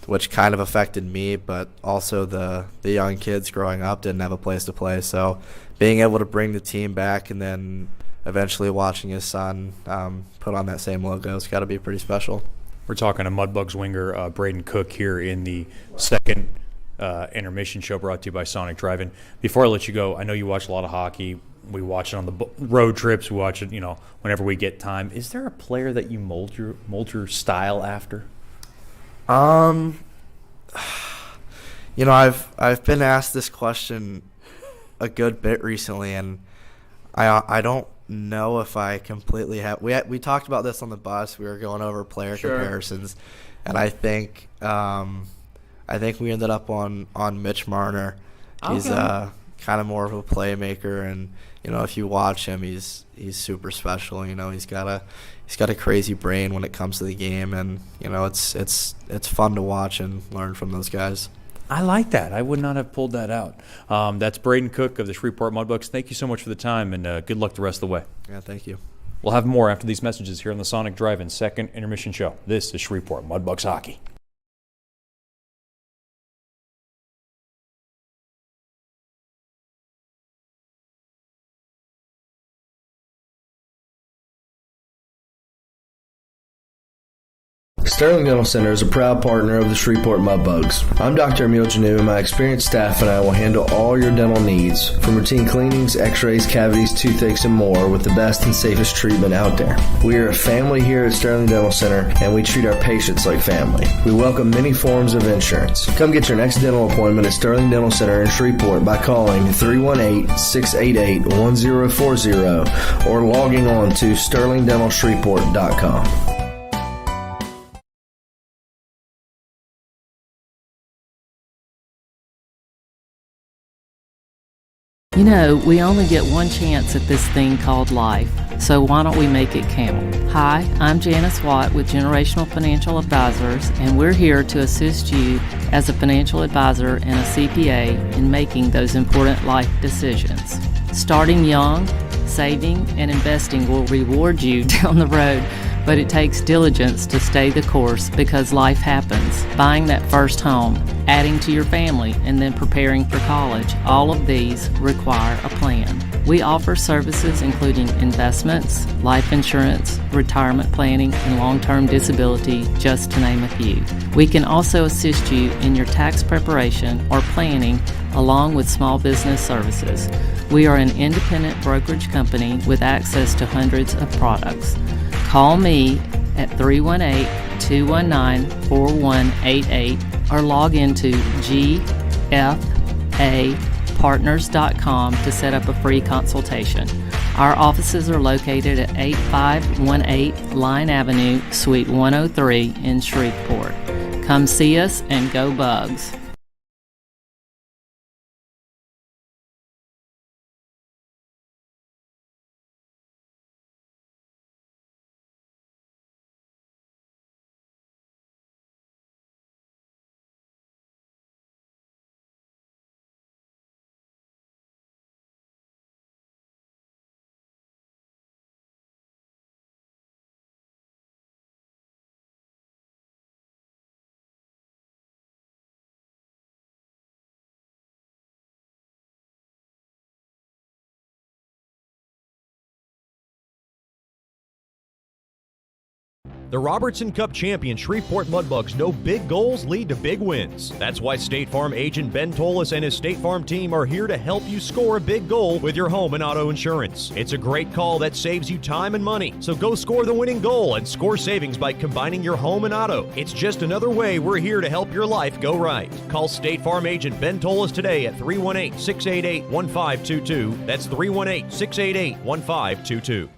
which kind of affected me, but also the young kids growing up didn't have a place to play. So being able to bring the team back and then eventually watching his son put on that same logo has got to be pretty special. We're talking to Mudbugs winger Braden Cook here in the second intermission show brought to you by Sonic Drive-In. Before I let you go, I know you watch a lot of hockey. We watch it on the road trips. We watch it, whenever we get time. Is there a player that you mold your style after? I've been asked this question a good bit recently, and I don't know if I completely have. We talked about this on the bus. We were going over player comparisons, and I think we ended up on Mitch Marner. Okay. He's kind of more of a playmaker, and if you watch him, he's super special. He's got a crazy brain when it comes to the game, and it's fun to watch and learn from those guys. I like that. I would not have pulled that out. That's Braden Cook of the Shreveport Mudbugs. Thank you so much for the time, and good luck the rest of the way. Yeah, thank you. We'll have more after these messages here on the Sonic Drive-In second intermission show. This is Shreveport Mudbugs Hockey. Sterling Dental Center is a proud partner of the Shreveport Mudbugs. I'm Dr. Emil Janu, and my experienced staff and I will handle all your dental needs, from routine cleanings, x-rays, cavities, toothaches, and more, with the best and safest treatment out there. We are a family here at Sterling Dental Center, and we treat our patients like family. We welcome many forms of insurance. Come get your next dental appointment at Sterling Dental Center in Shreveport by calling 318-688-1040 or logging on to sterlingdentalshreveport.com. You know, we only get one chance at this thing called life, so why don't we make it count? Hi, I'm Janice Watt with Generational Financial Advisors, and we're here to assist you as a financial advisor and a CPA in making those important life decisions. Starting young, saving, and investing will reward you down the road, but it takes diligence to stay the course because life happens. Buying that first home, adding to your family, and then preparing for college, all of these require a plan. We offer services including investments, life insurance, retirement planning, and long-term disability, just to name a few. We can also assist you in your tax preparation or planning along with small business services. We are an independent brokerage company with access to hundreds of products. Call me at 318-219-4188 or log into gfapartners.com to set up a free consultation. Our offices are located at 8518 Line Avenue, Suite 103 in Shreveport. Come see us and go Bugs. The Robertson Cup champion Shreveport Mudbugs know big goals lead to big wins. That's why State Farm agent Ben Tolis and his State Farm team are here to help you score a big goal with your home and auto insurance. It's a great call that saves you time and money. So go score the winning goal and score savings by combining your home and auto. It's just another way we're here to help your life go right. Call State Farm agent Ben Tolis today at 318-688-1522. That's 318-688-1522.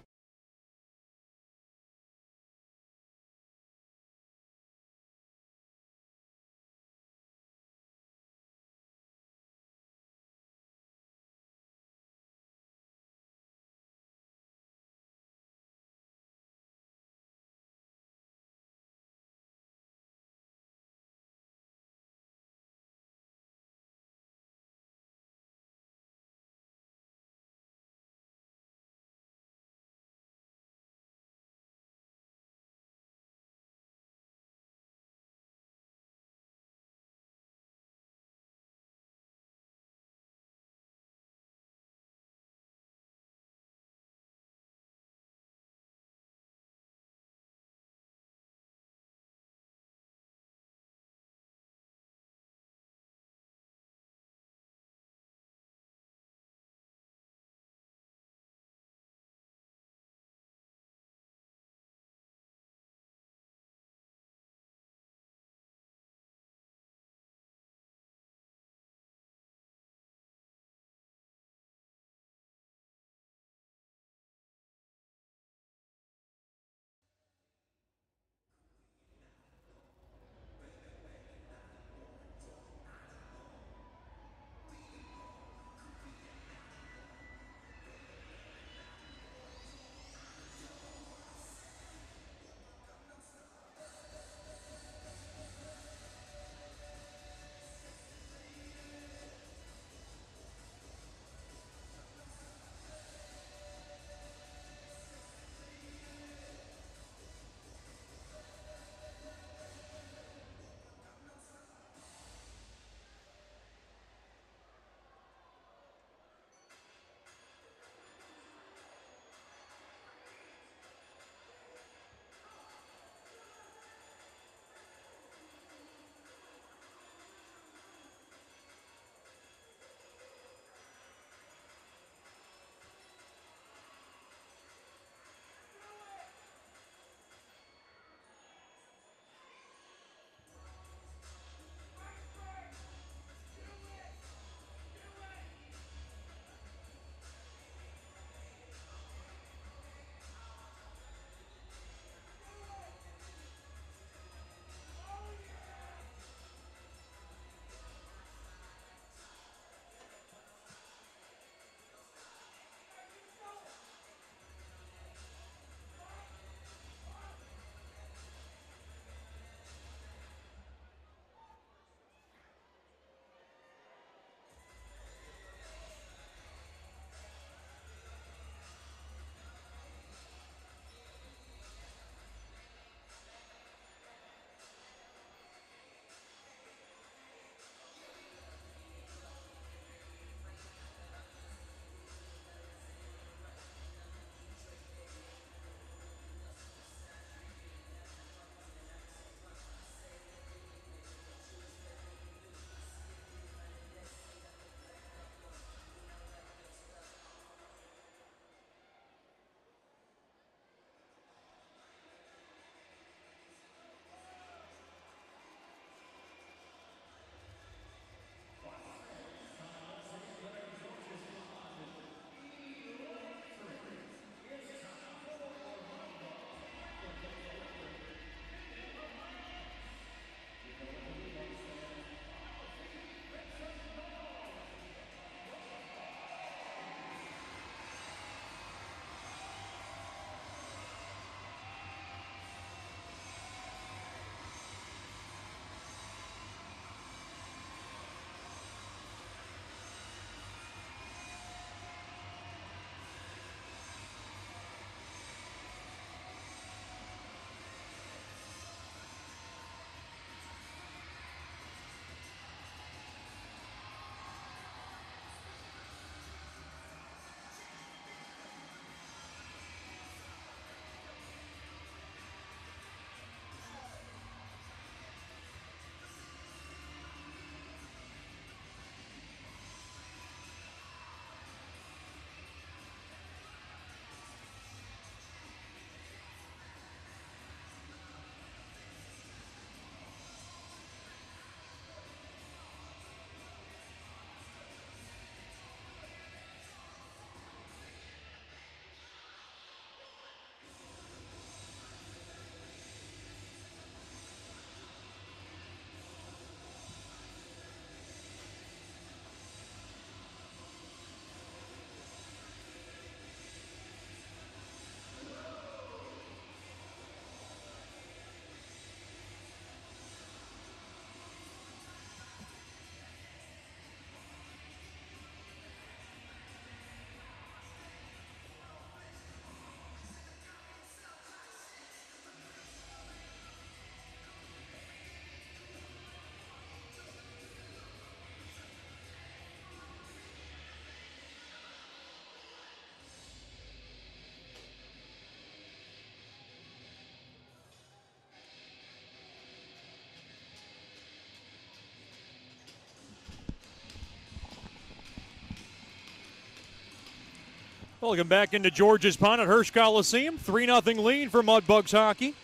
Welcome back into George's Pond at Hirsch Coliseum. 3-0 lead for Mudbugs hockey.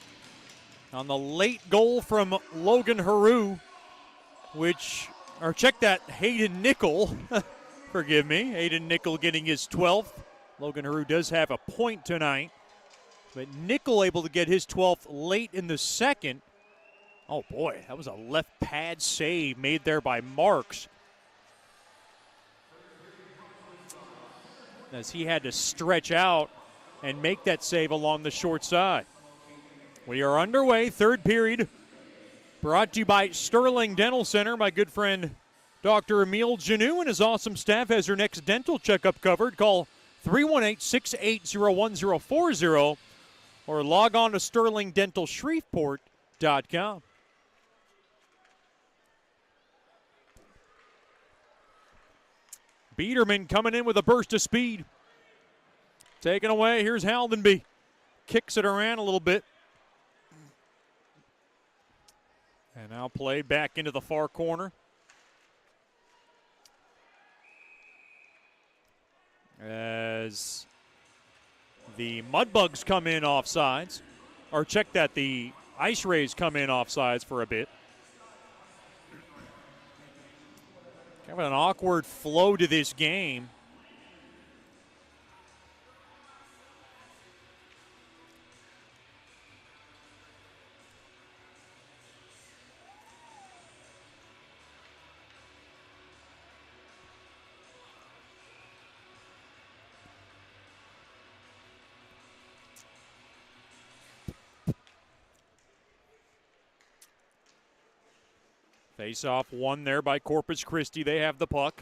On the late goal from Logan Haru, check that, Hayden Nickel. Forgive me. Hayden Nickel getting his 12th. Logan Haru does have a point tonight. But Nickel able to get his 12th late in the second. Oh, boy, that was a left pad save made there by Marks, as he had to stretch out and make that save along the short side. We are underway, third period, brought to you by Sterling Dental Center. My good friend Dr. Emile Janou and his awesome staff has your next dental checkup covered. Call 318-680-1040 or log on to sterlingdentalshreveport.com. Biederman coming in with a burst of speed. Taken away, here's Haldenby. Kicks it around a little bit. And now play back into the far corner. As the Mudbugs come in offsides. Or check that, the IceRays come in offsides for a bit. Kind of an awkward flow to this game. Face-off won there by Corpus Christi. They have the puck.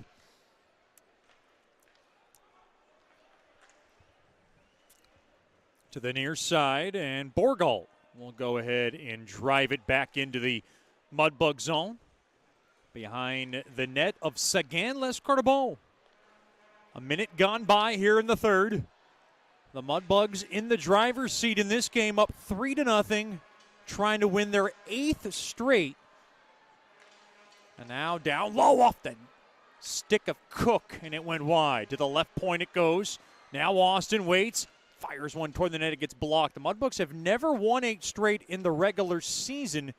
To the near side, and Borgal will go ahead and drive it back into the Mudbug zone. Behind the net of Sagan Les Cardabon. A minute gone by here in the third. The Mudbugs in the driver's seat in this game, up 3-0, trying to win their 8th straight. And now down low off the stick of Cook, and it went wide. To the left point it goes. Now Austin waits, fires one toward the net, it gets blocked. The Mudbugs have never won 8 straight in the regular season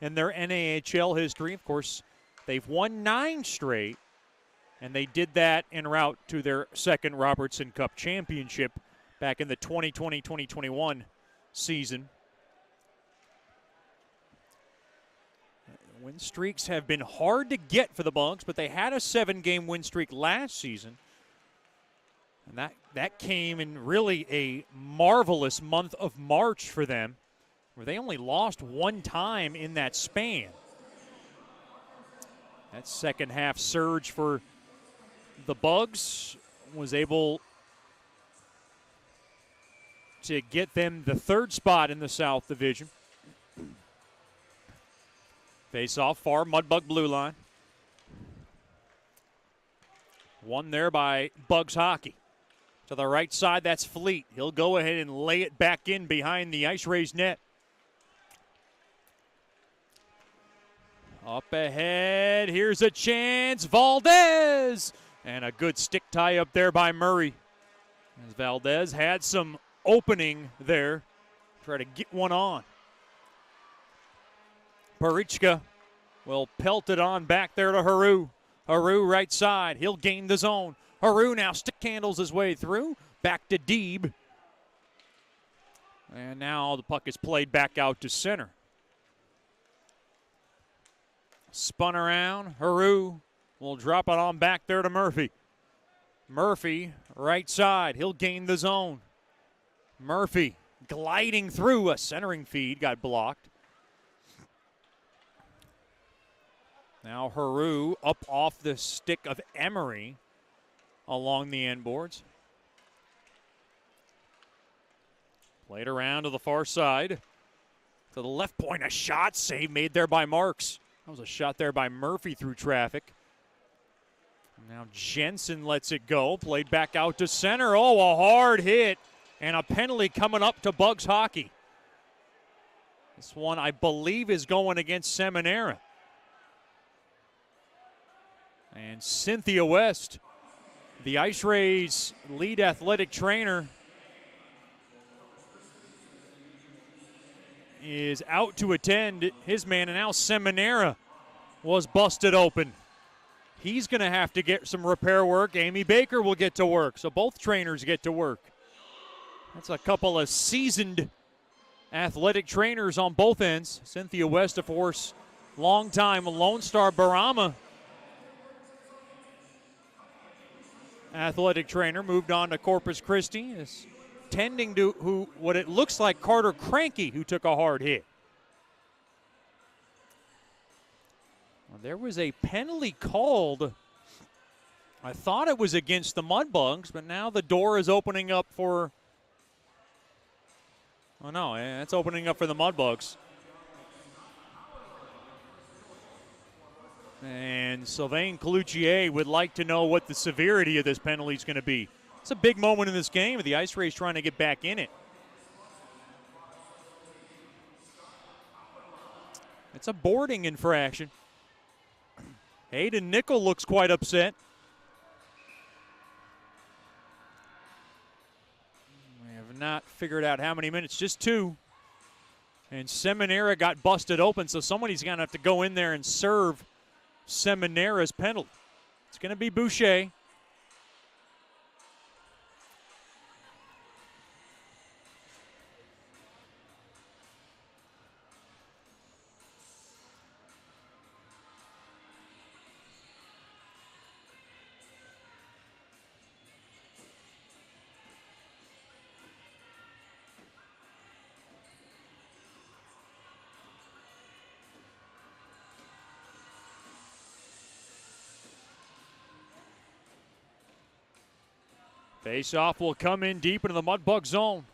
in their NAHL history. Of course, they've won 9 straight, and they did that en route to their second Robertson Cup championship back in the 2020-2021 season. Win streaks have been hard to get for the Bugs, but they had a 7-game win streak last season. And that came in really a marvelous month of March for them, where they only lost 1 time in that span. That second half surge for the Bugs was able to get them the 3rd spot in the South Division. Face off far, Mudbug blue line. Won there by Bugs hockey. To the right side, that's Fleet. He'll go ahead and lay it back in behind the IceRays net. Up ahead, here's a chance, Valdez! And a good stick tie up there by Murray. As Valdez had some opening there. Try to get one on. Parichka will pelt it on back there to Haru. Haru right side. He'll gain the zone. Haru now stick handles his way through. Back to Deeb. And now the puck is played back out to center. Spun around. Haru will drop it on back there to Murphy. Murphy right side. He'll gain the zone. Murphy gliding through a centering feed. Got blocked. Now Haru up off the stick of Emery along the end boards. Played around to the far side. To the left point, a shot save made there by Marks. That was a shot there by Murphy through traffic. Now Jensen lets it go. Played back out to center. Oh, a hard hit. And a penalty coming up to Bugs hockey. This one, I believe, is going against Seminara. And Cynthia West The IceRays lead athletic trainer is out to attend his man, and now Seminara was busted open. He's going to have to get some repair work. Amy Baker will get to work, so both trainers get to work. That's a couple of seasoned athletic trainers on both ends. Cynthia West, of course, long-time Lone Star Barama athletic trainer, moved on to Corpus Christi, is tending to what it looks like Carter Cranky, who took a hard hit. Well, there was a penalty called. I thought it was against the Mudbugs, but now the door is opening up for. Oh no, it's opening up for the Mudbugs. And Sylvain Cloutier would like to know what the severity of this penalty is going to be. It's a big moment in this game. The IceRays trying to get back in it. It's a boarding infraction. Hayden Nickel looks quite upset. We have not figured out how many minutes, just 2. And Seminara got busted open, so somebody's going to have to go in there and serve Seminara's penalty. It's going to be Boucher. Face-off will come in deep into the Mudbug zone.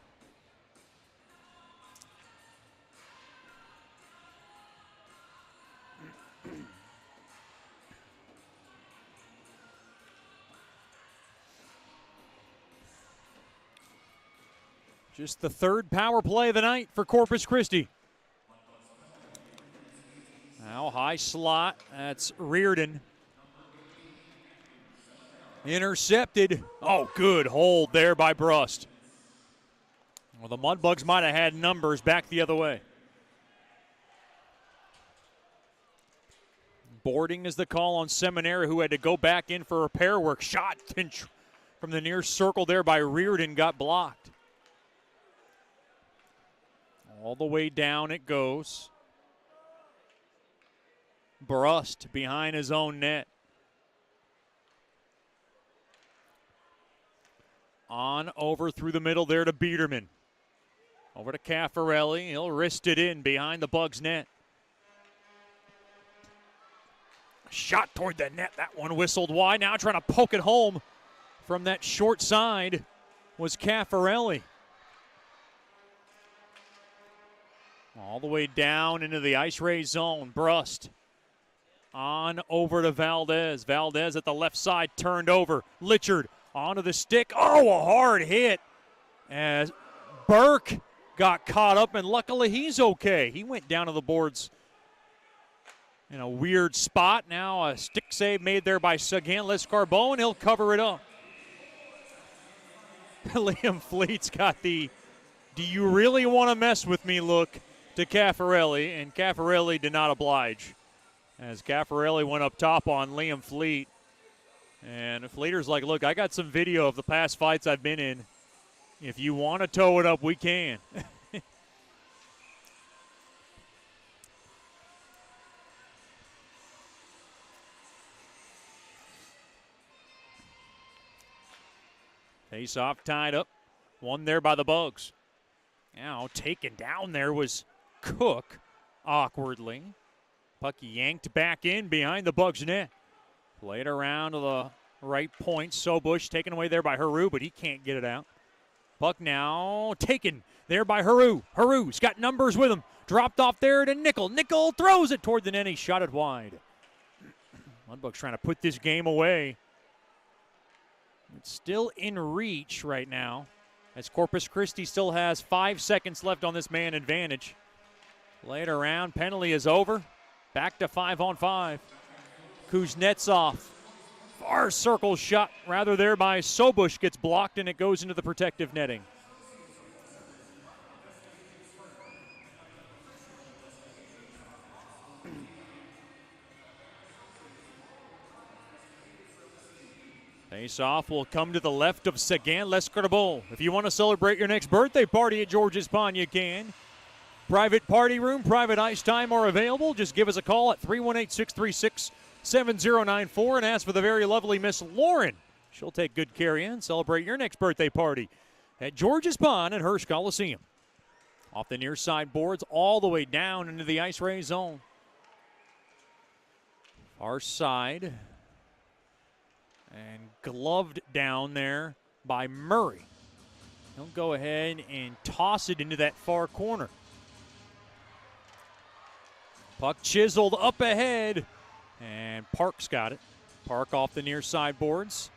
Just the third power play of the night for Corpus Christi. Now high slot, that's Reardon. Intercepted. Oh, good hold there by Brust. Well, the Mudbugs might have had numbers back the other way. Boarding is the call on Seminara, who had to go back in for repair work. Shot from the near circle there by Reardon, got blocked. All the way down it goes. Brust behind his own net. On over through the middle there to Biederman. Over to Caffarelli. He'll wrist it in behind the Bugs net. Shot toward the net. That one whistled wide. Now trying to poke it home from that short side was Caffarelli. All the way down into the IceRays zone. Brust on over to Valdez. Valdez at the left side turned over. Litchard onto the stick. Oh, a hard hit as Burke got caught up, and luckily he's okay. He went down to the boards in a weird spot. Now a stick save made there by Sagan Lescarbone. He'll cover it up. Liam Fleet's got the "do you really want to mess with me" look to Caffarelli, and Caffarelli did not oblige as Caffarelli went up top on Liam Fleet. And Fleeter's like, look, I got some video of the past fights I've been in. If you want to tow it up, we can. Face-off tied up. One there by the Bugs. Now taken down there was Cook awkwardly. Puck yanked back in behind the Bugs net. Played around to the right point. Sobush taken away there by Haru, but he can't get it out. Puck now taken there by Haru. Haru's got numbers with him. Dropped off there to Nickel. Nickel throws it toward the net. He shot it wide. Mudbugs trying to put this game away. It's still in reach right now, as Corpus Christi still has 5 seconds left on this man advantage. Played around. Penalty is over. Back to 5-on-5. Kuznetsov far circle shot rather there by Sobush gets blocked, and it goes into the protective netting. Face-off will come to the left of Sagan Lescarbol. If you want to celebrate your next birthday party at George's Pond, you can. Private party room, private ice time are available. Just give us a call at 318-636-7094 and ask for the very lovely Miss Lauren. She'll take good care of you and celebrate your next birthday party at George's Pond at Hirsch Coliseum. Off the near side boards, all the way down into the IceRays zone. Far side. And gloved down there by Murray. He'll go ahead and toss it into that far corner. Puck chiseled up ahead, and Park's got it. Park off the near side boards.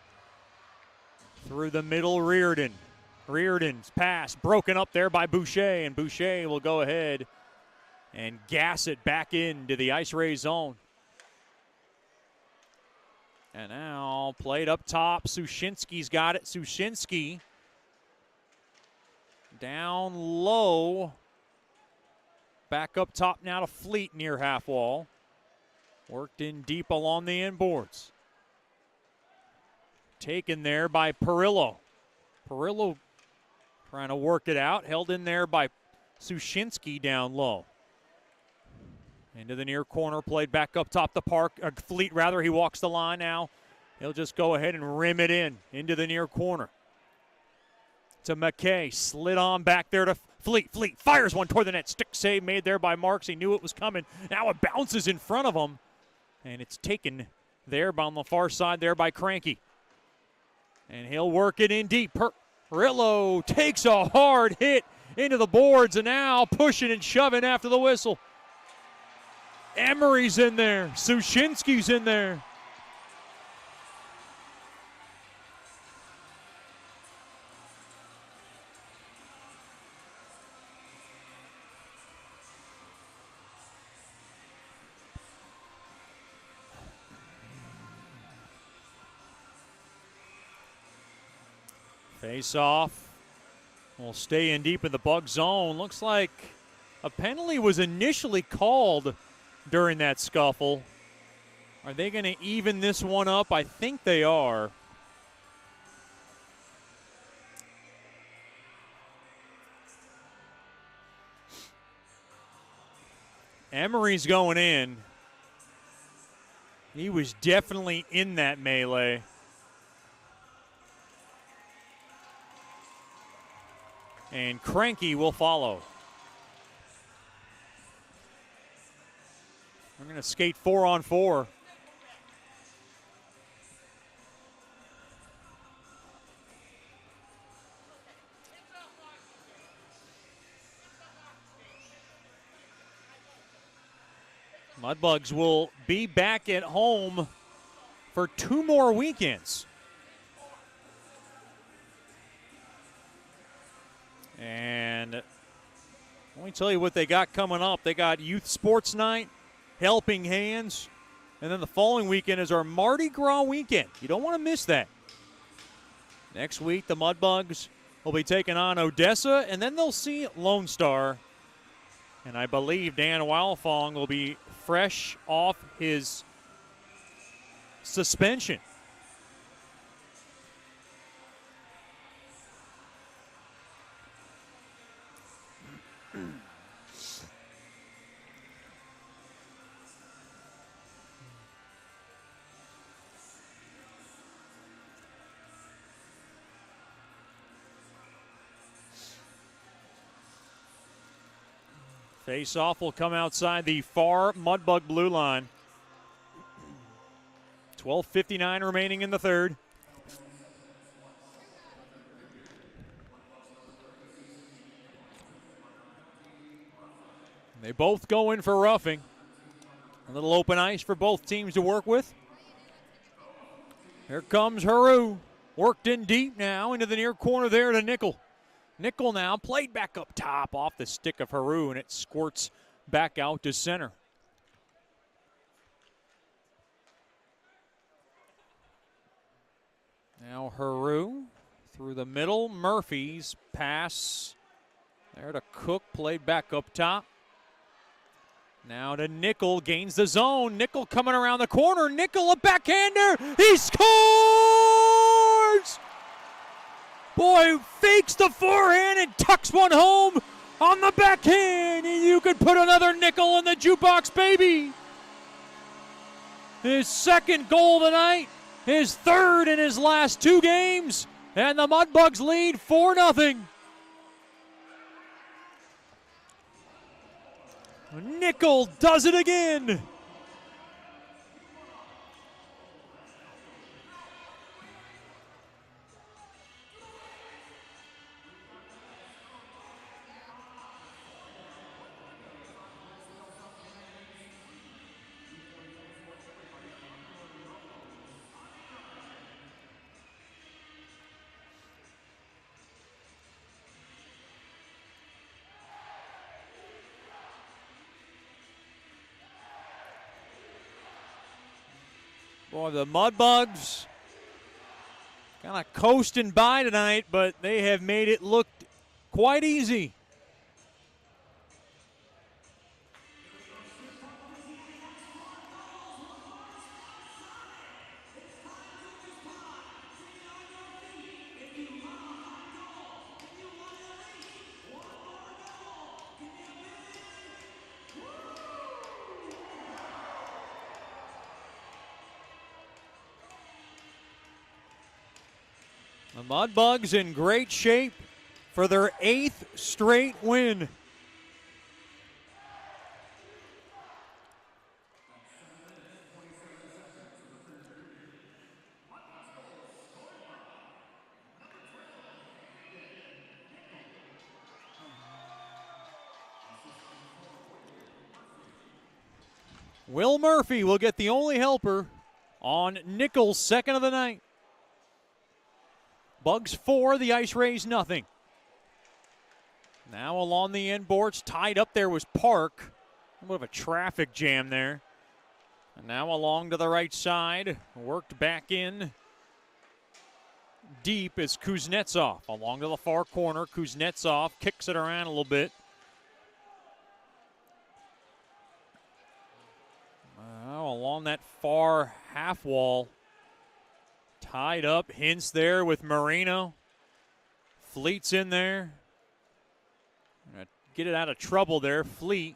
Through the middle, Reardon. Reardon's pass broken up there by Boucher, and Boucher will go ahead and gas it back into the IceRays zone. And now played up top. Sushinsky's got it. Sushinsky down low. Back up top now to Fleet near half wall. Worked in deep along the inboards. Taken there by Perillo. Perillo trying to work it out. Held in there by Sushinsky down low. Into the near corner, played back up top to Fleet rather. He walks the line now. He'll just go ahead and rim it in into the near corner. To McKay, slid on back there to Fleet. Fleet fires one toward the net. Stick save made there by Marks. He knew it was coming. Now it bounces in front of him, and it's taken there on the far side there by Cranky. And he'll work it in deep. Perillo takes a hard hit into the boards, and now pushing and shoving after the whistle. Emery's in there. Sushinsky's in there. Face off. Will stay in deep in the Bug zone. Looks like a penalty was initially called during that scuffle. Are they going to even this one up? I think they are. Emery's going in. He was definitely in that melee. And Cranky will follow. We're going to skate 4-on-4. Mudbugs will be back at home for 2 more weekends. And let me tell you what they got coming up. They got Youth Sports Night, Helping Hands, and then the following weekend is our Mardi Gras weekend. You don't want to miss that. Next week, the Mudbugs will be taking on Odessa, and then they'll see Lone Star. And I believe Dan Wildfong will be fresh off his suspension. Face-off will come outside the far Mudbug blue line. 12:59 remaining in the third. They both go in for roughing. A little open ice for both teams to work with. Here comes Haru. Worked in deep now into the near corner there to Nickel. Nickel now played back up top off the stick of Haru, and it squirts back out to center. Now Haru through the middle. Murphy's pass there to Cook, played back up top. Now to Nickel, gains the zone. Nickel coming around the corner. Nickel, a backhander. He scores! Boy, fakes the forehand and tucks one home on the backhand. And you could put another nickel in the jukebox, baby. His second goal tonight, his third in his last 2 games, and the Mudbugs lead 4-0. Nickel does it again. Boy, the Mudbugs kind of coasting by tonight, but they have made it look quite easy. The Mudbugs in great shape for their 8th straight win. Will Murphy will get the only helper on Nickel's second of the night. Bugs 4, the IceRays nothing. Now along the end boards, tied up there was Park. A bit of a traffic jam there. And now along to the right side, worked back in. Deep is Kuznetsov. Along to the far corner, Kuznetsov kicks it around a little bit. Now along that far half wall. Tied up, Hintz there with Marino. Fleet's in there. Gonna get it out of trouble there, Fleet.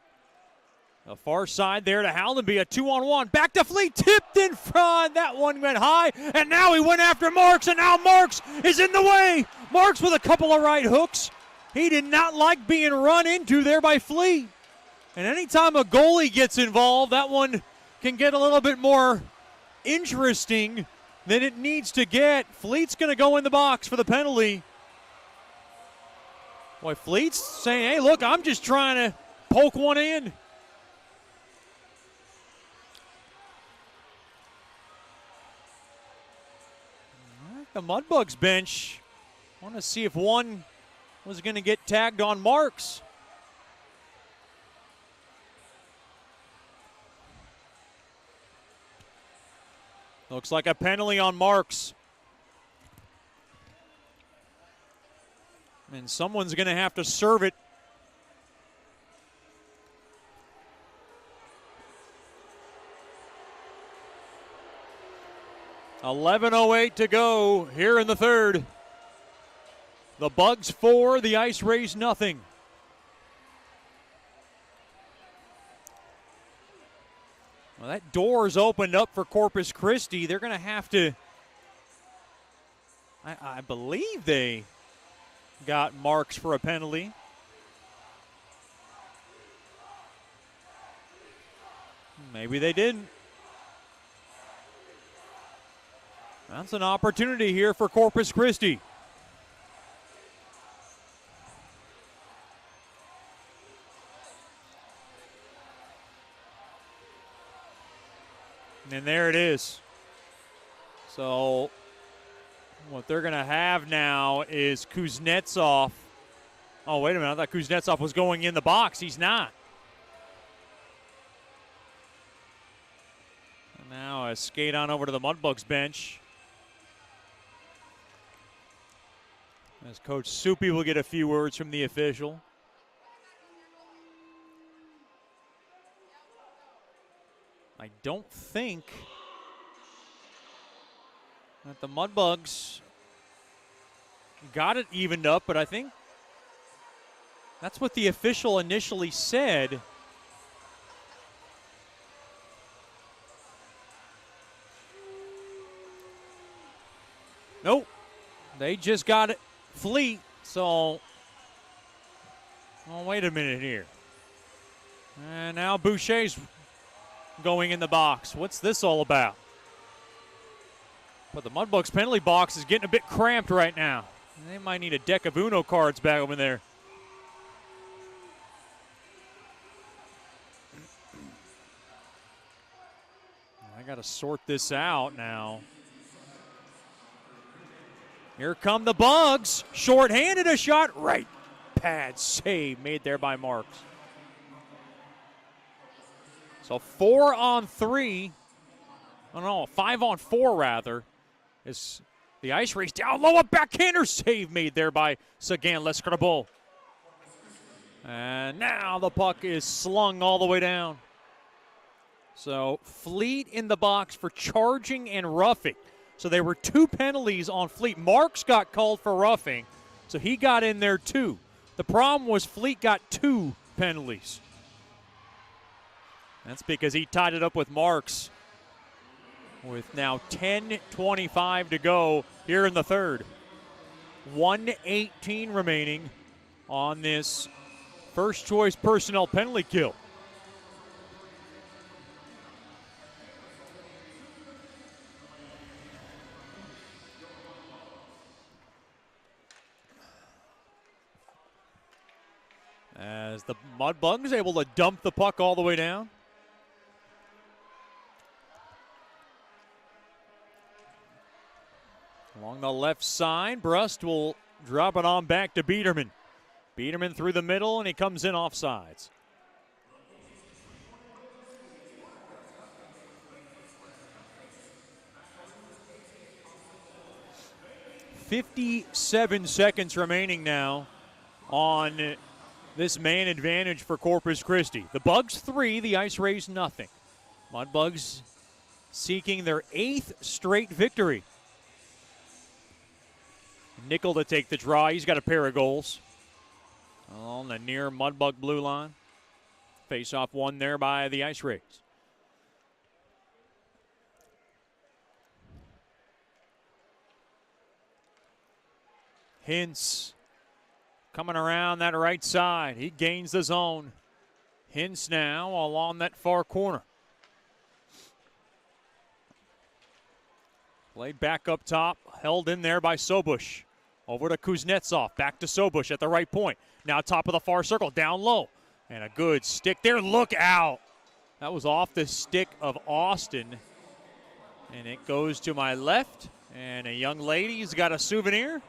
The far side there to Haldenby, a 2-on-1. Back to Fleet, tipped in front. That one went high, and now he went after Marks, and now Marks is in the way. Marks with a couple of right hooks. He did not like being run into there by Fleet. And anytime a goalie gets involved, that one can get a little bit more interesting than it needs to get. Fleet's going to go in the box for the penalty. Boy, Fleet's saying, hey, look, I'm just trying to poke one in. The Mudbugs bench, want to see if one was going to get tagged on Marks. Looks like a penalty on Marks. And someone's going to have to serve it. .11:08 to go here in the third. The Bugs 4, the IceRays nothing. Well, that door's opened up for Corpus Christi. They're going to have to, I believe they got Marks for a penalty. Maybe they didn't. That's an opportunity here for Corpus Christi. And there it is. So what they're going to have now is Kuznetsov. Oh, wait a minute. I thought Kuznetsov was going in the box. He's not. And now a skate on over to the Mudbugs bench. As Coach Soupy will get a few words from the official. I don't think that the Mudbugs got it evened up, but I think that's what the official initially said. Nope. They just got it Fleet, so wait a minute here. And now Boucher's going in the box. What's this all about? But the Mudbugs penalty box is getting a bit cramped right now. They might need a deck of Uno cards back over there. I got to sort this out now. Here come the Bugs. Short-handed, a shot. Right pad save made there by Marks. So 4 on 3. Oh, no, 5 on 4, rather. Is the IceRays down low. A backhander save made there by Sagan Lescarbot. And now the puck is slung all the way down. So Fleet in the box for charging and roughing. So there were 2 penalties on Fleet. Marks got called for roughing, so he got in there too. The problem was Fleet got 2 penalties. That's because he tied it up with Marks with now 10:25 to go here in the third. 1:18 remaining on this first choice personnel penalty kill. As the Mudbugs able to dump the puck all the way down. Along the left side, Brust will drop it on back to Biederman. Biederman through the middle, and he comes in offsides. .57 seconds remaining now on this man advantage for Corpus Christi. The Bugs 3, the IceRays nothing. Mudbugs seeking their 8th straight victory. Nickel to take the draw. He's got a pair of goals on the near Mudbug blue line. Face-off won there by the IceRays. Hintz coming around that right side. He gains the zone. Hintz now along that far corner. Played back up top. Held in there by Sobush. Over to Kuznetsov. Back to Sobush at the right point. Now top of the far circle. Down low. And a good stick there. Look out. That was off the stick of Austin. And it goes to my left. And a young lady's got a souvenir.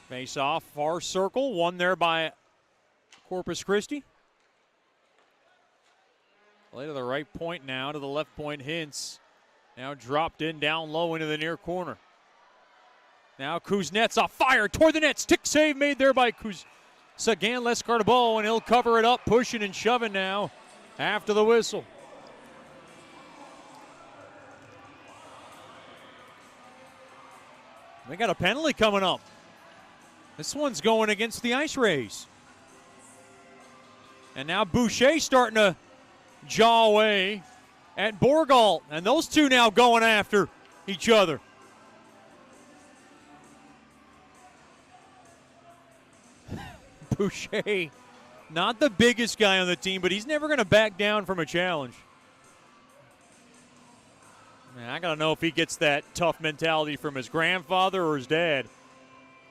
Face off, far circle, won there by Corpus Christi. Play to the right point now, to the left point, Hintz. Now dropped in down low into the near corner. Now Kuznetsov fired toward the net. Stick save made there by Sagan Lescarbot, and he'll cover it up, pushing and shoving now after the whistle. They got a penalty coming up. This one's going against the IceRays. And now Boucher starting to jaw away at Borgalt. And those two now going after each other. Boucher, not the biggest guy on the team, but he's never going to back down from a challenge. Man, I got to know if he gets that tough mentality from his grandfather or his dad.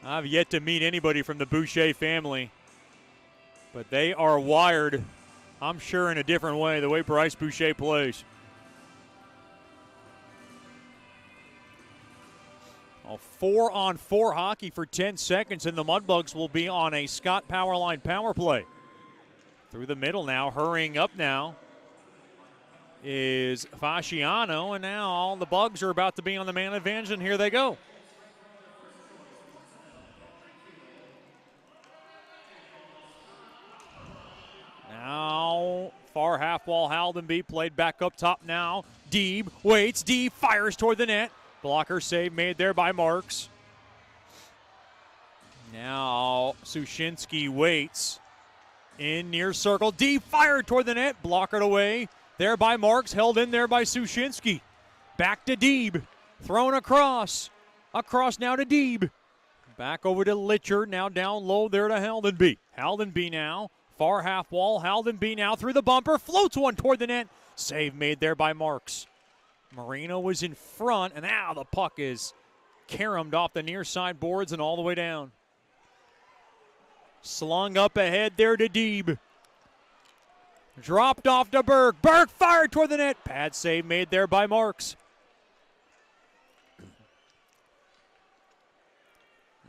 I've yet to meet anybody from the Boucher family, but they are wired, I'm sure, in a different way, the way Bryce Boucher plays. A 4-on-4 hockey for 10 seconds, and the Mudbugs will be on a Scott Powerline power play. Through the middle now, hurrying up now is Fasciano, and now all the Bugs are about to be on the man advantage, and here they go. Now, far half wall, Haldenby played back up top now. Deeb waits, Deeb fires toward the net. Blocker save made there by Marks. Now, Sushinsky waits. In near circle, Deeb fired toward the net, blockered away. There by Marks, held in there by Sushinsky. Back to Deeb, thrown across. Across now to Deeb. Back over to Litcher, now down low there to Haldenby. Haldenby now, far half wall, Haldenby now through the bumper, floats one toward the net. Save made there by Marks. Marino was in front, and now the puck is caromed off the near side boards and all the way down. Slung up ahead there to Deeb. Dropped off to Berg. Berg fired toward the net. Pad save made there by Marks.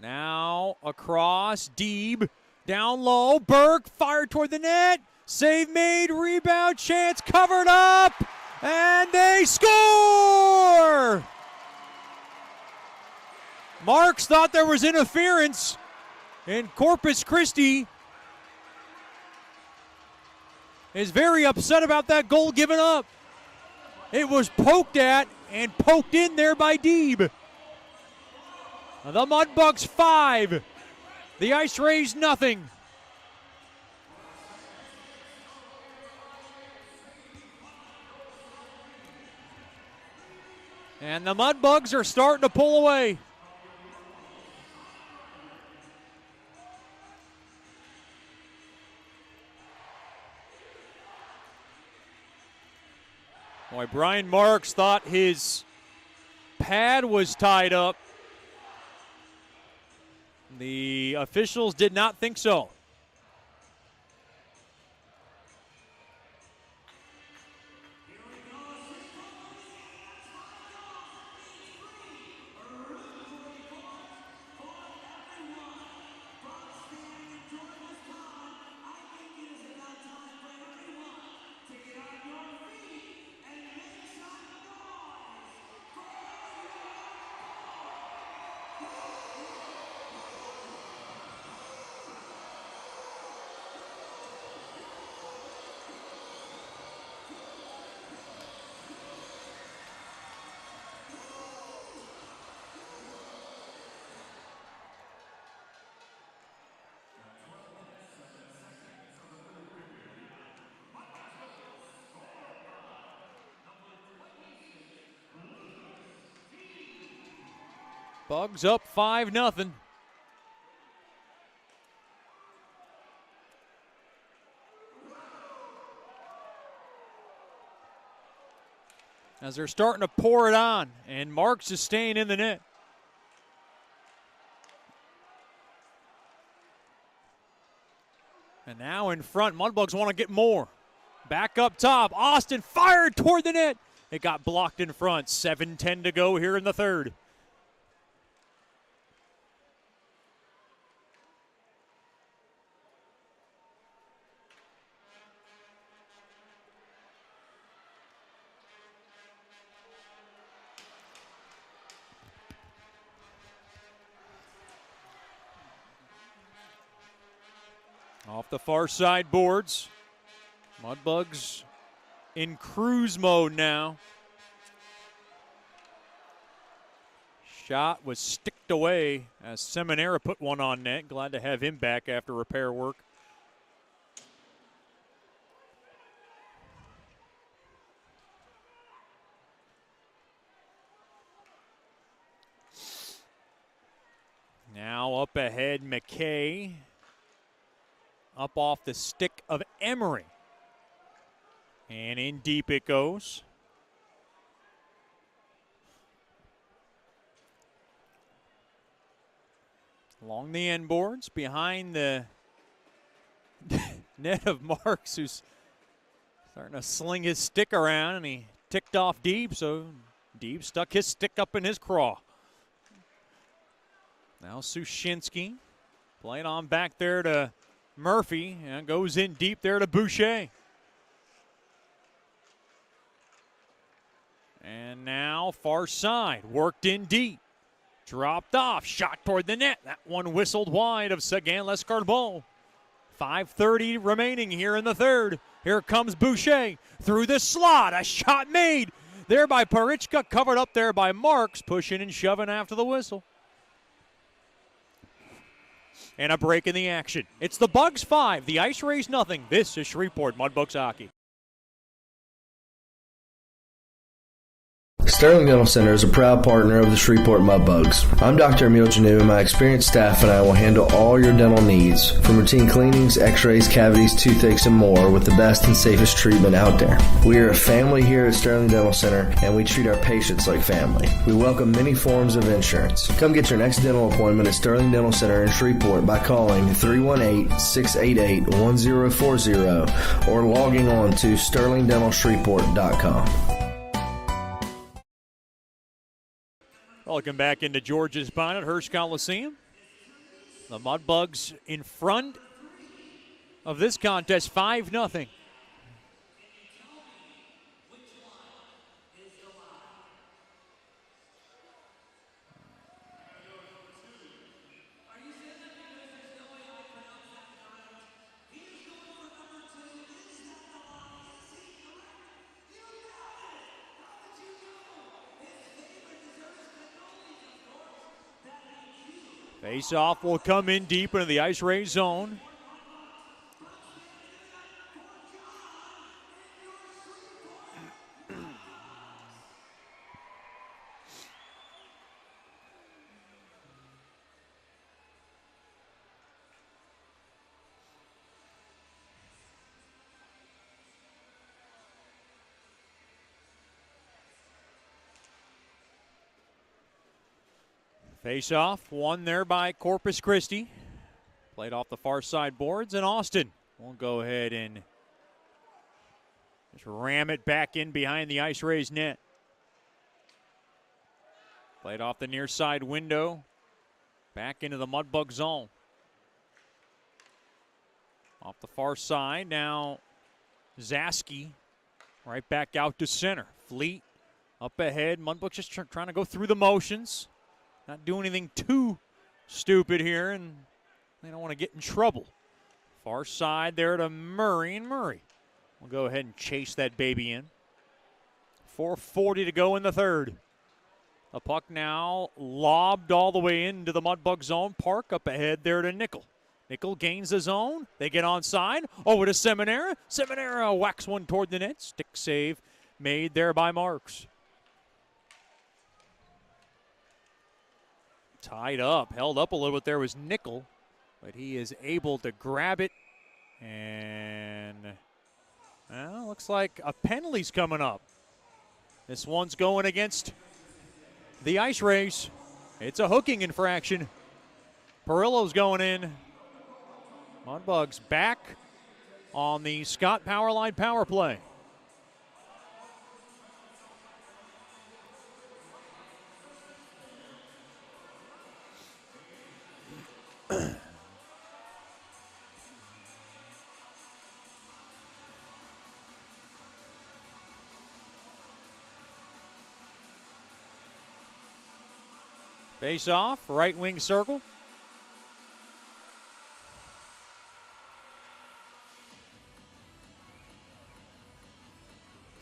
Now across, Deeb. Down low, Berg fired toward the net. Save made, rebound chance, covered up, and they score! Marks thought there was interference, and Corpus Christi is very upset about that goal given up. It was poked at and poked in there by Deeb. The Mudbugs 5, the IceRays nothing. And the Mudbugs are starting to pull away. Boy, Brian Marks thought his pad was tied up. The officials did not think so. Bugs up 5-0. As they're starting to pour it on, and Marks is staying in the net. And now in front, Mudbugs want to get more. Back up top, Austin fired toward the net. It got blocked in front. 7:10 to go here in the third. Off the far side boards. Mudbugs in cruise mode now. Shot was sticked away as Seminara put one on net. Glad to have him back after repair work. Now up ahead, McKay. Up off the stick of Emery. And in deep it goes. Along the end boards, behind the net of Marks, who's starting to sling his stick around, and he ticked off Deeb, so Deeb stuck his stick up in his craw. Now Sushinsky playing on back there to Murphy and goes in deep there to Boucher. And now far side, worked in deep. Dropped off, shot toward the net. That one whistled wide of Sagan Lescarbon. 5:30 remaining here in the third. Here comes Boucher through the slot. A shot made there by Parichka, covered up there by Marks, pushing and shoving after the whistle. And a break in the action. It's the Bugs 5, the IceRays nothing. This is Shreveport Mudbugs hockey. Sterling Dental Center is a proud partner of the Shreveport Mudbugs. I'm Dr. Emil Janu, and my experienced staff and I will handle all your dental needs, from routine cleanings, x-rays, cavities, toothaches, and more, with the best and safest treatment out there. We are a family here at Sterling Dental Center, and we treat our patients like family. We welcome many forms of insurance. Come get your next dental appointment at Sterling Dental Center in Shreveport by calling 318-688-1040 or logging on to sterlingdentalshreveport.com. Welcome back into George's Bonnet, Hirsch Coliseum. The Mudbugs in front of this contest, 5-0. Face-off will come in deep into the IceRays zone. Face-off, won there by Corpus Christi. Played off the far side boards, and Austin will go ahead and just ram it back in behind the IceRays net. Played off the near side window, back into the Mudbug zone. Off the far side, now Zaski right back out to center. Fleet up ahead. Mudbugs just trying to go through the motions. Not doing anything too stupid here, and they don't want to get in trouble. Far side there to Murray, and Murray will go ahead and chase that baby in. 4:40 to go in the third. The puck now lobbed all the way into the Mudbug zone. Park up ahead there to Nickel. Nickel gains the zone. They get onside. Over to Seminara. Seminara whacks one toward the net. Stick save made there by Marks. Tied up, held up a little bit there was Nickel, but he is able to grab it. And well, looks like a penalty's coming up. This one's going against the IceRays. It's a hooking infraction. Perillo's going in. Mudbugs back on the Scott Powerline power play. Face off, right wing circle.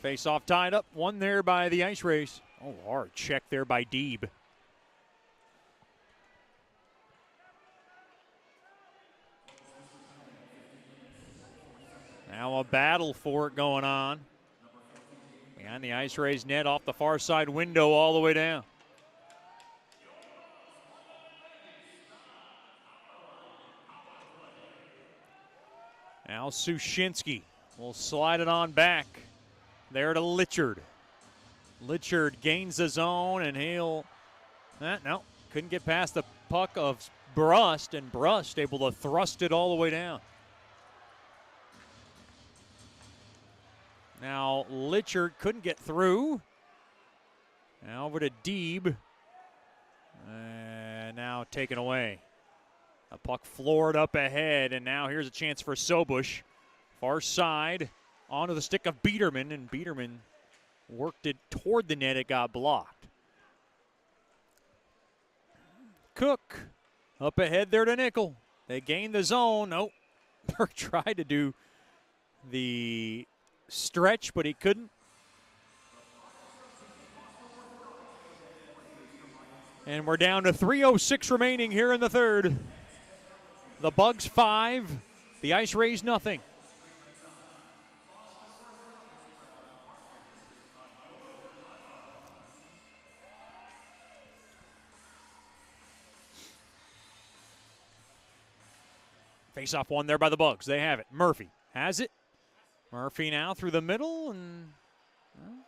Face off tied up, one there by the IceRays. Oh, hard check there by Deeb. Now a battle for it going on. Behind the IceRays net, off the far side window all the way down. Now Sushinsky will slide it on back. There to Litchard. Litchard gains the zone, and he'll... no, couldn't get past the puck of Brust, and Brust able to thrust it all the way down. Now Litchard couldn't get through. Now over to Deeb. And And now taken away. A puck floored up ahead, and now here's a chance for Sobush. Far side, onto the stick of Biederman, and Biederman worked it toward the net. It got blocked. Cook up ahead there to Nickel. They gained the zone. Nope. Burke tried to do the stretch, but he couldn't. And we're down to 3:06 remaining here in the third. The Bugs 5, the IceRays nothing. Face-off won there by the Bugs. They have it. Murphy has it. Murphy now through the middle, and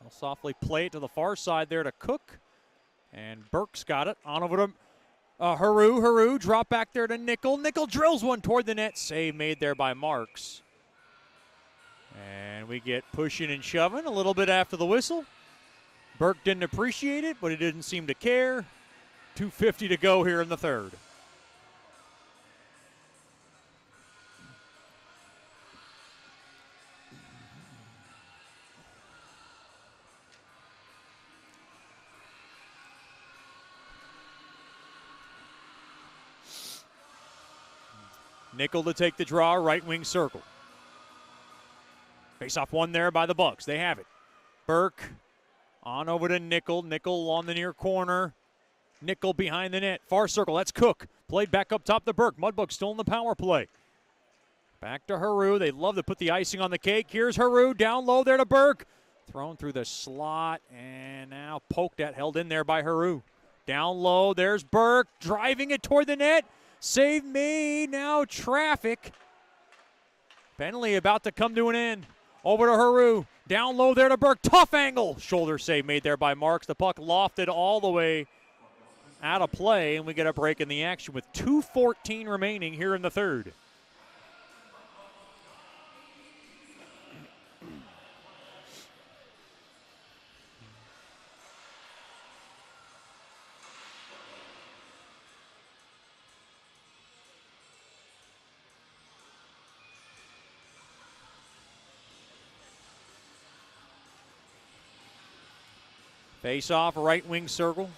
they'll softly play it to the far side there to Cook. And Burke's got it. On over to Haru drop back there to Nickel. Nickel drills one toward the net. Save made there by Marks. And we get pushing and shoving a little bit after the whistle. Burke didn't appreciate it, but he didn't seem to care. 2:50 to go here in the third. Nickel to take the draw, right wing circle. Face-off won there by the Bucks. They have it. Burke on over to Nickel. Nickel on the near corner. Nickel behind the net. Far circle. That's Cook. Played back up top to Burke. Mudbugs still in the power play. Back to Haru. They love to put the icing on the cake. Here's Haru. Down low there to Burke. Thrown through the slot and now poked at. Held in there by Haru. Down low. There's Burke. Driving it toward the net. Save made. Now traffic. Penalty about to come to an end. Over to Haru. Down low there to Burke. Tough angle. Shoulder save made there by Marks. The puck lofted all the way out of play, and we get a break in the action with 2:14 remaining here in the third. Face off, right wing circle.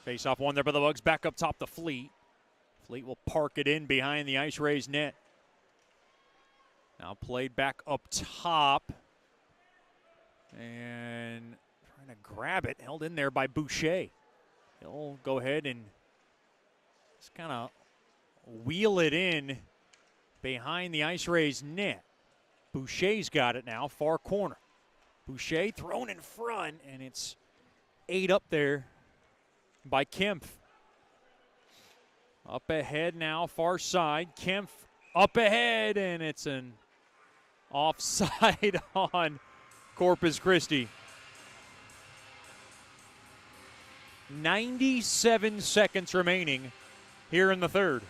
Face off one there by the Bugs. Back up top to Fleet. Fleet will park it in behind the IceRays net. Now played back up top. And trying to grab it. Held in there by Boucher. He'll go ahead and just kind of wheel it in behind the IceRays net. Boucher's got it now, far corner. Boucher thrown in front, and it's ate up there by Kempf. Up ahead now, far side. Kempf up ahead, and it's an offside on Corpus Christi. 97 seconds remaining here in the third.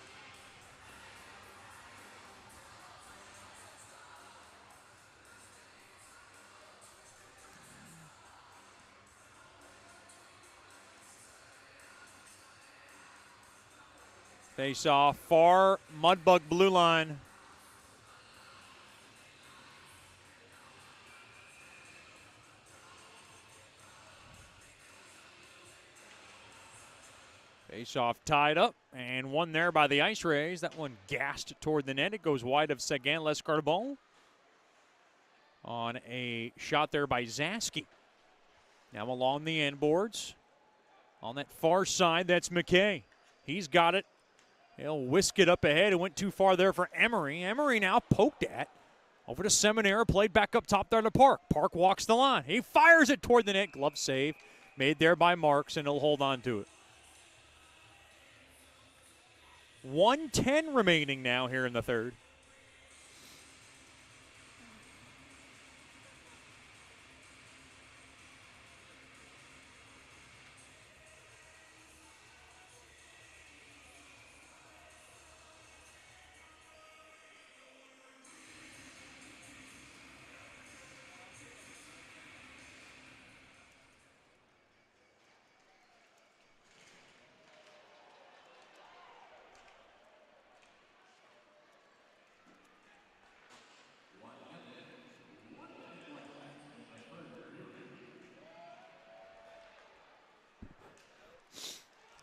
Face off, far Mudbug blue line. Face off tied up, and one there by the IceRays. That one gassed toward the net. It goes wide of Sagan Lescarbon on a shot there by Zaski. Now along the end boards. On that far side, that's McKay. He's got it. He'll whisk it up ahead. It went too far there for Emery. Emery now poked at. Over to Seminara, played back up top there to Park. Park walks the line. He fires it toward the net. Glove save made there by Marks, and he'll hold on to it. 1:10 remaining now here in the third.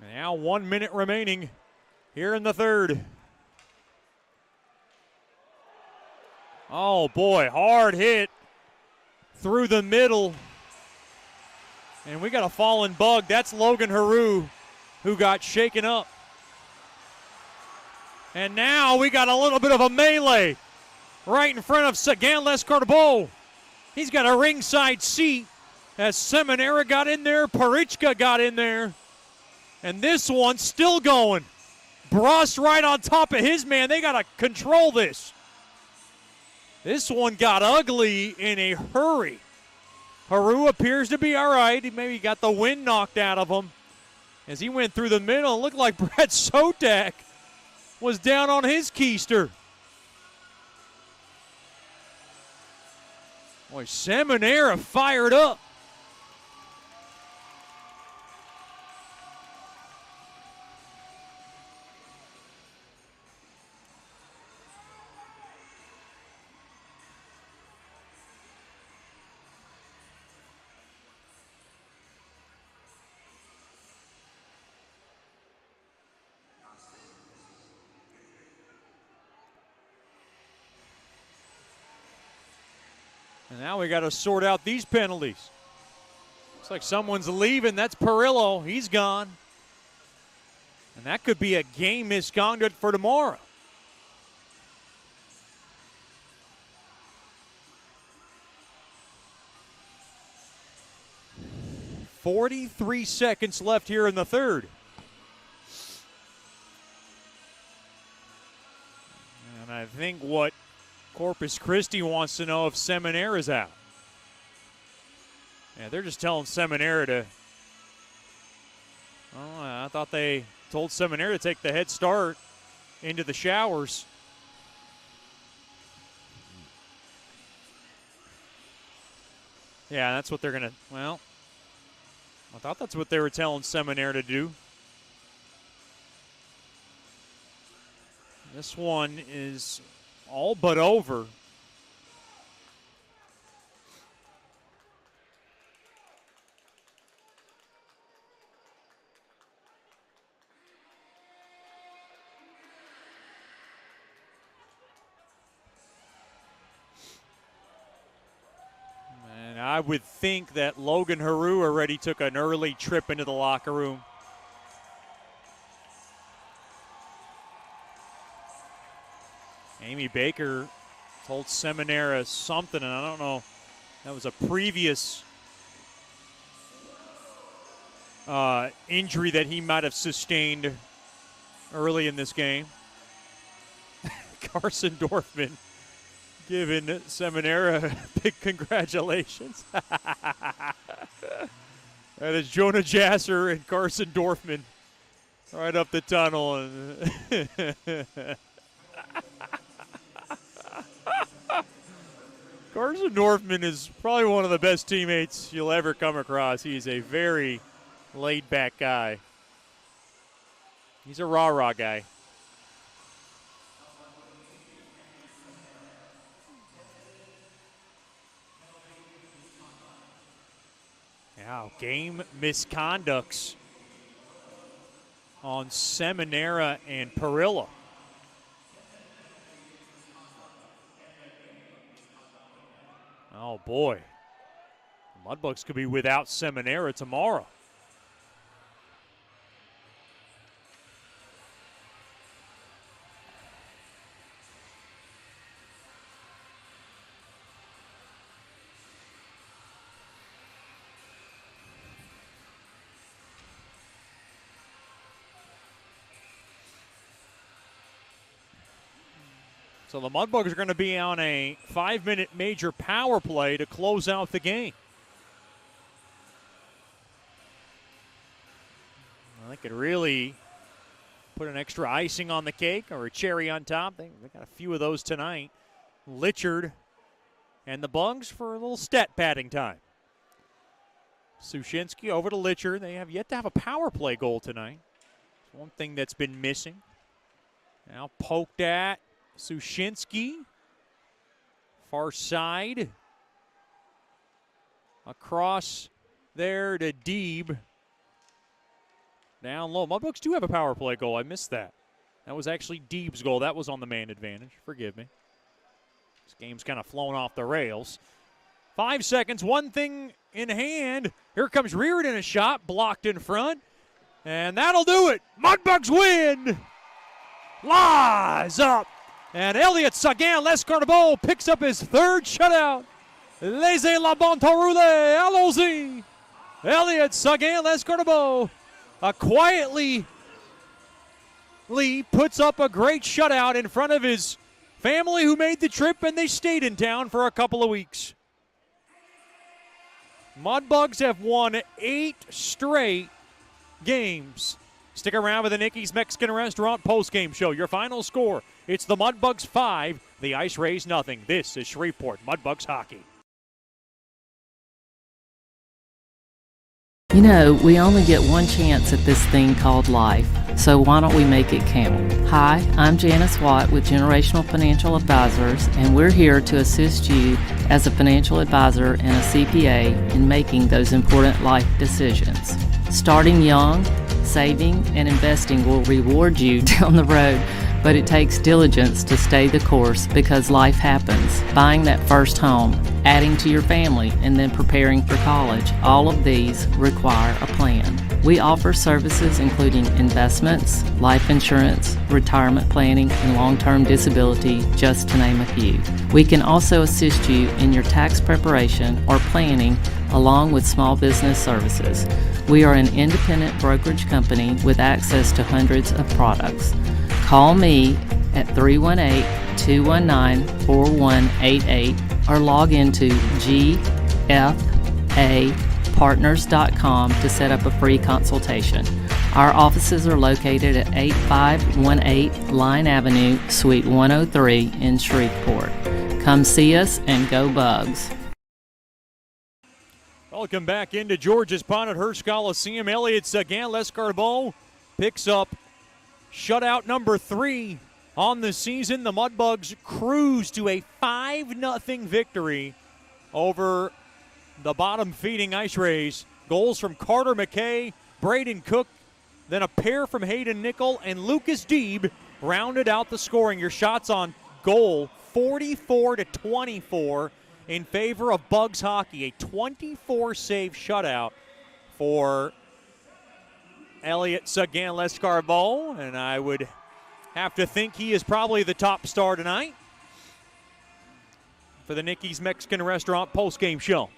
Now 1 minute remaining here in the third. Oh boy, hard hit through the middle. And we got a fallen bug. That's Logan Haru, who got shaken up. And now we got a little bit of a melee right in front of Sagan-Les Corbeau. He's got a ringside seat as Seminara got in there, Parichka got in there. And this one's still going. Bruss right on top of his man. They got to control this. This one got ugly in a hurry. Haru appears to be all right. He maybe got the wind knocked out of him as he went through the middle. It looked like Brett Sotak was down on his keister. Boy, Seminara fired up. And now we got to sort out these penalties. Looks like someone's leaving. That's Perillo. He's gone. And that could be a game misconduct for tomorrow. .43 seconds left here in the third. And I think what Corpus Christi wants to know if Seminara's out. Yeah, they're just telling Seminara to. Oh, I thought they told Seminara to take the head start into the showers. Yeah, that's what they're going to. Well, I thought that's what they were telling Seminara to do. This one is all but over. And I would think that Logan Haru already took an early trip into the locker room. Amy Baker told Seminara something, and I don't know. That was a previous injury that he might have sustained early in this game. Carson Dorfman giving Seminara big congratulations. That is Jonah Jasser and Carson Dorfman right up the tunnel. Carson Dorfman is probably one of the best teammates you'll ever come across. He's a very laid-back guy. He's a rah-rah guy. Now, game misconducts on Seminara and Perillo. Oh, boy. The Mudbugs could be without Seminara tomorrow. So the Mudbugs are going to be on a 5-minute major power play to close out the game. Well, they could really put an extra icing on the cake or a cherry on top. They got a few of those tonight. Litchard and the Bugs for a little stat padding time. Sushinsky over to Litchard. They have yet to have a power play goal tonight. It's one thing that's been missing. Now poked at. Sushinsky, far side, across there to Deeb. Down low. Mudbugs do have a power play goal. I missed that. That was actually Deeb's goal. That was on the man advantage. Forgive me. This game's kind of flown off the rails. 5 seconds, one thing in hand. Here comes Reardon, a shot blocked in front. And that'll do it. Mudbugs win. Lies up. And Elliot Sagan-Lescarnabeau picks up his third shutout. Laissez la bon temps rouler. Allons-y. Elliot Sagan-Lescarnabeau quietly puts up a great shutout in front of his family who made the trip, and they stayed in town for a couple of weeks. Mudbugs have won 8 straight games. Stick around with the Nicky's Mexican Restaurant postgame show. Your final score, it's the Mudbugs 5, the IceRays nothing. This is Shreveport Mudbugs hockey. You know, we only get one chance at this thing called life, so why don't we make it count? Hi, I'm Janice Watt with Generational Financial Advisors, and we're here to assist you as a financial advisor and a CPA in making those important life decisions. Starting young, saving, and investing will reward you down the road, but it takes diligence to stay the course because life happens. Buying that first home, adding to your family, and then preparing for college, all of these require a plan. We offer services including investments, life insurance, retirement planning, and long-term disability, just to name a few. We can also assist you in your tax preparation or planning along with small business services. We are an independent brokerage company with access to hundreds of products. Call me at 318-219-4188 or log into gfapartners.com to set up a free consultation. Our offices are located at 8518 Line Avenue, Suite 103 in Shreveport. Come see us and go Bugs. Welcome back into George's Pond at Hearst Coliseum. Elliot Sagan-Lescarnabeau picks up shutout number 3 on the season. The Mudbugs cruise to a 5-0 victory over the bottom-feeding IceRays. Goals from Carter McKay, Braden Cook, then a pair from Hayden Nickel, and Lucas Deeb rounded out the scoring. Your shots on goal, 44-24 in favor of Bugs hockey. A 24-save shutout for Elliot Sagan-Lescarnabeau, and I would have to think he is probably the top star tonight for the Nicky's Mexican Restaurant postgame show.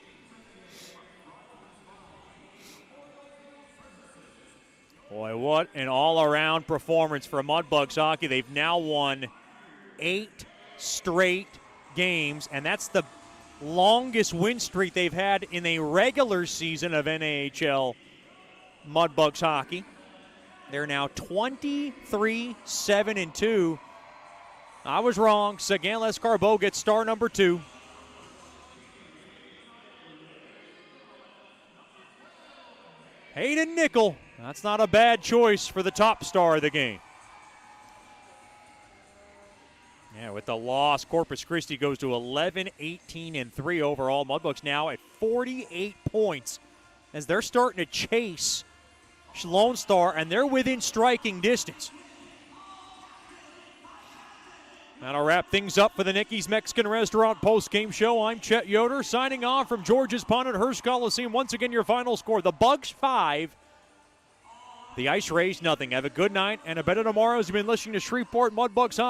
Boy, what an all-around performance for Mudbugs hockey. They've now won 8 straight games, and that's the longest win streak they've had in a regular season of NAHL Mudbugs hockey. They're now 23-7-2. I was wrong. Sagan-Lescarnabeau gets star number 2. Hayden Nickel. That's not a bad choice for the top star of the game. Yeah, with the loss, Corpus Christi goes to 11-18-3 overall. Mudbugs now at 48 points as they're starting to chase Lone Star, and they're within striking distance. That'll wrap things up for the Nicky's Mexican Restaurant post-game show. I'm Chet Yoder signing off from George's Pond at Hearst Coliseum. Once again, your final score, the Bugs 5, the IceRays nothing. Have a good night and a better tomorrow as you've been listening to Shreveport Mudbugs hockey.